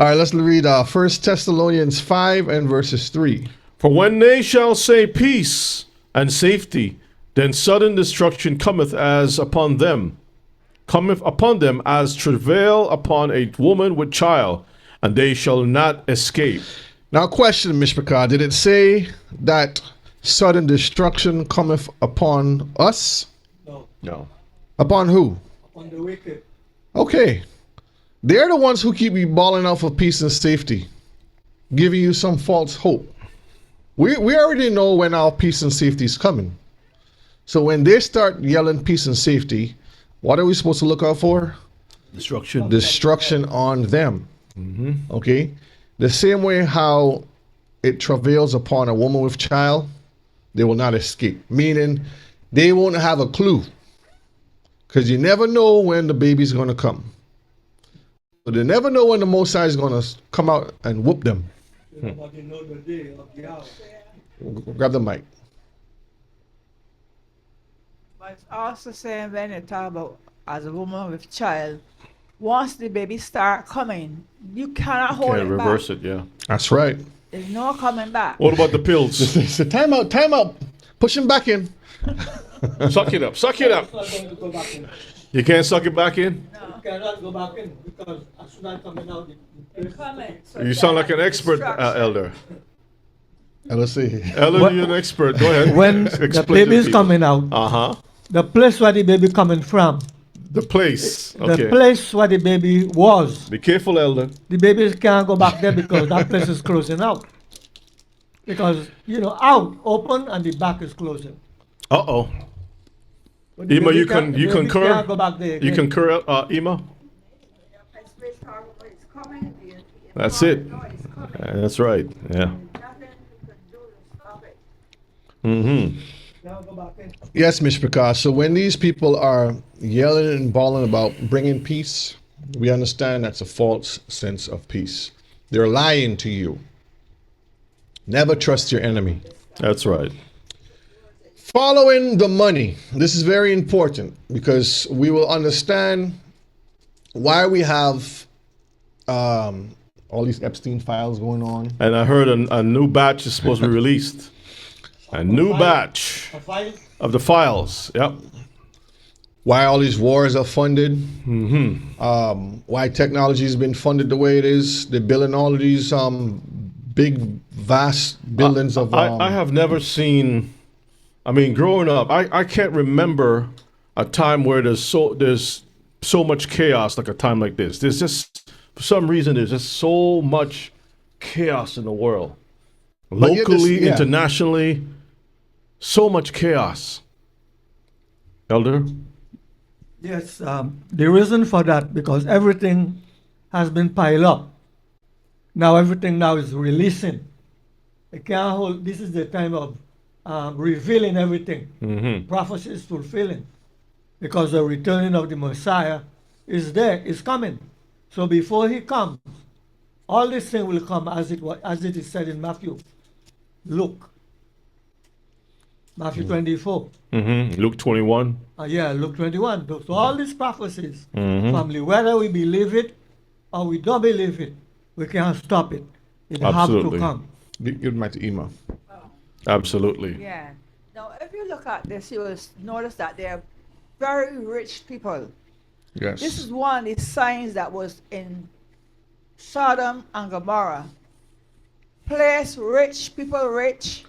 Speaker 1: right, let's read 1 Thessalonians 5 and verses 3.
Speaker 2: For when they shall say peace and safety, then sudden destruction cometh upon them as travail upon a woman with child, and they shall not escape.
Speaker 1: Now, question, Mishpachah, did it say that sudden destruction cometh upon us?
Speaker 2: No.
Speaker 1: Upon who?
Speaker 4: Upon the wicked.
Speaker 1: Okay. They're the ones who keep you bawling out for peace and safety, giving you some false hope. We already know when our peace and safety is coming. So when they start yelling peace and safety, what are we supposed to look out for?
Speaker 2: Destruction.
Speaker 1: Destruction on them. Mm-hmm. Okay? The same way how it travails upon a woman with child, they will not escape. Meaning they won't have a clue. Because you never know when the baby's going to come. But they never know when the Most High is going to come out and whoop them.
Speaker 4: Nobody know the day of the hour.
Speaker 1: Grab the mic.
Speaker 5: But it's also saying when you talk about as a woman with child, once the baby start coming, you cannot hold
Speaker 2: Can't
Speaker 5: it
Speaker 2: reverse
Speaker 5: back.
Speaker 2: it, yeah.
Speaker 1: That's right.
Speaker 5: There's no coming back.
Speaker 2: What about the pills?
Speaker 1: So time out. Push him back in.
Speaker 2: Suck it up.
Speaker 4: It's not going to go back in.
Speaker 2: You can't suck it back in?
Speaker 4: You cannot go back in, because as soon as coming out,
Speaker 2: You sound like an expert, Elder.
Speaker 1: Let's see.
Speaker 2: Elder, you're an expert. Go ahead.
Speaker 6: When the
Speaker 2: Explain to
Speaker 6: baby is
Speaker 2: people.
Speaker 6: coming out,
Speaker 2: Uh-huh.
Speaker 6: the place where the baby coming from,
Speaker 2: The place. Okay.
Speaker 6: the place where the baby was,
Speaker 2: Be careful, Elder.
Speaker 6: the baby can't go back there because that place is closing out. Because, out, open, and the back is closing.
Speaker 2: Uh-oh.
Speaker 6: But the
Speaker 2: Ima,
Speaker 6: baby
Speaker 2: you
Speaker 6: can't- the baby
Speaker 2: concur?
Speaker 6: can't go back there
Speaker 2: You
Speaker 6: again.
Speaker 2: concur, Ima? That's it. That's right. Yeah. Mm-hmm.
Speaker 4: now go back in.
Speaker 1: Yes, Mishpachah. So when these people are yelling and bawling about bringing peace, we understand that's a false sense of peace. They're lying to you. Never trust your enemy.
Speaker 2: That's right.
Speaker 1: Following the money. This is very important because we will understand why we have all these Epstein files going on.
Speaker 2: And I heard a new batch is supposed to be released. A new batch
Speaker 6: A file?
Speaker 2: of the files. Yep.
Speaker 1: Why all these wars are funded. Why technology has been funded the way it is. They're building all of these big, vast buildings of.
Speaker 2: I have never seen. I mean, growing up, I can't remember a time where there's so much chaos like a time like this. There's just, for some reason, there's just so much chaos in the world,
Speaker 1: But yet
Speaker 2: locally,
Speaker 1: this- yeah.
Speaker 2: internationally, so much chaos. Elder.
Speaker 6: Yes, the reason for that, because everything has been piled up. Now everything now is releasing. It can't hold. This is the time of revealing everything. Prophecy is fulfilling, because the returning of the Messiah is there, is coming. So before he comes, all this thing will come as it is said in Matthew, Luke 24.
Speaker 2: Luke 21.
Speaker 6: Luke 21. So all these prophecies, family, whether we believe it or we don't believe it, we can't stop it. It has
Speaker 2: Absolutely.
Speaker 6: to come.
Speaker 1: Give my to Ema.
Speaker 2: Absolutely.
Speaker 5: Yeah. Now, if you look at this, you will notice that they are very rich people.
Speaker 1: Yes.
Speaker 5: This is one of the signs that was in Sodom and Gomorrah. Place rich, people rich.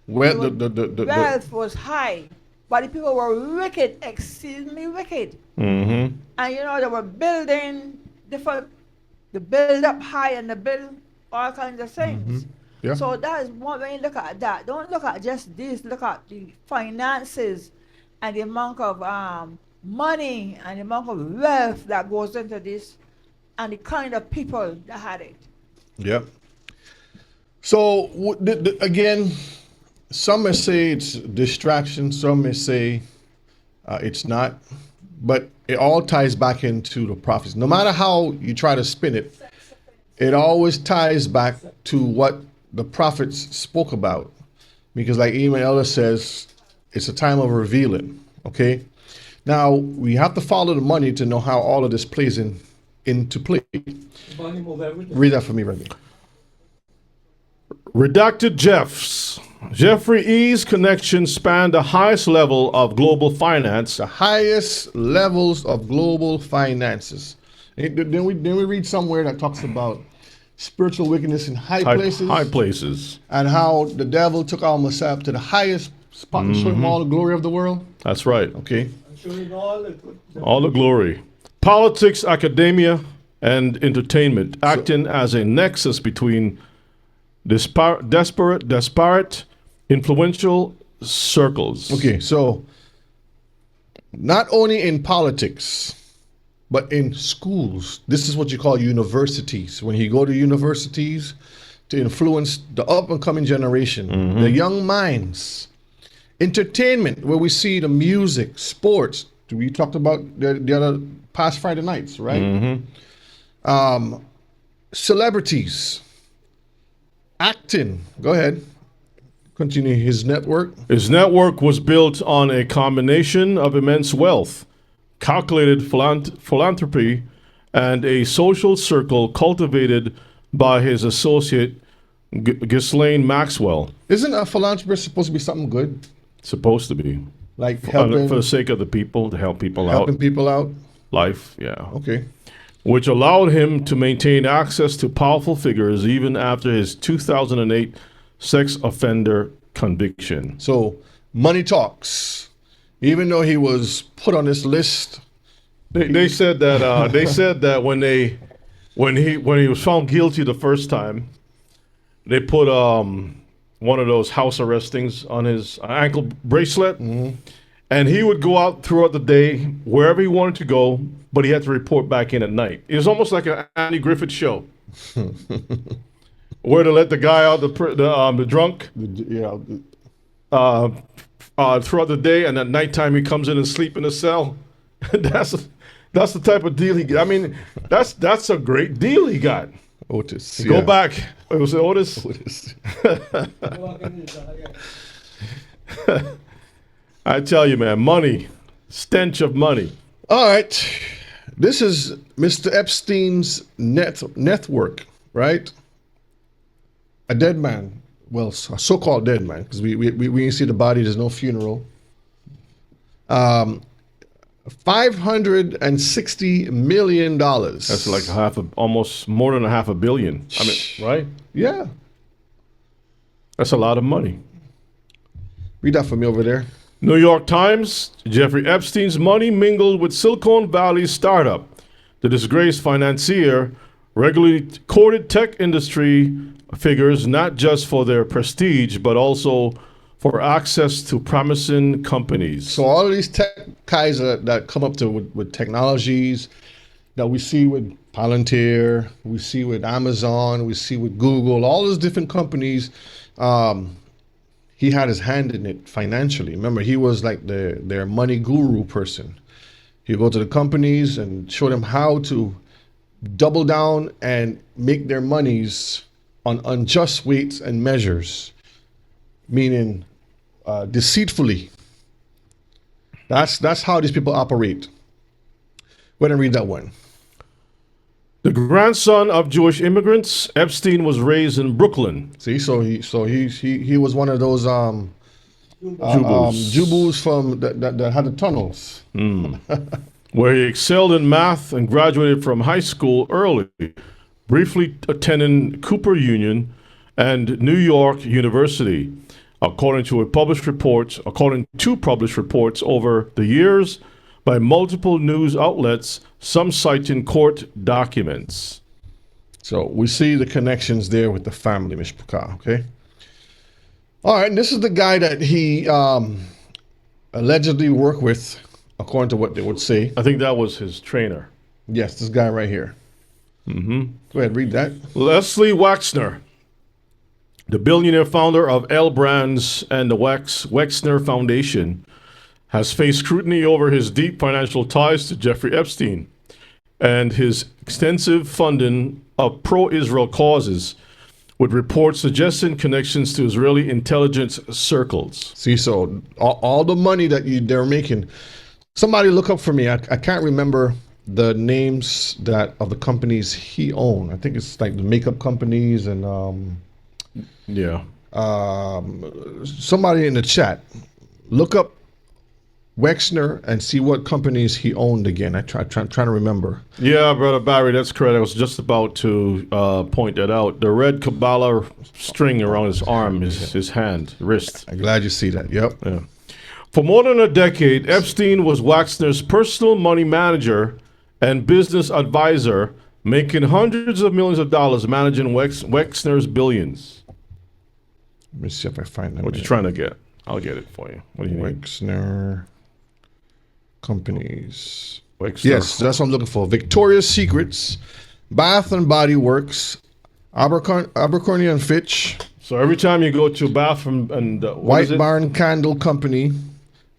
Speaker 1: Well, the
Speaker 5: Wealth was high, but the people were wicked, exceedingly wicked.
Speaker 2: Mm-hmm.
Speaker 5: And you know, they were building different, they build up high and they build all kinds of things.
Speaker 1: Yeah.
Speaker 5: So that is one when you look at that. Don't look at just this, look at the finances and the amount of money and the amount of wealth that goes into this and the kind of people that had it.
Speaker 1: Yep. So again, some may say it's distraction, some may say it's not, but it all ties back into the prophets. No matter how you try to spin it, it always ties back to what the prophets spoke about. Because like Ema Elder says, it's a time of revealing, okay? Now, we have to follow the money to know how all of this plays into play.
Speaker 6: Money move everything.
Speaker 1: Read that for me, Randy.
Speaker 2: Redacted Jeffrey E's connections span the highest level of global finance.
Speaker 1: The highest levels of global finances. Then we read somewhere that talks about spiritual wickedness in high places,
Speaker 2: High places.
Speaker 1: and how the devil took our Messiah up to the highest spot and showed him all the glory of the world.
Speaker 2: That's right.
Speaker 1: Okay.
Speaker 6: Showing all the good.
Speaker 2: All the glory. Politics, academia, and entertainment acting as a nexus between disparate, influential circles.
Speaker 1: Okay, so not only in politics, but in schools. This is what you call universities. When you go to universities to influence the up and coming generation, the young minds. Entertainment, where we see the music, sports. We talked about the other past Friday nights, right? Celebrities, acting. Go ahead. Continue his network.
Speaker 2: His network was built on a combination of immense wealth, calculated philanthropy, and a social circle cultivated by his associate Ghislaine Maxwell.
Speaker 1: Isn't a philanthropist supposed to be something good?
Speaker 2: Supposed to be.
Speaker 1: Like
Speaker 2: For
Speaker 1: helping
Speaker 2: the sake of the people, to help people
Speaker 1: helping
Speaker 2: out.
Speaker 1: people out?
Speaker 2: Life, yeah.
Speaker 1: Okay.
Speaker 2: Which allowed him to maintain access to powerful figures even after his 2008 sex offender conviction.
Speaker 1: So money talks. Even though he was put on this list,
Speaker 2: They said that when he was found guilty the first time, they put one of those house arrest things on his ankle bracelet, and he would go out throughout the day wherever he wanted to go, but he had to report back in at night. It was almost like an Andy Griffith show, where to let the guy out, the drunk, throughout the day, and at nighttime he comes in and sleep in the cell. That's the type of deal he got. I mean, that's a great deal he got.
Speaker 1: Otis.
Speaker 2: Go back. It was Otis.
Speaker 1: Otis.
Speaker 2: I tell you, man, money, stench of money.
Speaker 1: All right. This is Mr. Epstein's network, right? A dead man. Well, a so-called dead man, because we didn't see the body. There's no funeral. $560 million.
Speaker 2: That's like almost more than $500 million. I mean, right?
Speaker 1: Yeah.
Speaker 2: That's a lot of money.
Speaker 1: Read that for me over there.
Speaker 2: New York Times, Jeffrey Epstein's money mingled with Silicon Valley's startup. The disgraced financier regularly courted tech industry figures not just for their prestige, but also for access to promising companies.
Speaker 1: So all of these tech guys that come up to with technologies that we see with Palantir, we see with Amazon, we see with Google, all those different companies, he had his hand in it financially. Remember, he was like their money guru person. He'd go to the companies and show them how to double down and make their monies on unjust weights and measures, meaning deceitfully. That's how these people operate. Go ahead and read that one.
Speaker 2: The grandson of Jewish immigrants, Epstein was raised in Brooklyn.
Speaker 1: See, so he was one of those Jubus from that had the tunnels.
Speaker 2: Where he excelled in math and graduated from high school early, briefly attending Cooper Union and New York University. According to published reports over the years by multiple news outlets, some citing court documents.
Speaker 1: So we see the connections there with the family, Mishpachah, okay? All right, and this is the guy that he allegedly worked with, according to what they would say.
Speaker 2: I think that was his trainer.
Speaker 1: Yes, this guy right here. Go ahead, read that.
Speaker 2: Leslie Wexner, the billionaire founder of L Brands and the Wexner Foundation, has faced scrutiny over his deep financial ties to Jeffrey Epstein and his extensive funding of pro-Israel causes, with reports suggesting connections to Israeli intelligence circles.
Speaker 1: See, so all the money that they're making. Somebody look up for me. I can't remember the names of the companies he owned. I think it's like the makeup companies and somebody in the chat, look up Wexner and see what companies he owned again. I'm trying to remember.
Speaker 2: Yeah, Brother Barry, that's correct. I was just about to point that out. The red Kabbalah string around his arm is his hand, wrist.
Speaker 1: I'm glad you see that. Yep.
Speaker 2: Yeah. For more than a decade, Epstein was Wexner's personal money manager and business advisor, making hundreds of millions of dollars managing Wexner's billions.
Speaker 1: Let me see if I find that.
Speaker 2: What you trying to get? I'll get it for you. What do you need?
Speaker 1: Wexner companies.
Speaker 2: Wexner.
Speaker 1: Yes, that's what I'm looking for. Victoria's Secrets, Bath and Body Works, Abercrombie and Fitch.
Speaker 2: So every time you go to a bathroom and
Speaker 1: White Barn Candle Company,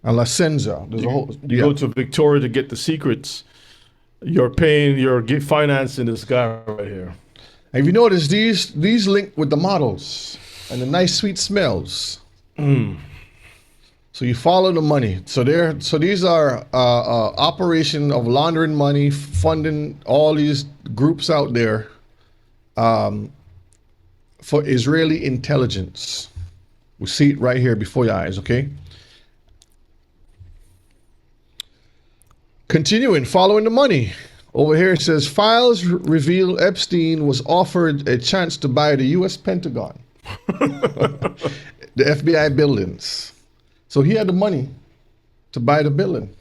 Speaker 1: and La Senza. There's a whole.
Speaker 2: You go to Victoria to get the secrets. You're financing this guy right here.
Speaker 1: Have you noticed these link with the models and the nice sweet smells? So you follow the money. So these are operation of laundering money, funding all these groups out there for Israeli intelligence. We see it right here before your eyes, okay? Continuing, following the money. Over here it says, files reveal Epstein was offered a chance to buy the U.S. Pentagon, the FBI buildings. So he had the money to buy the building.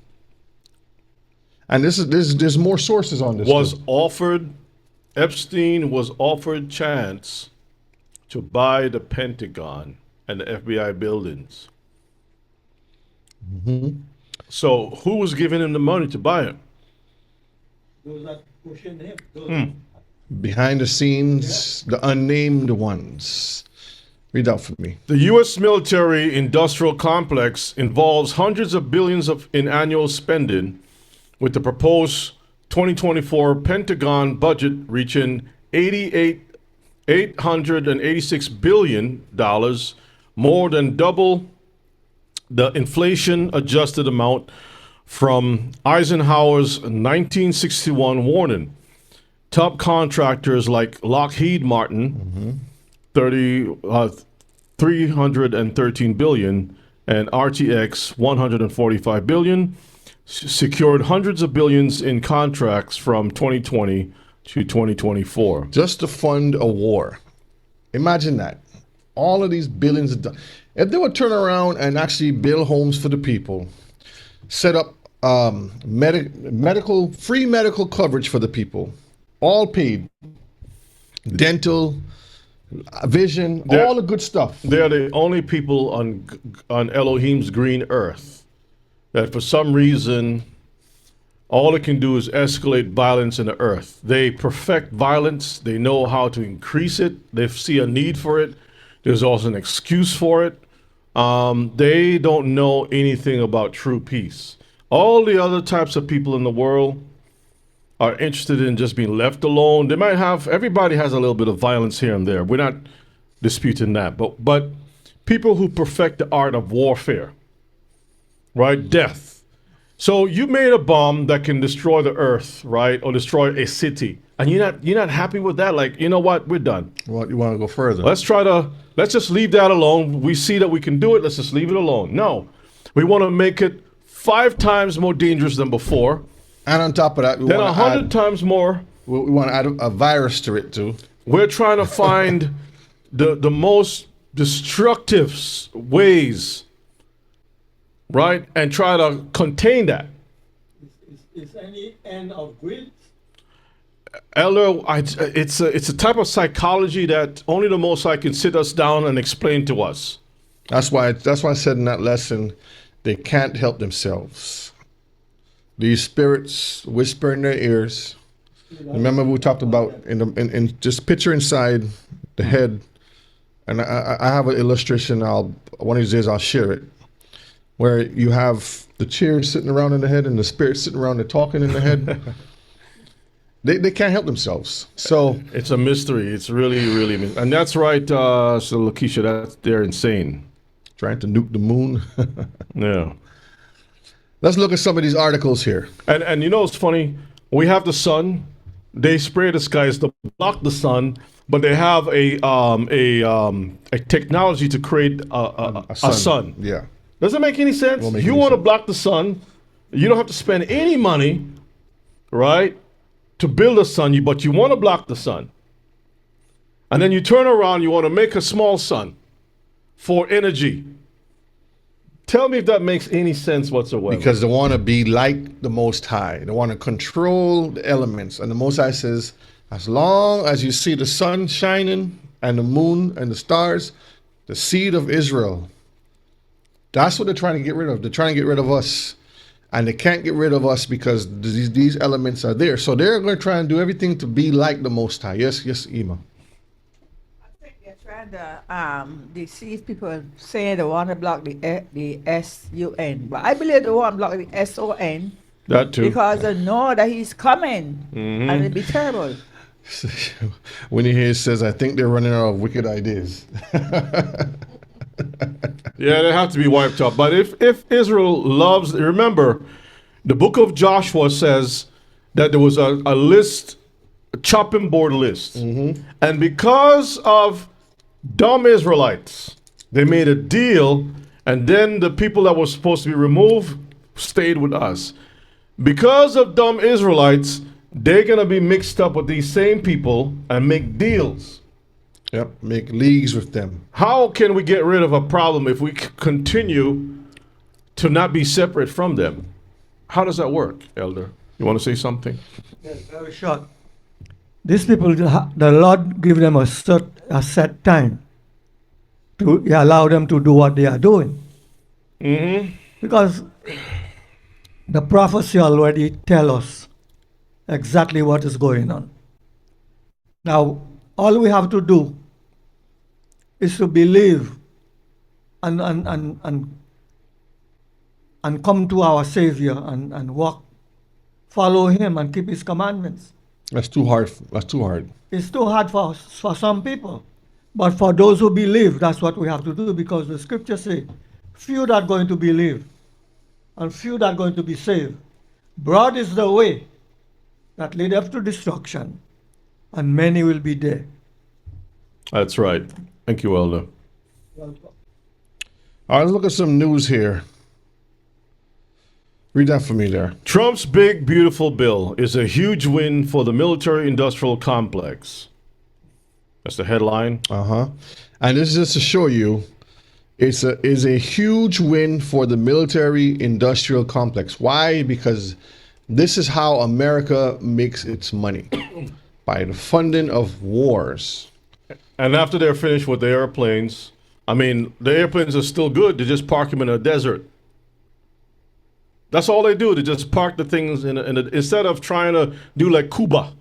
Speaker 1: And there's more sources on this.
Speaker 2: Epstein was offered chance to buy the Pentagon and the FBI buildings. So who was giving him the money to buy it?
Speaker 4: Those that pushing him.
Speaker 1: Behind the scenes, the unnamed ones. Read out for me.
Speaker 2: The U.S. military industrial complex involves hundreds of billions in annual spending, with the proposed 2024 Pentagon budget reaching $886 billion, more than double the inflation-adjusted amount from Eisenhower's 1961 warning. Top contractors like Lockheed Martin, 313 billion, and RTX 145 billion, secured hundreds of billions in contracts from 2020 to 2024.
Speaker 1: Just to fund a war. Imagine that. All of these billions of dollars. If they would turn around and actually build homes for the people, set up free medical coverage for the people, all paid, dental, vision, all the good stuff.
Speaker 2: They're the only people on Elohim's green earth that for some reason all it can do is escalate violence in the earth. They perfect violence. They know how to increase it. They see a need for it. There's also an excuse for it. They don't know anything about true peace. All the other types of people in the world are interested in just being left alone. They might have, everybody has a little bit of violence here and there. We're not disputing that. But people who perfect the art of warfare, right? Death. So you made a bomb that can destroy the earth, right? Or destroy a city. And you're not happy with that. Like, you know what? We're done.
Speaker 1: What, you want to go further?
Speaker 2: Let's just leave that alone. We see that we can do it. Let's just leave it alone. No, we want to make it 5 times more dangerous than before.
Speaker 1: And on top of that,
Speaker 2: Then 100 times more.
Speaker 1: We want to add a virus to it too.
Speaker 2: We're trying to find the most destructive ways, right? And try to contain that.
Speaker 6: Is any end of greed?
Speaker 2: Elder, it's a type of psychology that only the Most High can sit us down and explain to us.
Speaker 1: That's why I said in that lesson, they can't help themselves. These spirits whisper in their ears. Remember we talked about in just picture inside the head, and I have an illustration. One of these days I'll share it, where you have the chairs sitting around in the head and the spirits sitting around and talking in the head. They can't help themselves. So
Speaker 2: it's a mystery. It's really, and that's right. So Lakeisha, they're insane.
Speaker 1: Trying to nuke the moon.
Speaker 2: Yeah.
Speaker 1: Let's look at some of these articles here.
Speaker 2: And you know it's funny. We have the sun. They spray the skies to block the sun, but they have a technology to create a sun.
Speaker 1: Yeah.
Speaker 2: Does it make any sense? You want to block the sun. You don't have to spend any money, right, to build a sun, but you want to block the sun. And then you turn around, you want to make a small sun for energy. Tell me if that makes any sense whatsoever.
Speaker 1: Because they want to be like the Most High. They want to control the elements. And the Most High says, as long as you see the sun shining and the moon and the stars, the seed of Israel, that's what they're trying to get rid of. They're trying to get rid of us. And they can't get rid of us because these elements are there. So they're going to try and do everything to be like the Most High. Yes, Ima.
Speaker 5: I think they're trying to deceive people saying they want to block the S-U-N. But I believe they want to block the S-O-N.
Speaker 2: That too.
Speaker 5: Because they know that he's coming. And it'll be terrible.
Speaker 1: When he here says, I think they're running out of wicked ideas.
Speaker 2: Yeah, they have to be wiped out. But if Israel loves, remember, the book of Joshua says that there was a list, a chopping board list. And because of dumb Israelites, they made a deal, and then the people that were supposed to be removed stayed with us. Because of dumb Israelites, they're going to be mixed up with these same people and make deals.
Speaker 1: Yep, make leagues with them.
Speaker 2: How can we get rid of a problem if we continue to not be separate from them? How does that work, Elder? You want to say something?
Speaker 6: Yes, very short. These people, the Lord give them a set time to allow them to do what they are doing. Because the prophecy already tell us exactly what is going on. Now, all we have to do is to believe and come to our Savior and walk, follow Him and keep His commandments.
Speaker 1: That's too hard. That's too hard.
Speaker 6: It's too hard for some people. But for those who believe, that's what we have to do, because the scriptures say, few that are going to believe. and few that are going to be saved. Broad is the way that leadeth to destruction, and many will be there.
Speaker 2: That's right. Thank you, Elder.
Speaker 1: All right, let's look at some news here. Read that for me there.
Speaker 2: Trump's big, beautiful bill is a huge win for the military-industrial complex. That's the headline.
Speaker 1: And this is just to show you, is a huge win for the military-industrial complex. Why? Because this is how America makes its money, by the funding of wars.
Speaker 2: And after they're finished with the airplanes, I mean, the airplanes are still good. They just park them in a desert. That's all they do. They just park the things instead of trying to do like Cuba.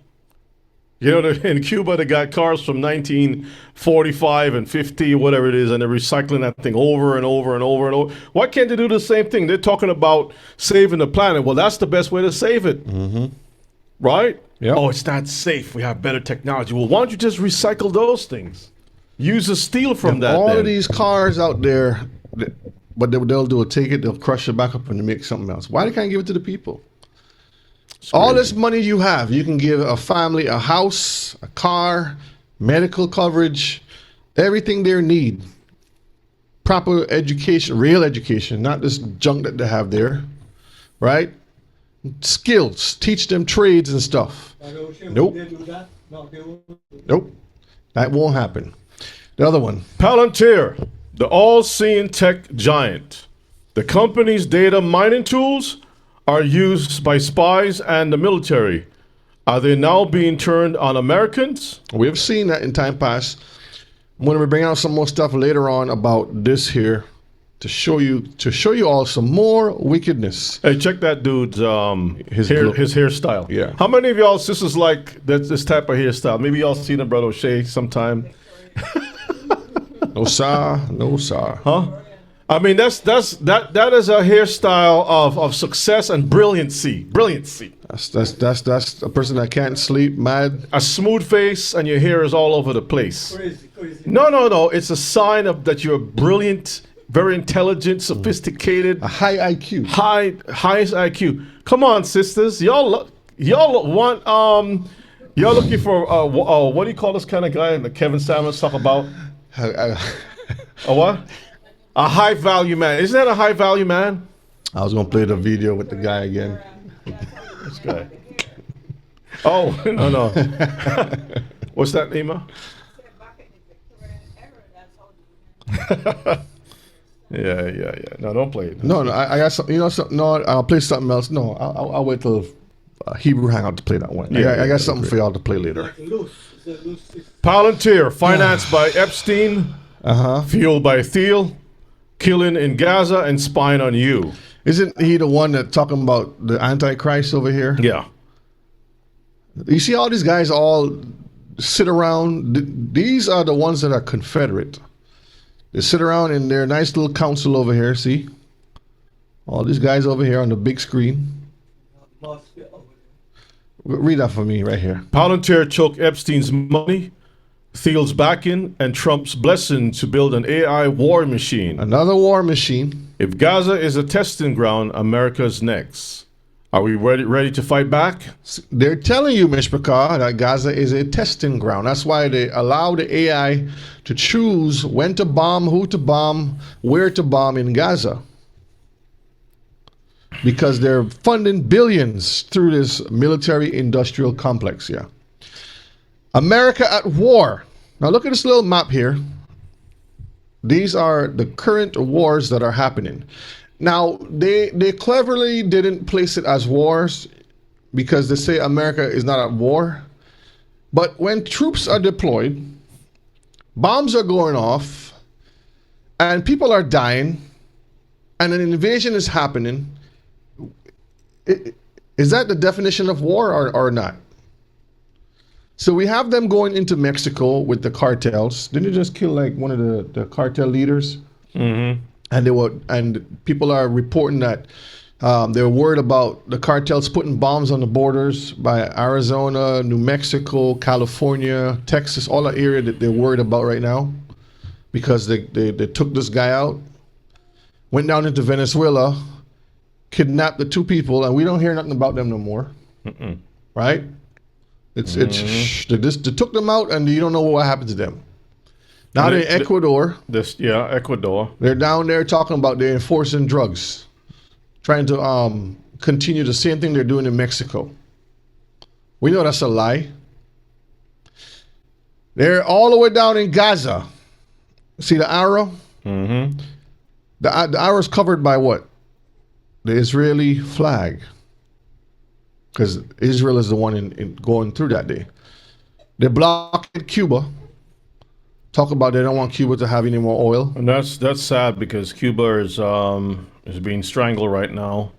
Speaker 2: You know, in Cuba, they got cars from 1945 and 50, whatever it is, and they're recycling that thing over and over and over and over. Why can't they do the same thing? They're talking about saving the planet. Well, that's the best way to save it. Right?
Speaker 1: Yep.
Speaker 2: Oh, it's not safe. We have better technology. Well, why don't you just recycle those things? Use the steel from that.
Speaker 1: All
Speaker 2: then.
Speaker 1: of these cars out there, but they'll do it, take it, they'll crush it back up and make something else. Why they can't give it to the people? All this money you have, you can give a family a house, a car, medical coverage, everything they need. Proper education, real education, not this junk that they have there, right? Skills, teach them trades and stuff. Nope. Nope. That won't happen. The other one.
Speaker 2: Palantir, the all-seeing tech giant. The company's data mining tools are used by spies and the military. Are they now being turned on Americans?
Speaker 1: We have seen that in time past. I'm going to bring out some more stuff later on about this here to show you all some more wickedness.
Speaker 2: Hey, check that dude's his hairstyle.
Speaker 1: Yeah.
Speaker 2: How many of y'all sisters like this type of hairstyle? Maybe y'all seen it, Brother O'Shea, sometime.
Speaker 1: No sir, no sir.
Speaker 2: Huh? I mean, that is a hairstyle of success and brilliancy. Brilliancy.
Speaker 1: That's a person that can't sleep, mad.
Speaker 2: A smooth face and your hair is all over the place.
Speaker 6: Crazy.
Speaker 2: No. It's a sign of that you're brilliant, very intelligent, sophisticated.
Speaker 1: A high IQ.
Speaker 2: Highest IQ. Come on, sisters. Y'all want y'all looking for what do you call this kind of guy that Kevin Samuels talk about? A what? A high value man. Isn't that a high value man?
Speaker 1: I was gonna play the video with the guy again.
Speaker 2: This guy. Oh, no. What's that, Nima? Yeah. No, don't play it.
Speaker 1: No, I got some. You know, something. No, I'll play something else. No, I'll wait till Hebrew Hangout to play that one. I got something for y'all to play later.
Speaker 2: Palantir, financed by Epstein, fueled by Thiel, killing in Gaza and spying on you.
Speaker 1: Isn't he the one that talking about the Antichrist over here?
Speaker 2: Yeah.
Speaker 1: You see all these guys all sit around. These are the ones that are Confederate. They sit around in their nice little council over here, see? All these guys over here on the big screen. Read that for me right here.
Speaker 2: Palantir took Epstein's money, Thiel's backing, and Trump's blessing to build an AI war machine.
Speaker 1: Another war machine.
Speaker 2: If Gaza is a testing ground, America's next. Are we ready to fight back?
Speaker 1: They're telling you, Mishpachah, that Gaza is a testing ground. That's why they allow the AI to choose when to bomb, who to bomb, where to bomb in Gaza. Because they're funding billions through this military-industrial complex here. America at war. Now look at this little map here. These are the current wars that are happening. Now, they cleverly didn't place it as wars because they say America is not at war. But when troops are deployed, bombs are going off, and people are dying, and an invasion is happening, is that the definition of war or not? So we have them going into Mexico with the cartels. Didn't they just kill like one of the cartel leaders?
Speaker 2: Mm-hmm.
Speaker 1: And people are reporting that they're worried about the cartels putting bombs on the borders by Arizona, New Mexico, California, Texas, all that area that they're worried about right now because they took this guy out, went down into Venezuela, kidnapped the two people, and we don't hear nothing about them no more. Right? They took them out, and you don't know what happened to them. Now
Speaker 2: And
Speaker 1: they're in Ecuador.
Speaker 2: Ecuador.
Speaker 1: They're down there talking about they're enforcing drugs, trying to continue the same thing they're doing in Mexico. We know that's a lie. They're all the way down in Gaza. See the arrow?
Speaker 2: Mm-hmm.
Speaker 1: The arrow is covered by what? The Israeli flag. Because Israel is the one in going through that day. They blocked Cuba. Talk about they don't want Cuba to have any more oil.
Speaker 2: And that's sad because Cuba is being strangled right now,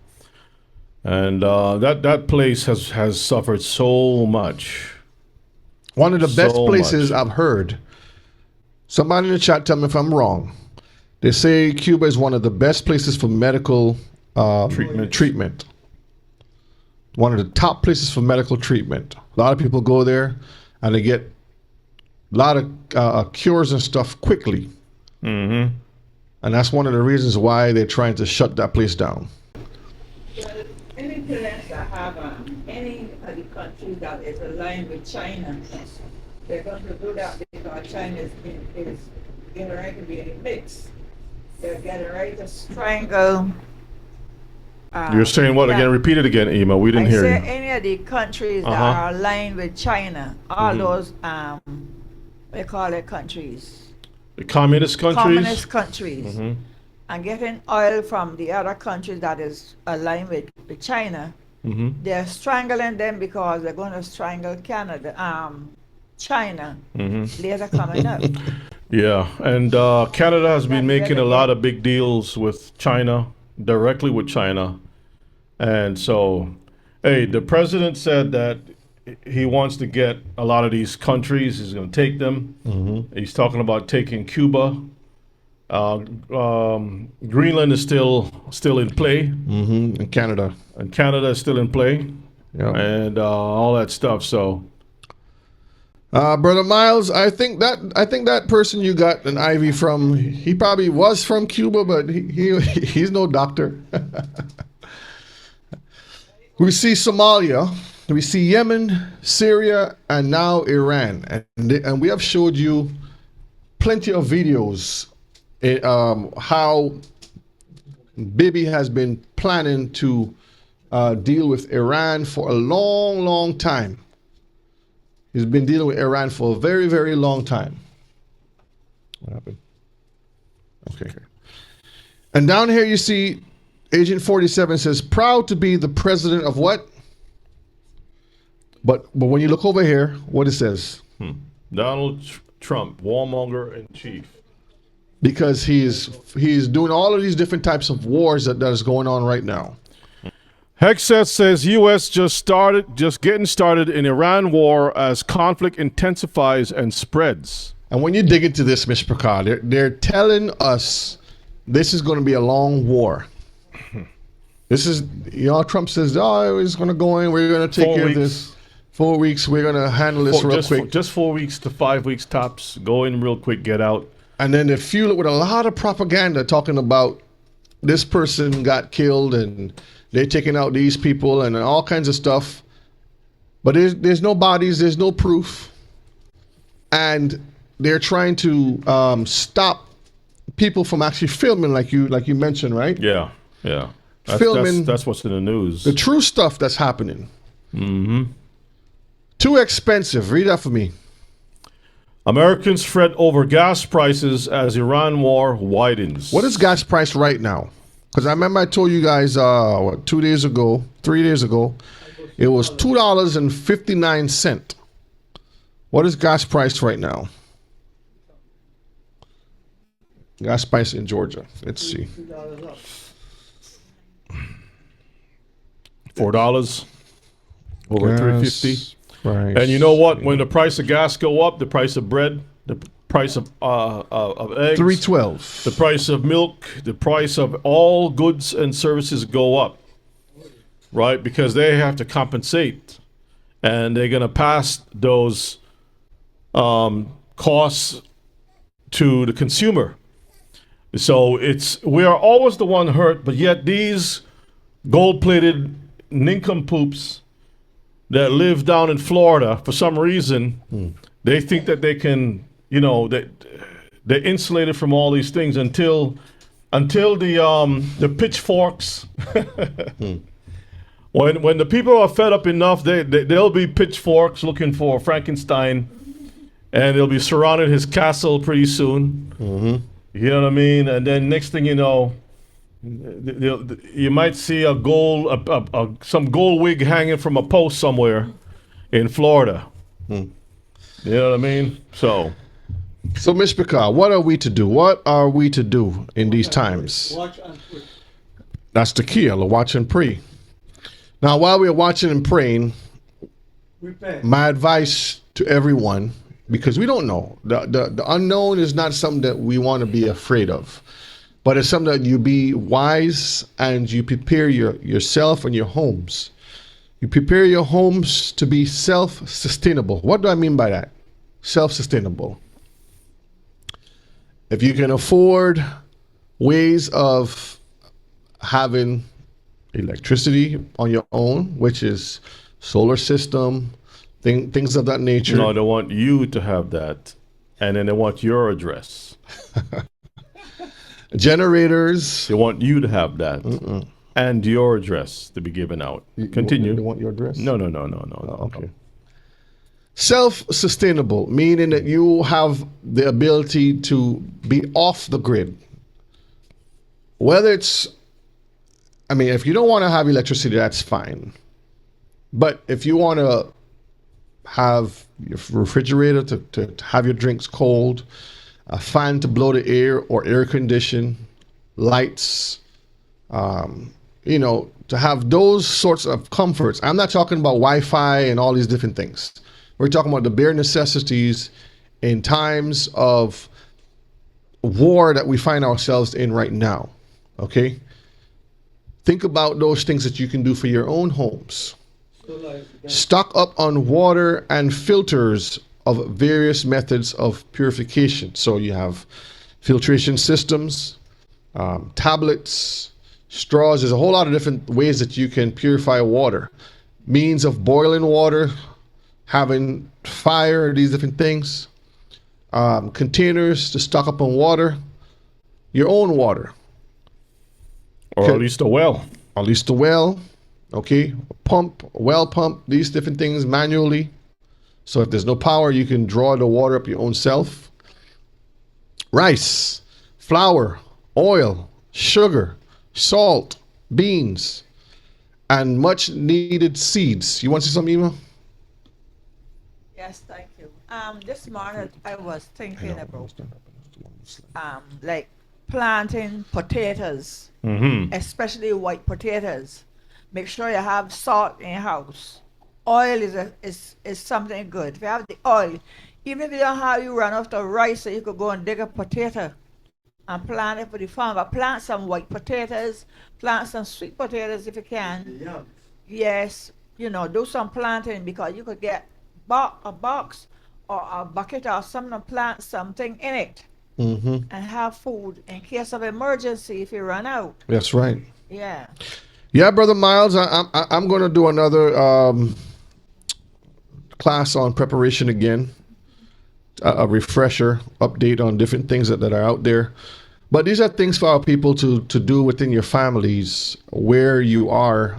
Speaker 2: and that place has suffered so much.
Speaker 1: One of the best
Speaker 2: So
Speaker 1: places
Speaker 2: much.
Speaker 1: I've heard. Somebody in the chat tell me if I'm wrong. They say Cuba is one of the best places for medical treatment. One of the top places for medical treatment. A lot of people go there and they get a lot of cures and stuff quickly.
Speaker 2: Mm-hmm.
Speaker 1: And that's one of the reasons why they're trying to shut that place down.
Speaker 5: Any plans that have any of the countries that is aligned with China, they're going to do that because China is getting ready to be in the mix. They're getting ready to strangle.
Speaker 2: You're saying what again? Repeat it again, Ema. We didn't
Speaker 5: I
Speaker 2: hear
Speaker 5: say
Speaker 2: you.
Speaker 5: any of the countries that
Speaker 2: Uh-huh.
Speaker 5: are aligned with China, all those we call it countries,
Speaker 2: The communist countries.
Speaker 5: communist countries,
Speaker 2: Mhm.
Speaker 5: and getting oil from the other countries that is aligned with China.
Speaker 2: Mhm.
Speaker 5: They're strangling them because they're going to strangle China
Speaker 2: Mhm.
Speaker 5: later coming up.
Speaker 2: Yeah, and Canada has been
Speaker 5: That's
Speaker 2: making a
Speaker 5: really
Speaker 2: lot
Speaker 5: good.
Speaker 2: of big deals with China, directly with China. And so, hey, the president said that he wants to get a lot of these countries. He's going to take them. He's talking about taking Cuba. Greenland is still in play,
Speaker 1: In Canada.
Speaker 2: and Canada is still in play,
Speaker 1: Yeah.
Speaker 2: and all that stuff. So,
Speaker 1: Brother Miles, I think that person you got an IV from, he probably was from Cuba, but he's no doctor. We see Somalia, we see Yemen, Syria, and now Iran, and we have showed you plenty of videos. How Bibi has been planning to deal with Iran for a long, long time. He's been dealing with Iran for a very, very long time. What happened? Okay. And down here you see Agent 47 says, proud to be the president of what? But when you look over here, what it says?
Speaker 2: Donald Trump, warmonger in chief.
Speaker 1: Because he's doing all of these different types of wars that is going on right now.
Speaker 2: Hexet says U.S. just getting started in Iran war as conflict intensifies and spreads.
Speaker 1: And when you dig into this, Mr. Picard, they're telling us this is going to be a long war. This is, Trump says, it's going to go in, we're going to take
Speaker 2: 4
Speaker 1: care of
Speaker 2: weeks.
Speaker 1: this. 4 weeks, we're going to handle this real quick.
Speaker 2: Just 4 weeks to 5 weeks tops. Go in real quick, get out.
Speaker 1: And then they fuel it with a lot of propaganda talking about this person got killed and they're taking out these people and all kinds of stuff. But there's no bodies, there's no proof. And they're trying to stop people from actually filming like you mentioned, right?
Speaker 2: Yeah.
Speaker 1: Filming
Speaker 2: That's what's in the news.
Speaker 1: the true stuff that's happening.
Speaker 2: Mm-hmm.
Speaker 1: Too expensive. Read that for me.
Speaker 2: Americans fret over gas prices as Iran war widens.
Speaker 1: What is gas price right now? Because I remember I told you guys 3 days ago, it was $2.59. What is gas price right now? Gas price in Georgia. Let's see.
Speaker 2: $4 over
Speaker 1: Gas
Speaker 2: $3.50.
Speaker 1: price.
Speaker 2: And you know what? When the price of gas go up, the price of bread, the price of eggs,
Speaker 1: $3.12.
Speaker 2: the price of milk, the price of all goods and services go up, right? Because they have to compensate, and they're going to pass those costs to the consumer. So we are always the one hurt, but yet these gold-plated nincompoops that live down in Florida, for some reason, they think that they can, that they're insulated from all these things until the pitchforks. When the people are fed up enough, they'll be pitchforks looking for Frankenstein, and they'll be surrounding his castle pretty soon. You know what I mean? And then next thing you know, you might see some gold wig hanging from a post somewhere in Florida. You know what I mean? So,
Speaker 1: Mishpachah, what are we to do? What are we to do in these times?
Speaker 6: Watch and pray.
Speaker 1: That's the key. I'll watch and pray. Now, while we're watching and praying,
Speaker 6: Repent.
Speaker 1: my advice to everyone, because we don't know, the unknown is not something that we want to be afraid of, but it's something that you be wise and you prepare yourself and your homes. You prepare your homes to be self-sustainable. What do I mean by that? Self-sustainable. If you can afford ways of having electricity on your own, which is solar system, things of that nature.
Speaker 2: no, they want you to have that, and then they want your address.
Speaker 1: Generators.
Speaker 2: They want you to have that, and your address to be given out. Continue.
Speaker 1: They want your address?
Speaker 2: No.
Speaker 1: Okay. Self-sustainable, meaning that you have the ability to be off the grid. Whether it's, if you don't want to have electricity, that's fine. But if you want to have your refrigerator to have your drinks cold, a fan to blow the air or air condition, lights, to have those sorts of comforts. I'm not talking about Wi-Fi and all these different things. We're talking about the bare necessities in times of war that we find ourselves in right now. Okay? Think about those things that you can do for your own homes. Stock up on water and filters of various methods of purification. So you have filtration systems, tablets, straws. There's a whole lot of different ways that you can purify water. Means of boiling water, having fire, these different things. Containers to stock up on water, your own water.
Speaker 2: Or
Speaker 1: Okay.
Speaker 2: at least a well.
Speaker 1: At least a well, okay, well pump, these different things manually. So if there's no power, you can draw the water up your own self. Rice, flour, oil, sugar, salt, beans, and much needed seeds. You want to say something, Ema?
Speaker 5: Yes, thank you. This morning I was thinking about like planting potatoes, especially white potatoes. Make sure you have salt in your house. Oil is something good. If you have the oil, even if you don't have, you run off the rice, so you could go and dig a potato and plant it for the farm. But plant some white potatoes, plant some sweet potatoes if you can. Yes, do some planting, because you could get a box or a bucket or something and plant something in it and have food in case of emergency if you run out.
Speaker 1: That's right.
Speaker 5: Yeah.
Speaker 1: Yeah, Brother Miles, I'm going to do another class on preparation again, a refresher, update on different things that are out there. But these are things for our people to do within your families, where you are,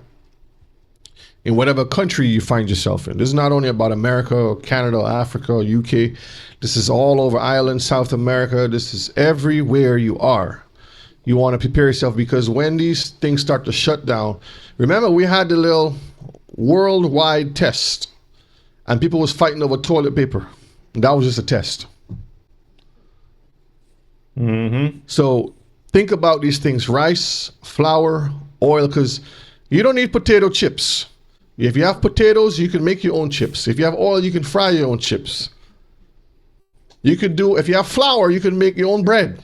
Speaker 1: in whatever country you find yourself in. This is not only about America or Canada or Africa or UK. This is all over Ireland, South America. This is everywhere you are. You want to prepare yourself, because when these things start to shut down, remember we had the little worldwide test and people was fighting over toilet paper. That was just a test. So think about these things: rice, flour, oil, because you don't need potato chips. If you have potatoes, you can make your own chips. If you have oil, you can fry your own chips. If you have flour, you can make your own bread.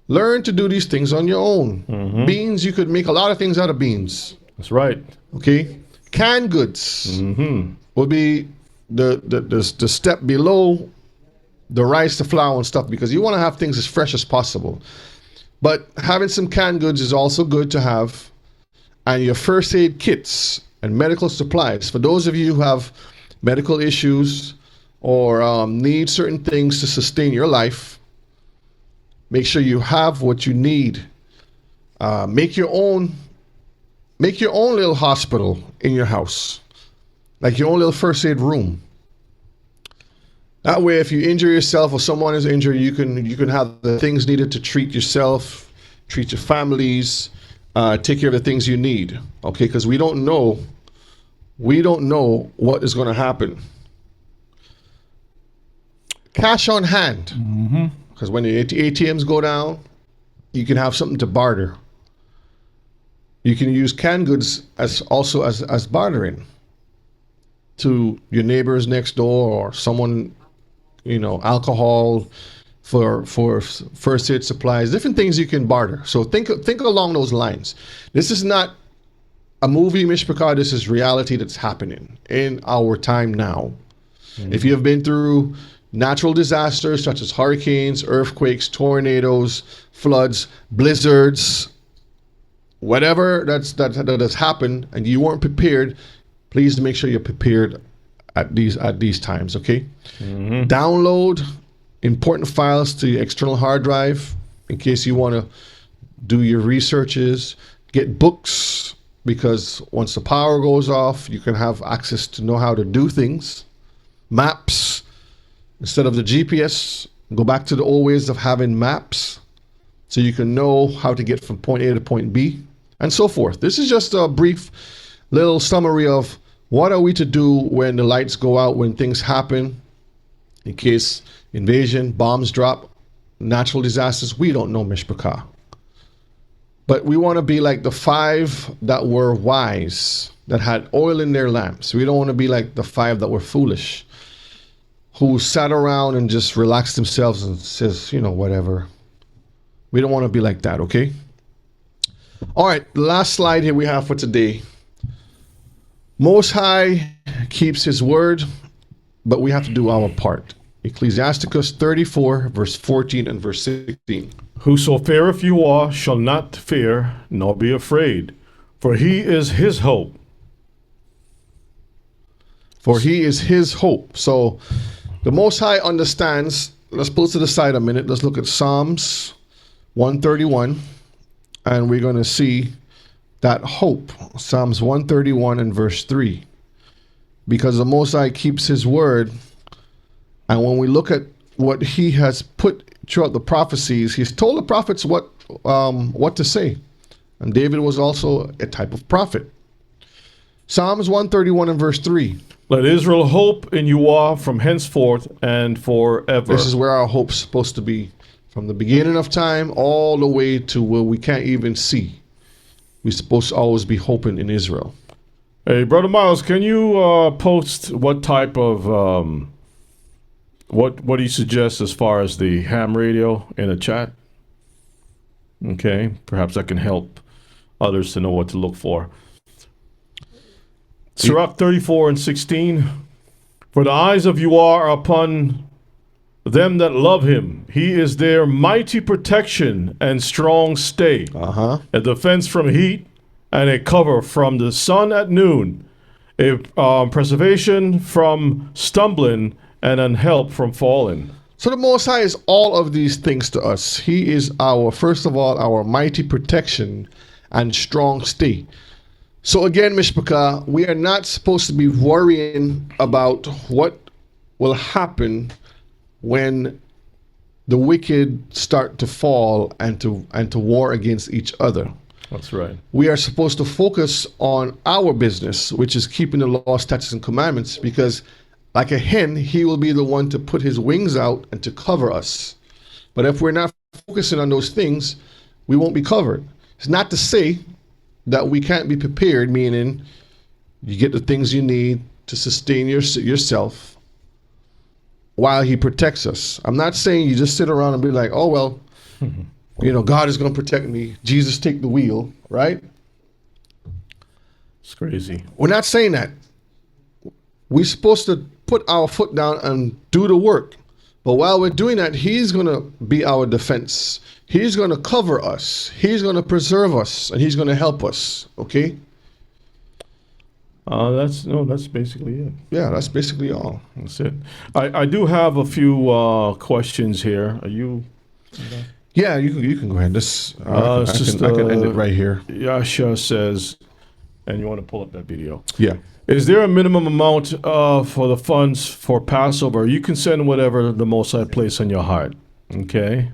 Speaker 1: Learn to do these things on your own. Beans, you could make a lot of things out of beans.
Speaker 2: That's right.
Speaker 1: Okay? Canned goods will be the step below the rice, the flour, and stuff, because you want to have things as fresh as possible. But having some canned goods is also good to have, and your first aid kits and medical supplies. For those of you who have medical issues or need certain things to sustain your life, make sure you have what you need. Make your own little hospital in your house, like your own little first aid room. That way, if you injure yourself or someone is injured, you can have the things needed to treat yourself, treat your families, take care of the things you need. Okay, because we don't know what is going to happen. Cash on hand, because when the ATMs go down, you can have something to barter. You can use canned goods as bartering to your neighbors next door or someone, alcohol for first aid supplies, different things you can barter. So think along those lines. This is not a movie, Mishpachah. This is reality that's happening in our time now. If you have been through natural disasters such as hurricanes, earthquakes, tornadoes, floods, blizzards, whatever that has happened, and you weren't prepared, please make sure you're prepared at these times. Okay. Download important files to your external hard drive in case you want to do your researches. Get books, because once the power goes off, you can have access to know how to do things. Maps, instead of the GPS, go back to the old ways of having maps so you can know how to get from point A to point B, and so forth. This is just a brief little summary of what are we to do when the lights go out, when things happen, in case invasion, bombs drop, natural disasters. We don't know, Mishpachah. But we want to be like the 5 that were wise, that had oil in their lamps. We don't want to be like the 5 that were foolish, who sat around and just relaxed themselves and says, whatever. We don't want to be like that, okay? All right, the last slide here we have for today. Most High keeps his word, but we have to do our part. Ecclesiasticus 34, verse 14 and verse 16.
Speaker 2: Whoso feareth Yahweh shall not fear, nor be afraid, for he is his hope.
Speaker 1: For he is his hope. So the Most High understands. Let's pull to the side a minute. Let's look at Psalms 131, and we're going to see that hope. Psalms 131 and verse 3. Because the Most High keeps his word, and when we look at what he has put throughout the prophecies, he's told the prophets what to say. And David was also a type of prophet. Psalms 131 and verse 3.
Speaker 2: Let Israel hope in Yahweh from henceforth and forever.
Speaker 1: This is where our hope's supposed to be, from the beginning of time all the way to where we can't even see. We're supposed to always be hoping in Israel.
Speaker 2: Hey, Brother Miles, can you post what type of what do you suggest as far as the ham radio in the chat? Okay, perhaps that can help others to know what to look for. Sirach 34 and 16. For the eyes of Yahweh are upon them that love him. He is their mighty protection and strong stay. A defense from heat and a cover from the sun at noon. A preservation from stumbling and an help from falling.
Speaker 1: So the Most High is all of these things to us. He is first of all, our mighty protection and strong stay. So again, Mishpachah, we are not supposed to be worrying about what will happen when the wicked start to fall and to war against each other.
Speaker 2: That's right.
Speaker 1: We are supposed to focus on our business, which is keeping the law, statutes, and commandments, because like a hen, he will be the one to put his wings out and to cover us. But if we're not focusing on those things, we won't be covered. It's not to say that we can't be prepared, meaning you get the things you need to sustain yourself while he protects us. I'm not saying you just sit around and be like, oh, well, God is going to protect me. Jesus, take the wheel, right?
Speaker 2: It's crazy.
Speaker 1: We're not saying that. We're supposed to put our foot down and do the work. But while we're doing that, he's going to be our defense. He's going to cover us. He's going to preserve us, and he's going to help us. Okay?
Speaker 2: That's basically it.
Speaker 1: Yeah, that's basically all.
Speaker 2: That's it. I do have a few questions here. Are you?
Speaker 1: Yeah, you can go ahead. I can end it right here.
Speaker 2: Yasha says, and you want to pull up that video.
Speaker 1: Yeah.
Speaker 2: Is there a minimum amount for the funds for Passover? You can send whatever the Most High place on your heart. Okay?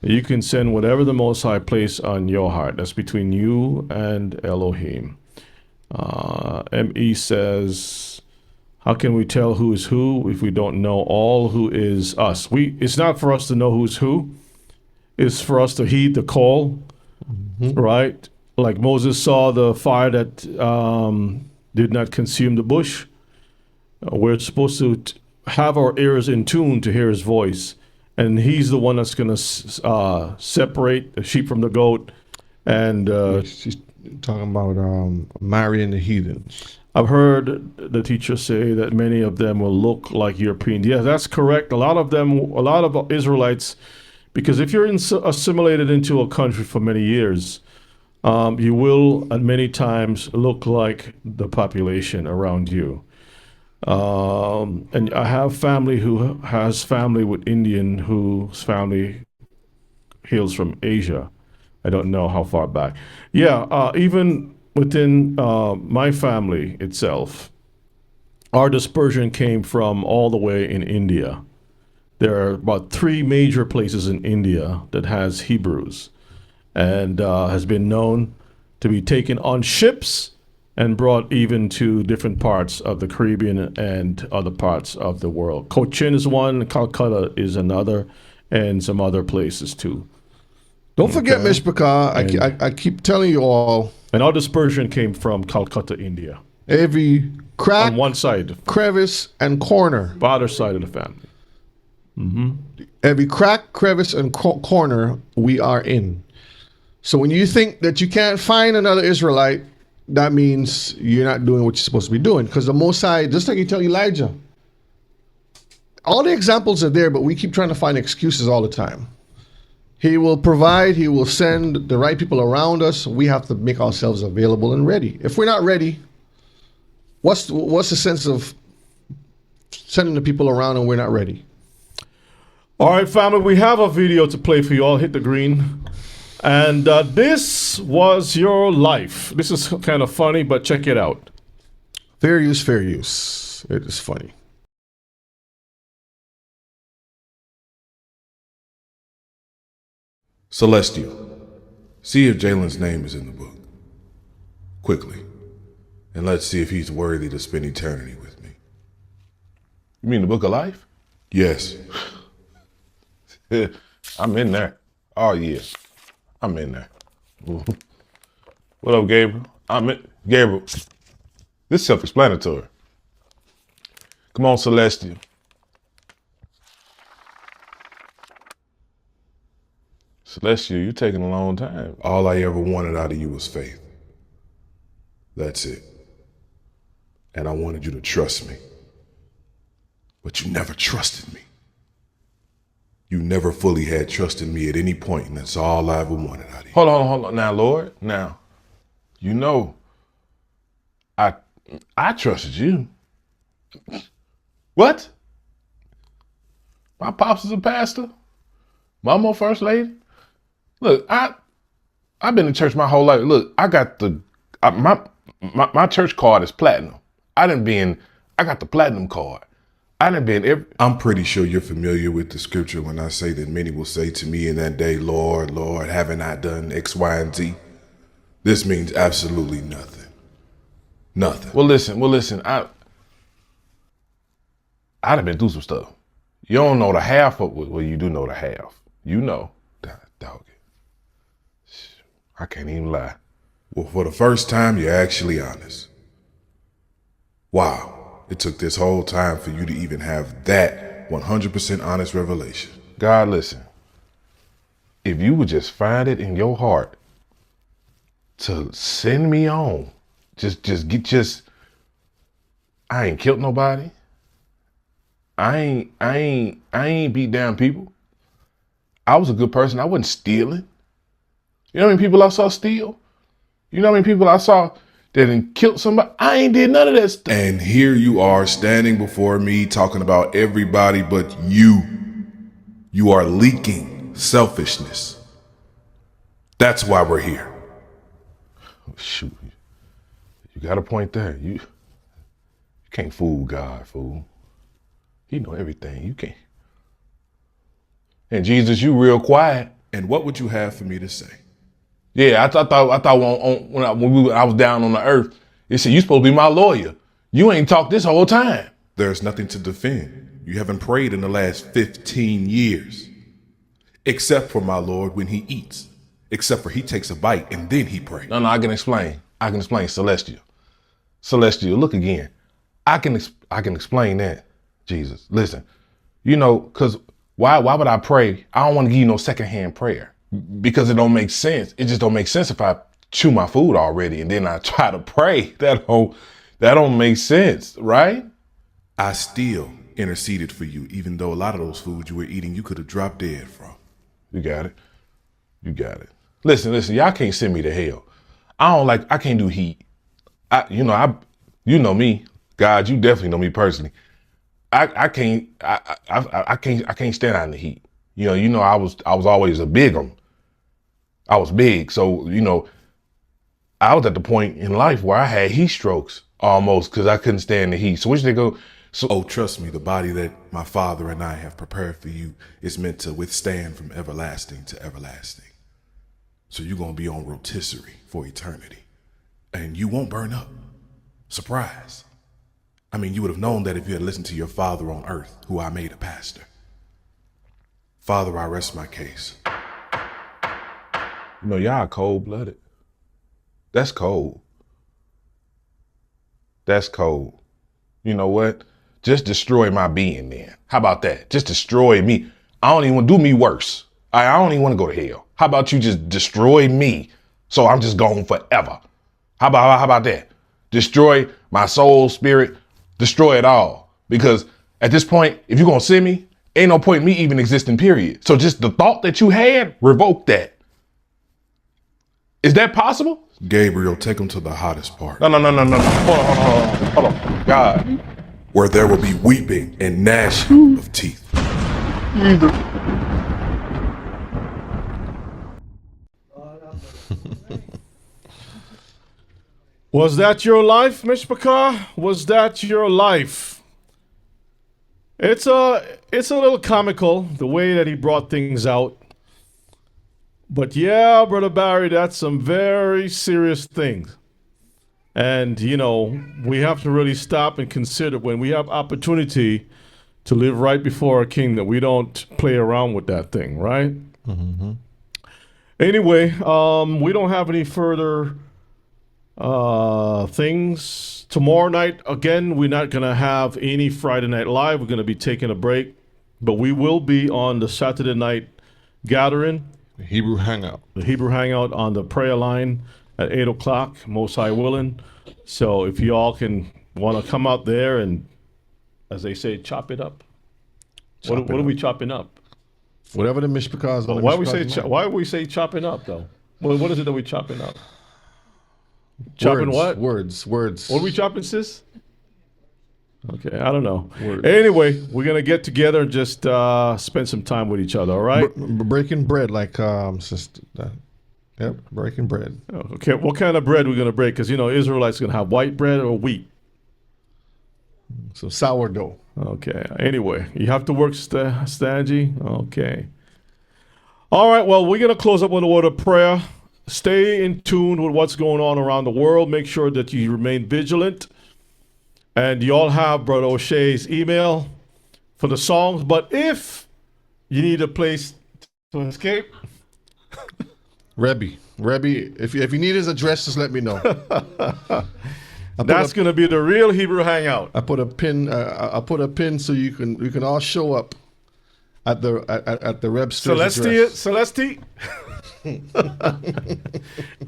Speaker 2: You can send whatever the Most High place on your heart. That's between you and Elohim. ME says, how can we tell who is who if we don't know all who is us? It's not for us to know who's who. It's for us to heed the call, right? Like Moses saw the fire that did not consume the bush. We're supposed to have our ears in tune to hear his voice. And he's the one that's going to separate the sheep from the goat. And
Speaker 1: She's talking about marrying the heathens.
Speaker 2: I've heard the teacher say that many of them will look like Europeans. Yeah, that's correct. A lot of Israelites, because if you're assimilated into a country for many years, you will at many times look like the population around you. And I have family who has family with Indian whose family hails from Asia. I don't know how far back. Yeah, even within my family itself, our dispersion came from all the way in India. There are about 3 major places in India that has Hebrews and has been known to be taken on ships and brought even to different parts of the Caribbean and other parts of the world. Cochin is one, Calcutta is another, and some other places too.
Speaker 1: Don't forget, Mishpachah, I keep telling you all.
Speaker 2: And our dispersion came from Calcutta, India.
Speaker 1: Every crack,
Speaker 2: On one side,
Speaker 1: crevice, and corner.
Speaker 2: father side of the family.
Speaker 1: Every crack, crevice, and corner we are in. So when you think that you can't find another Israelite, that means you're not doing what you're supposed to be doing. Because the Most High, just like you tell Elijah, all the examples are there, but we keep trying to find excuses all the time. He will provide, he will send the right people around us. We have to make ourselves available and ready. If we're not ready, what's the sense of sending the people around and we're not ready?
Speaker 2: All right, family, we have a video to play for you all. Hit the green. And this was your life. This is kind of funny, but check it out.
Speaker 1: Fair use, fair use. It is funny.
Speaker 7: Celestial, see if Jalen's name is in the book. Quickly. And let's see if he's worthy to spend eternity with me.
Speaker 8: You mean the book of life?
Speaker 7: Yes.
Speaker 8: I'm in there. Oh, yeah. I'm in there. What up, Gabriel? Gabriel. This is self-explanatory. Come on, Celestial. Celestial, you're taking a long time.
Speaker 7: All I ever wanted out of you was faith. That's it. And I wanted you to trust me. But you never trusted me. You never fully had trust in me at any point, and that's all I ever wanted out of you.
Speaker 8: Hold on. Now, Lord, now, you know, I trusted you. What? My pops is a pastor. Mama first lady. Look, I've been in church my whole life. Look, I got my church card is platinum. I got the platinum card.
Speaker 7: I'm pretty sure you're familiar with the scripture when I say that many will say to me in that day, Lord, Lord, haven't I done X, Y, and Z? This means absolutely nothing. Nothing.
Speaker 8: Well, listen. I'd have been through some stuff. You don't know the half of it. Well, you do know the half. You know.
Speaker 7: Dog it.
Speaker 8: I can't even lie.
Speaker 7: Well, for the first time, you're actually honest. Wow. It took this whole time for you to even have that 100% honest revelation.
Speaker 8: God, listen. If you would just find it in your heart to send me on, I ain't killed nobody. I ain't beat down people. I was a good person. I wasn't stealing. You know how many people I saw steal? You know how many people I saw that done killed somebody? I ain't did none of that stuff.
Speaker 7: And here you are standing before me talking about everybody but you. You are leaking selfishness. That's why we're here.
Speaker 8: Shoot, you got a point there. You can't fool God, fool. He know everything. You can't. And Jesus, you real quiet.
Speaker 7: And what would you have for me to say?
Speaker 8: Yeah, I thought when I was down on the earth, it said you supposed to be my lawyer. You ain't talked this whole time.
Speaker 7: There's nothing to defend. You haven't prayed in the last 15 years. Except for my Lord when he eats. Except for he takes a bite and then he prays.
Speaker 8: No, I can explain. I can explain Celestial. Celestial, look again. I can explain that, Jesus. Listen, you know, because why would I pray? I don't want to give you no secondhand prayer because it don't make sense. It just don't make sense if I chew my food already and then I try to pray. That don't make sense, right?
Speaker 7: I still interceded for you, even though a lot of those foods you were eating, you could have dropped dead from.
Speaker 8: You got it. You got it. Listen, y'all can't send me to hell. I can't do heat. You know me, God, you definitely know me personally. I can't stand out in the heat. You know, I was always a big one. I was big. So, I was at the point in life where I had heat strokes almost because I couldn't stand the heat. So which they go, so
Speaker 7: oh, trust me, the body that my Father and I have prepared for you is meant to withstand from everlasting to everlasting. So you're going to be on rotisserie for eternity. And you won't burn up. Surprise. I mean, you would have known that if you had listened to your father on earth, who I made a pastor. Father, I rest my case.
Speaker 8: Y'all cold-blooded. That's cold. That's cold. You know what? Just destroy my being then. How about that? Just destroy me. I don't even want to do me worse. I don't even want to go to hell. How about you just destroy me so I'm just gone forever? How about that? Destroy my soul, spirit, destroy it all. Because at this point, if you're going to send me, ain't no point in me even existing, period. So just the thought that you had, revoke that. Is that possible?
Speaker 7: Gabriel, take him to the hottest part.
Speaker 8: No. Hold on. God.
Speaker 7: Where there will be weeping and gnashing of teeth.
Speaker 2: Was that your life, Mishpachah? Was that your life? It's a little comical, the way that he brought things out. But yeah, Brother Barry, that's some very serious things. And, we have to really stop and consider when we have opportunity to live right before our King that we don't play around with that thing, right? Mm-hmm. Anyway, we don't have any further things. Tomorrow night, again, we're not going to have any Friday Night Live. We're going to be taking a break. But we will be on the Saturday night gathering.
Speaker 1: The Hebrew Hangout.
Speaker 2: The Hebrew Hangout on the prayer line at 8 o'clock, Most High willing. So if you all want to come out there and, as they say, chop it up. What are we chopping up?
Speaker 1: Whatever the Mishpachah is.
Speaker 2: Why we say chopping up, though? What is it that we're chopping up? Chopping what?
Speaker 1: Words.
Speaker 2: What are we chopping, sis? Okay, I don't know.
Speaker 1: Words.
Speaker 2: Anyway, we're going to get together and just spend some time with each other, all right?
Speaker 1: Breaking bread, like sister. Yep, breaking bread.
Speaker 2: Okay, what kind of bread are we going to break? Because, Israelites are going to have white bread or wheat.
Speaker 1: So sourdough.
Speaker 2: Okay, anyway, you have to work, Stangy? Okay. All right, well, we're going to close up with a word of prayer. Stay in tune with what's going on around the world. Make sure that you remain vigilant. And you all have Brother O'Shea's email for the songs. But if you need a place to escape,
Speaker 1: Rebbe, if you need his address, just let me know.
Speaker 2: That's going to be the real Hebrew Hangout.
Speaker 1: I put a pin. I put a pin so you can all show up at the Rebster's address.
Speaker 2: Celesti.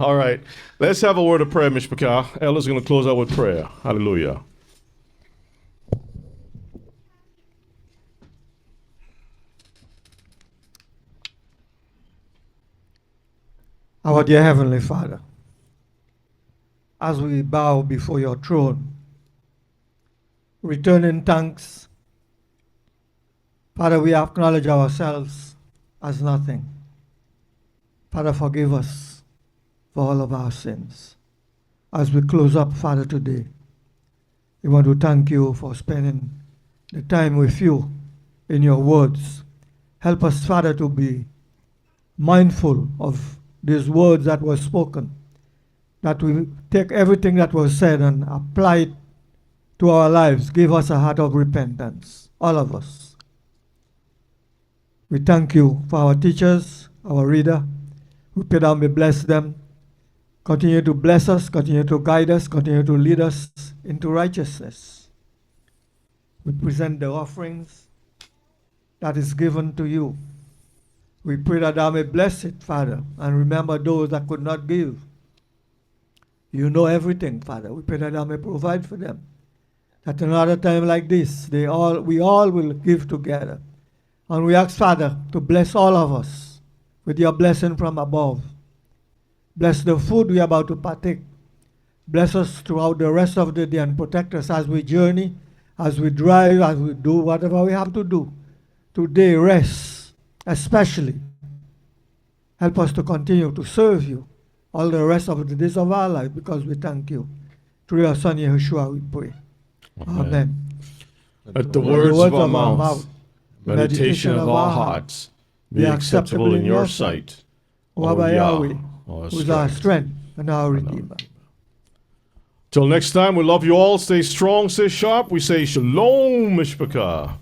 Speaker 2: All right, let's have a word of prayer, Mishpachah. Ella's going to close out with prayer. Hallelujah.
Speaker 6: Our dear Heavenly Father, as we bow before your throne, returning thanks, Father, we acknowledge ourselves as nothing. Father, forgive us for all of our sins. As we close up, Father, today, we want to thank you for spending the time with you in your words. Help us, Father, to be mindful of these words that were spoken, that we take everything that was said and apply it to our lives. Give us a heart of repentance, all of us. We thank you for our teachers, our reader. We pray that we bless them. Continue to bless us, continue to guide us, continue to lead us into righteousness. We present the offerings that is given to you. We pray that thou may bless it, Father, and remember those that could not give. You know everything, Father. We pray that thou may provide for them. At another time like this, we all will give together. And we ask, Father, to bless all of us with your blessing from above. Bless the food we are about to partake. Bless us throughout the rest of the day and protect us as we journey, as we drive, as we do whatever we have to do. Today, rest, especially. Help us to continue to serve you all the rest of the days of our life, because we thank you. Through your Son, Yeshua, we pray. Amen.
Speaker 2: Let the words of our mouth, meditation of our hearts, be acceptable in your sight,
Speaker 6: O Abba Yahweh, who is our strength and our Redeemer.
Speaker 2: Till next time, we love you all. Stay strong, stay sharp. We say shalom, mishpachah.